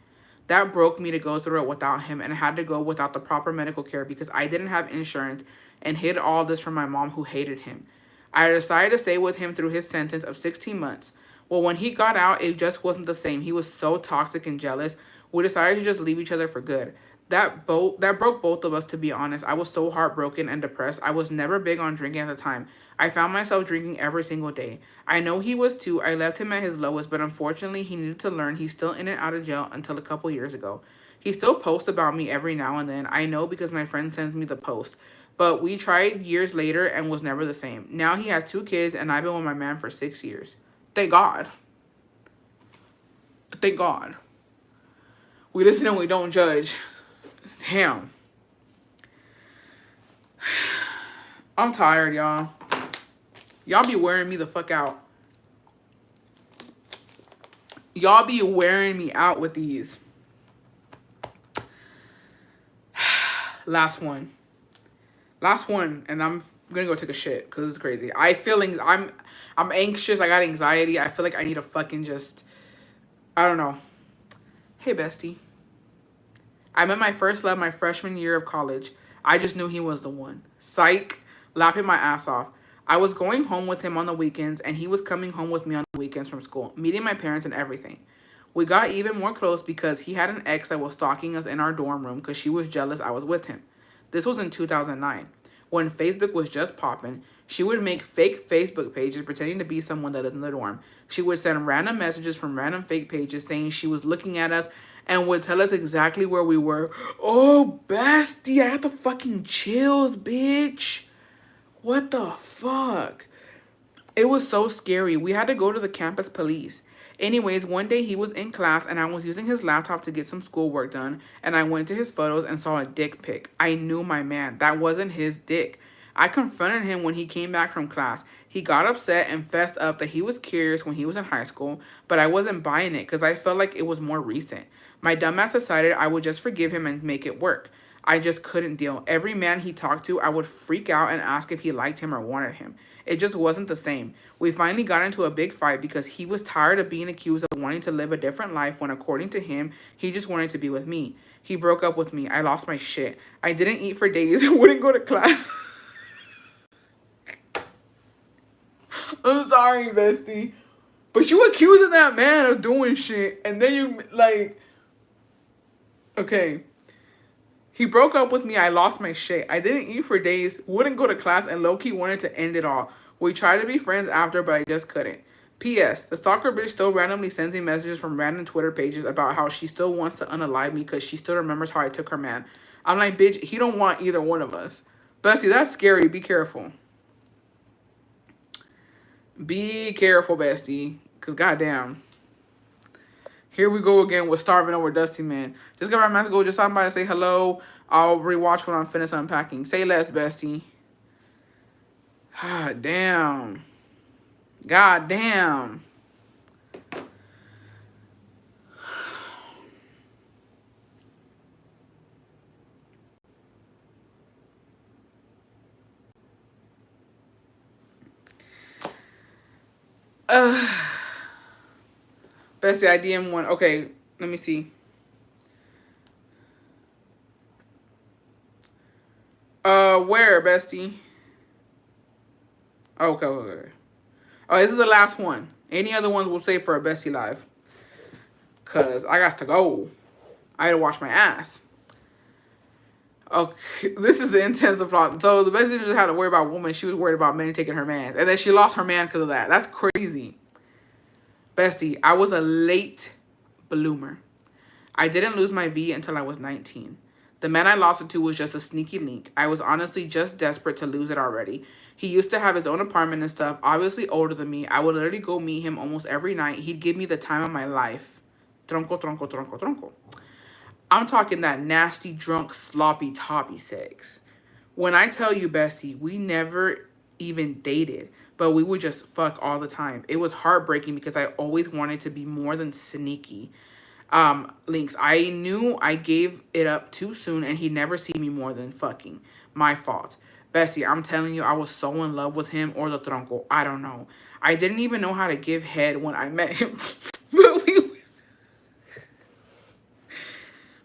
That broke me to go through it without him, and I had to go without the proper medical care because I didn't have insurance and hid all this from my mom who hated him. I decided to stay with him through his sentence of 16 months. Well, when he got out, it just wasn't the same. He was so toxic and jealous. We decided to just leave each other for good. That broke both of us, to be honest. I was so heartbroken and depressed. I was never big on drinking at the time. I found myself drinking every single day. I know he was too. I left him at his lowest, but unfortunately, he needed to learn he's still in and out of jail until a couple years ago. He still posts about me every now and then. I know because my friend sends me the post. But we tried years later and was never the same. Now he has 2 kids and I've been with my man for 6 years. Thank God. Thank God. We listen and we don't judge. Damn. I'm tired, y'all. Y'all be wearing me the fuck out. Y'all be wearing me out with these. Last one, and I'm gonna go take a shit because it's crazy. I'm anxious. I got anxiety. I feel like I need to fucking just, I don't know. Hey, Bestie. I met my first love my freshman year of college. I just knew he was the one. Psych. Laughing my ass off. I was going home with him on the weekends, and he was coming home with me on the weekends from school, meeting my parents and everything. We got even more close because he had an ex that was stalking us in our dorm room because she was jealous I was with him. This was in 2009. When Facebook was just popping, she would make fake Facebook pages pretending to be someone that lived in the dorm. She would send random messages from random fake pages saying she was looking at us and would tell us exactly where we were. Oh, Bestie, I got the fucking chills, bitch. What the fuck? It was so scary. We had to go to the campus police. Anyways, one day he was in class and I was using his laptop to get some schoolwork done, and I went to his photos and saw a dick pic. I knew my man. That wasn't his dick. I confronted him when he came back from class. He got upset and fessed up that he was curious when he was in high school, but I wasn't buying it because I felt like it was more recent. My dumbass decided I would just forgive him and make it work. I just couldn't deal. Every man he talked to, I would freak out and ask if he liked him or wanted him. It just wasn't the same. We finally got into a big fight because he was tired of being accused of wanting to live a different life when, according to him, he just wanted to be with me. He broke up with me. I lost my shit. I didn't eat for days and wouldn't go to class. I'm sorry, Bestie. But you accusing that man of doing shit, and then you, like... Okay. He broke up with me. I lost my shit. I didn't eat for days, wouldn't go to class, and low-key wanted to end it all. We tried to be friends after, but I just couldn't. P.S. The stalker bitch still randomly sends me messages from random Twitter pages about how she still wants to unalive me because she still remembers how I took her man. I'm like, bitch, he don't want either one of us. Bestie, that's scary. Be careful. Be careful, bestie. Because goddamn. Here we go again with Starving Over Dusty Man. Just got my mask go. Just talking by to say hello. I'll rewatch when I'm finished unpacking. Say less, bestie. God damn. God damn. Bestie, I DM one. Okay, let me see. Where, bestie? Okay. Oh, this is the last one. Any other ones we'll save for a bestie live. Cause I got to go. I had to wash my ass. Okay, this is the intensive plot. So the bestie just had to worry about women. She was worried about men taking her man. And then she lost her man because of that. That's crazy. Bestie, I was a late bloomer. I didn't lose my V until I was 19. The man I lost it to was just a sneaky link. I was honestly just desperate to lose it already. He used to have his own apartment and stuff, obviously older than me. I would literally go meet him almost every night. He'd give me the time of my life. Tronco. I'm talking that nasty, drunk, sloppy, toppy sex. When I tell you, bestie, we never even dated, but we would just fuck all the time. It was heartbreaking because I always wanted to be more than sneaky. Links. I knew I gave it up too soon and he'd never see me more than fucking. My fault. Bestie, I'm telling you, I was so in love with him or the tronco. I don't know. I didn't even know how to give head when I met him.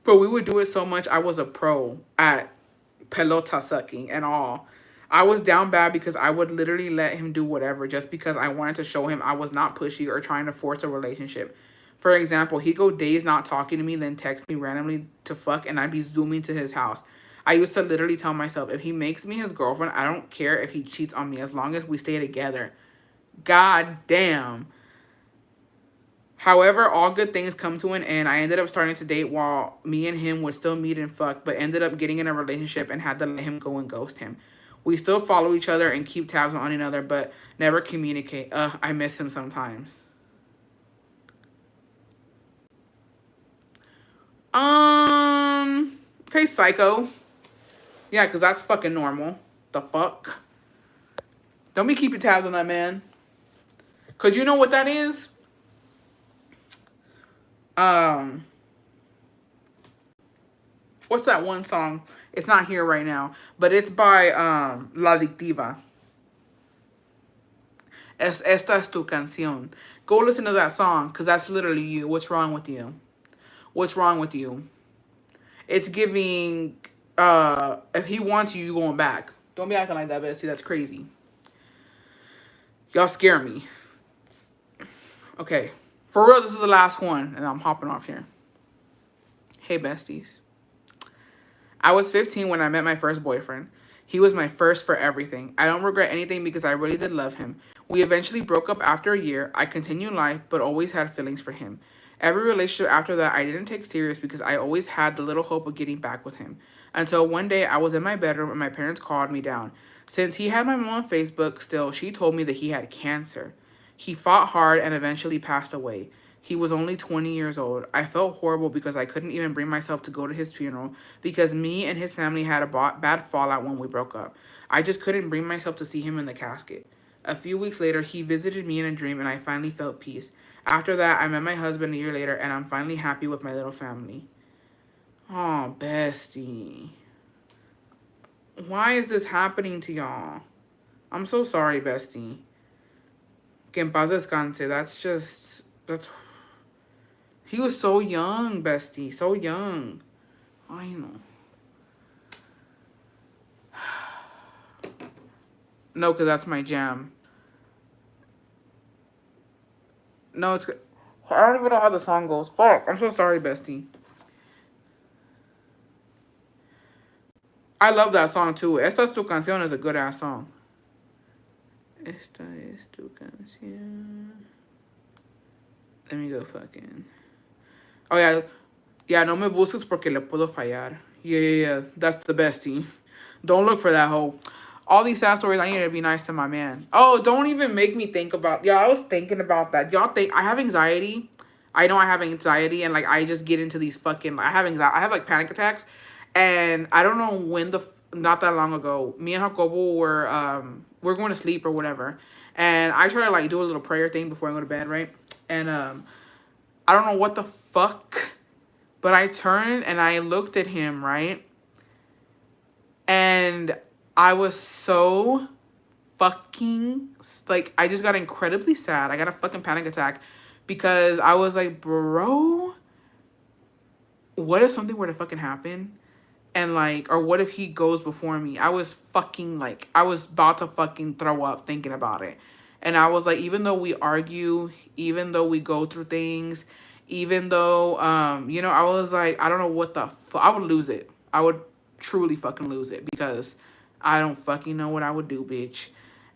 but we would do it so much. I was a pro at pelota sucking and all. I was down bad because I would literally let him do whatever just because I wanted to show him I was not pushy or trying to force a relationship. For example, he'd go days not talking to me, then text me randomly to fuck, and I'd be zooming to his house. I used to literally tell myself, if he makes me his girlfriend, I don't care if he cheats on me as long as we stay together. God damn. However, all good things come to an end. I ended up starting to date while me and him would still meet and fuck, but ended up getting in a relationship and had to let him go and ghost him. We still follow each other and keep tabs on one another, but never communicate. I miss him sometimes. Okay, psycho. Yeah, because that's fucking normal. The fuck? Don't be keeping tabs on that man. Because you know what that is? What's that one song? It's not here right now, but it's by La Adictiva. Esta es tu canción. Go listen to that song, because that's literally you. What's wrong with you? What's wrong with you? It's giving, if he wants you, you going back. Don't be acting like that, Bessie. That's crazy. Y'all scare me. Okay. For real, this is the last one, and I'm hopping off here. Hey, besties. I was 15 when I met my first boyfriend. He was my first for everything. I don't regret anything because I really did love him. We eventually broke up after a year. I continued life, but always had feelings for him. Every relationship after that I didn't take serious because I always had the little hope of getting back with him. Until one day I was in my bedroom and my parents called me down. Since he had my mom on Facebook still, she told me that he had cancer. He fought hard and eventually passed away. He was only 20 years old. I felt horrible because I couldn't even bring myself to go to his funeral because me and his family had a bad fallout when we broke up. I just couldn't bring myself to see him in the casket. A few weeks later, he visited me in a dream and I finally felt peace. After that, I met my husband a year later and I'm finally happy with my little family. Oh, bestie. Why is this happening to y'all? I'm so sorry, bestie. Que en paz descanse. That's... He was so young, bestie. So young. I know. No, because that's my jam. No, it's... I don't even know how the song goes. Fuck. I'm so sorry, bestie. I love that song too. Esta es tu canción is a good ass song. Esta es tu canción. Let me go fucking. Oh yeah. Yeah, no me busques porque le puedo fallar. Yeah. That's the bestie. Don't look for that hoe. All these sad stories, I need to be nice to my man. Oh, don't even make me think about. Yeah, I was thinking about that. Y'all think I have anxiety? I know I have anxiety, and like I just get into these fucking. I have anxiety. I have like panic attacks, and I don't know when not that long ago, me and Jacobo we're going to sleep or whatever, and I try to like do a little prayer thing before I go to bed, right? And I don't know what the fuck, but I turned and I looked at him, right? And I was so fucking, like, I just got incredibly sad. I got a fucking panic attack because I was like, bro, what if something were to fucking happen? And like, or what if he goes before me? I was fucking like, I was about to fucking throw up thinking about it. And I was like, even though we argue, even though we go through things, even though, you know, I was like, I don't know what the fuck, I would lose it. I would truly fucking lose it because I don't fucking know what I would do, bitch.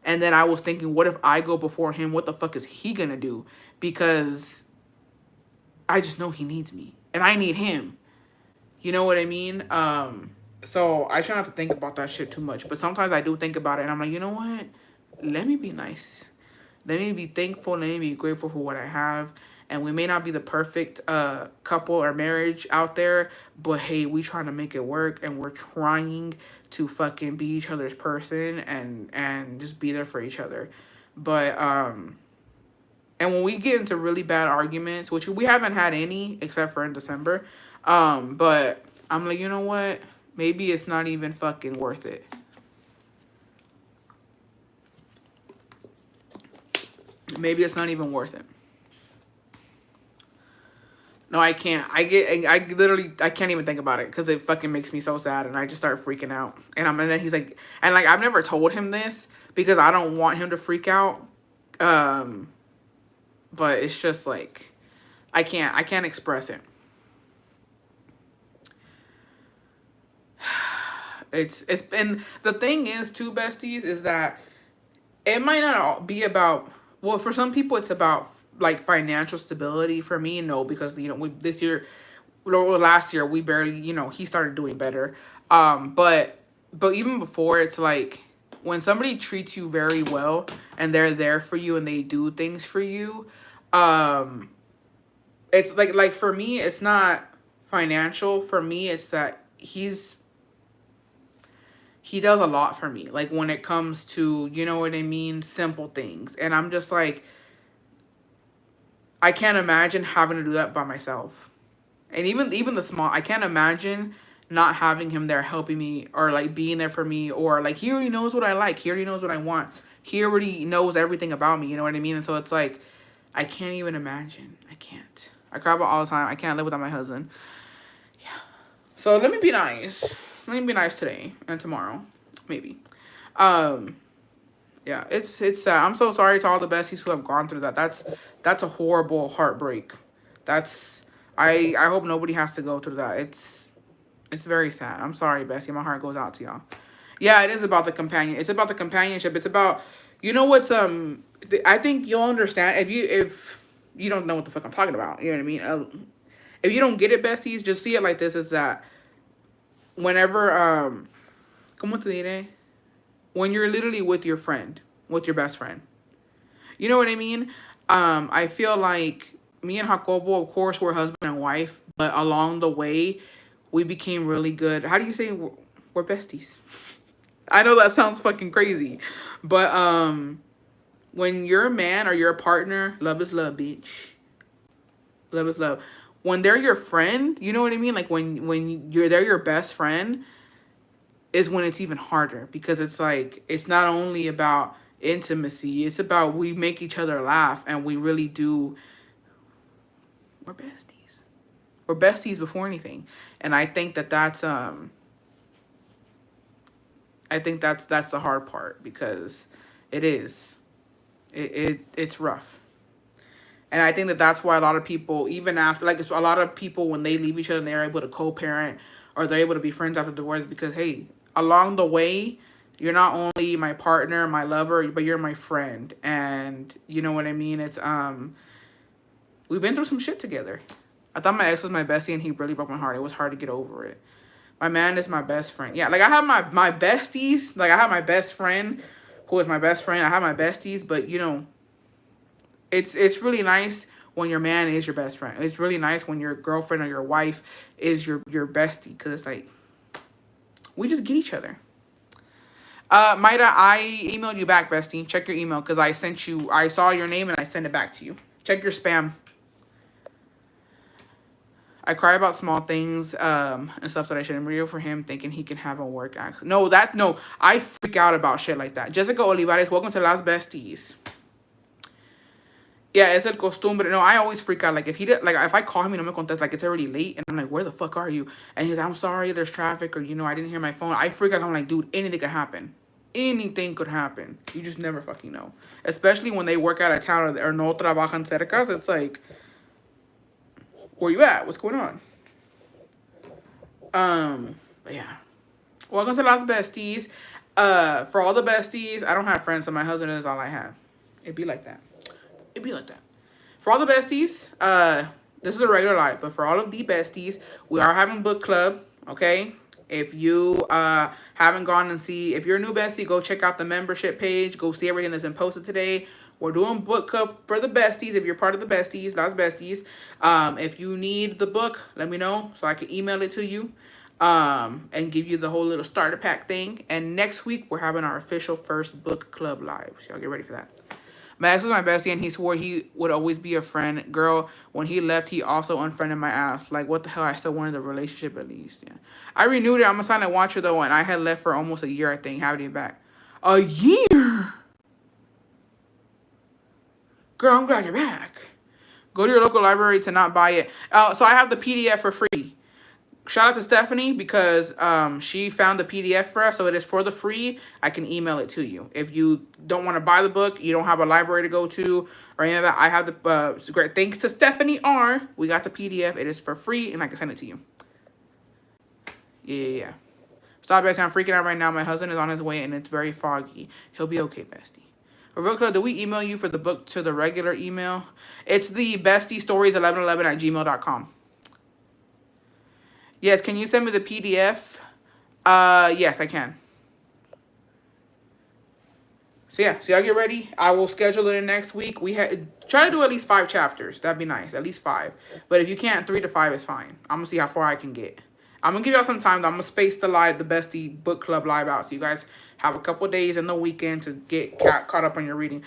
And then I was thinking, what if I go before him? What the fuck is he gonna do? Because I just know he needs me and I need him. You know what I mean? So I try not to think about that shit too much. But sometimes I do think about it and I'm like, you know what? Let me be nice. Let me be thankful. Let me be grateful for what I have. And we may not be the perfect couple or marriage out there, but hey, we trying to make it work and we're trying to fucking be each other's person and just be there for each other. But and when we get into really bad arguments, which we haven't had any except for in December, but I'm like, you know what? Maybe it's not even fucking worth it. Maybe it's not even worth it. No, I can't. I literally, I can't even think about it because it fucking makes me so sad and I just start freaking out. And then he's like, and like, I've never told him this because I don't want him to freak out. But it's just like, I can't express it. It's, and the thing is too, besties, is that it might not be about, well, for some people it's about like financial stability. For me, no, because you know, this year, or last year, we barely, you know, he started doing better. But even before, it's like when somebody treats you very well and they're there for you and they do things for you, it's like for me, it's not financial. For me, it's that he does a lot for me. Like when it comes to, you know what I mean, simple things. And I'm just like, I can't imagine having to do that by myself. And even the small, I can't imagine not having him there helping me or like being there for me, or like he already knows what I like. He already knows what I want. He already knows everything about me. You know what I mean? And so it's like, I can't even imagine. I can't. I cry about all the time. I can't live without my husband. Yeah. So let me be nice. Let me be nice today and tomorrow, maybe. Yeah, it's sad. I'm so sorry to all the besties who have gone through that. That's a horrible heartbreak. I hope nobody has to go through that. It's very sad. I'm sorry, bestie. My heart goes out to y'all. Yeah, it is about the companion. It's about the companionship. It's about, you know what's I think you'll understand if you don't know what the fuck I'm talking about. You know what I mean? If you don't get it, besties, just see it like this: is that whenever ¿cómo te diré? When you're literally with your friend, with your best friend. You know what I mean? I feel like me and Jacobo, of course, we're husband and wife, but along the way, we became really good. How do you say we're besties? I know that sounds fucking crazy, but when you're a man or you're a partner, love is love, bitch. Love is love. When they're your friend, you know what I mean? Like when they're your best friend, is when it's even harder, because it's like, it's not only about intimacy, it's about we make each other laugh, and we really do, we're besties. We're besties before anything. And I think that's the hard part, because it's rough. And I think that's why a lot of people, even after, like, it's a lot of people when they leave each other and they're able to co-parent or they're able to be friends after divorce, because hey, along the way, you're not only my partner, my lover, but you're my friend. And you know what I mean? It's we've been through some shit together. I thought my ex was my bestie and he really broke my heart. It was hard to get over it. My man is my best friend. Yeah, like I have my besties. Like I have my best friend who is my best friend. I have my besties, but you know, it's really nice when your man is your best friend. It's really nice when your girlfriend or your wife is your bestie, because it's like we just get each other. Maida, I emailed you back, bestie. Check your email because I saw your name and I sent it back to you. Check your spam. I cry about small things and stuff that I shouldn't real for him, thinking he can have a work accident. No, I freak out about shit like that. Jessica Olivares, welcome to Las Besties. Yeah, it's el costumbre. No, I always freak out. Like if if I call him and no me contest, like it's already late, and I'm like, where the fuck are you? And he's like, I'm sorry, there's traffic, or I didn't hear my phone. I freak out. I'm like, dude, anything could happen. Anything could happen. You just never fucking know. Especially when they work out of town or no trabajan cercas. It's like, where you at? What's going on? But yeah. Welcome to Las Besties. For all the besties, I don't have friends, so my husband is all I have. It'd be like that. It'd be like that. For all the besties, this is a regular live, but for all of the besties, we are having book club, okay? If you haven't gone and see, if you're a new bestie, go check out the membership page. Go see everything that's been posted today. We're doing book club for the besties. If you're part of the besties, Las Besties. If you need the book, let me know so I can email it to you and give you the whole little starter pack thing. And next week, we're having our official first book club live. So y'all get ready for that. Max was my bestie, and he swore he would always be a friend. Girl, when he left, he also unfriended my ass. Like, what the hell? I still wanted the relationship at least. Yeah, I renewed it. I'm a silent watcher, though, and I had left for almost a year, I think, having it back. A year? Girl, I'm glad you're back. Go to your local library to not buy it. So I have the PDF for free. Shout out to Stephanie because she found the PDF for us, so it is for the free. I can email it to you. If you don't want to buy the book, you don't have a library to go to or any of that, I have the great. Thanks to Stephanie R, we got the PDF. It is for free, and I can send it to you. Yeah. Stop, bestie. I'm freaking out right now. My husband is on his way, and it's very foggy. He'll be okay, bestie. Real quick, do we email you for the book to the regular email? It's the bestiestories1111@gmail.com. Yes, can you send me the PDF? Yes, I can. So yeah, so y'all get ready. I will schedule it in next week. We try to do at least 5 chapters. That'd be nice, at least 5. But if you can't, 3 to 5 is fine. I'm gonna see how far I can get. I'm gonna give y'all some time. I'm gonna space the Bestie Book Club live out, so you guys have a couple days in the weekend to get caught up on your reading.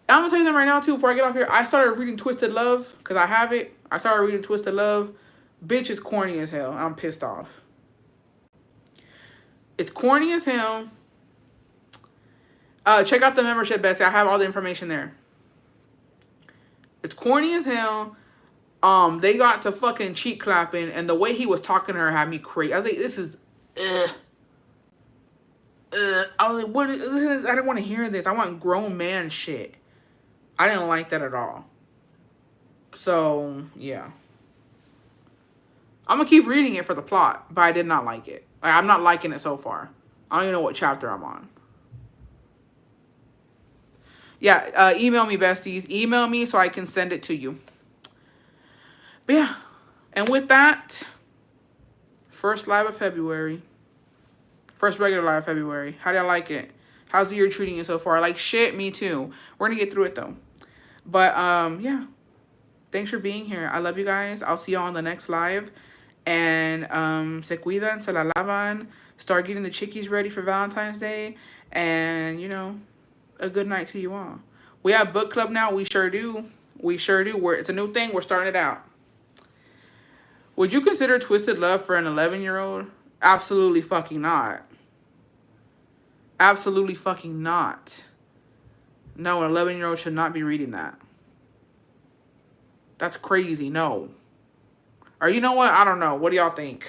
I'm gonna tell you them right now too. Before I get off here, I started reading Twisted Love because I have it. I started reading Twisted Love. Bitch is corny as hell. I'm pissed off. It's corny as hell. Check out the membership, Bessie. I have all the information there. It's corny as hell. They got to fucking cheek clapping, and the way he was talking to her had me crazy. I was like, this is, I was like, what? This is, I didn't want to hear this. I want grown man shit. I didn't like that at all. So, yeah. I'm going to keep reading it for the plot, but I did not like it. Like, I'm not liking it so far. I don't even know what chapter I'm on. Yeah, email me, besties. Email me so I can send it to you. But yeah, and with that, first live of February. First regular live of February. How do y'all like it? How's the year treating you so far? Like, shit, me too. We're going to get through it, though. But, yeah. Thanks for being here. I love you guys. I'll see you on the next live. And se cuidan, se la lavan. Start getting the chickies ready for Valentine's Day. And, you know, a good night to you all. We have book club now. We sure do. We sure do. It's a new thing. We're starting it out. Would you consider Twisted Love for an 11-year-old? Absolutely fucking not. Absolutely fucking not. No, an 11-year-old should not be reading that. That's crazy. No. Or you know what? I don't know. What do y'all think?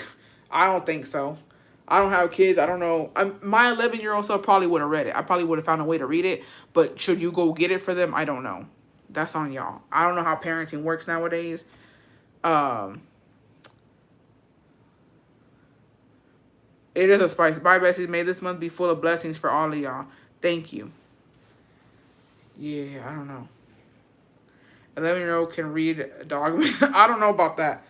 I don't think so. I don't have kids. I don't know. My 11-year-old self probably would have read it. I probably would have found a way to read it. But should you go get it for them? I don't know. That's on y'all. I don't know how parenting works nowadays. It is a spice. Bye, Besties. May this month be full of blessings for all of y'all. Thank you. Yeah, I don't know. 11-year-old can read dog. I don't know about that.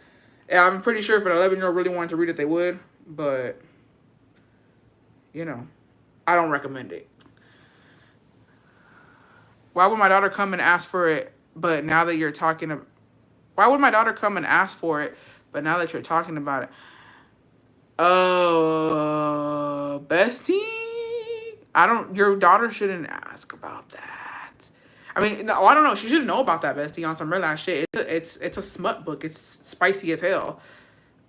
Yeah, I'm pretty sure if an 11-year-old really wanted to read it, they would. But, you know, I don't recommend it. Why would my daughter come and ask for it, but now that you're talking about... Why would my daughter come and ask for it, but now that you're talking about it? Bestie? Your daughter shouldn't ask about that. I mean, no, I don't know. She shouldn't know about that, Bestie, on some real ass shit. It's a smut book. It's spicy as hell.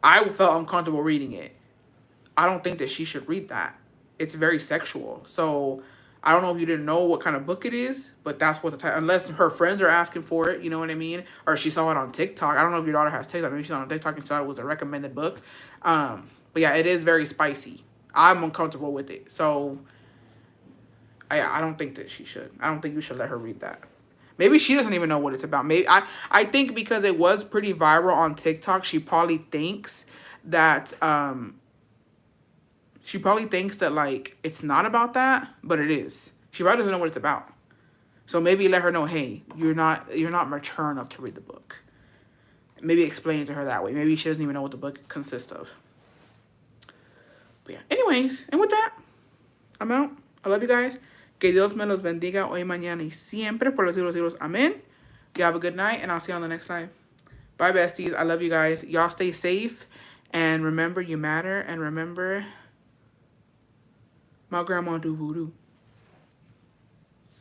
I felt uncomfortable reading it. I don't think that she should read that. It's very sexual. So I don't know if you didn't know what kind of book it is, but that's what the title. Unless her friends are asking for it, you know what I mean? Or she saw it on TikTok. I don't know if your daughter has TikTok. Maybe she's on TikTok and saw it was a recommended book. But yeah, it is very spicy. I'm uncomfortable with it. So I don't think that she should. I don't think you should let her read that. Maybe she doesn't even know what it's about. Maybe I think because it was pretty viral on TikTok, she probably thinks that like it's not about that, but it is. She probably doesn't know what it's about. So maybe let her know, hey, you're not mature enough to read the book. Maybe explain it to her that way. Maybe she doesn't even know what the book consists of. But yeah. Anyways, and with that, I'm out. I love you guys. Que Dios me los bendiga hoy, mañana y siempre por los siglos siglos. Amen. You have a good night, and I'll see you on the next live. Bye, besties. I love you guys. Y'all stay safe. And remember, you matter. And remember, my grandma do voodoo.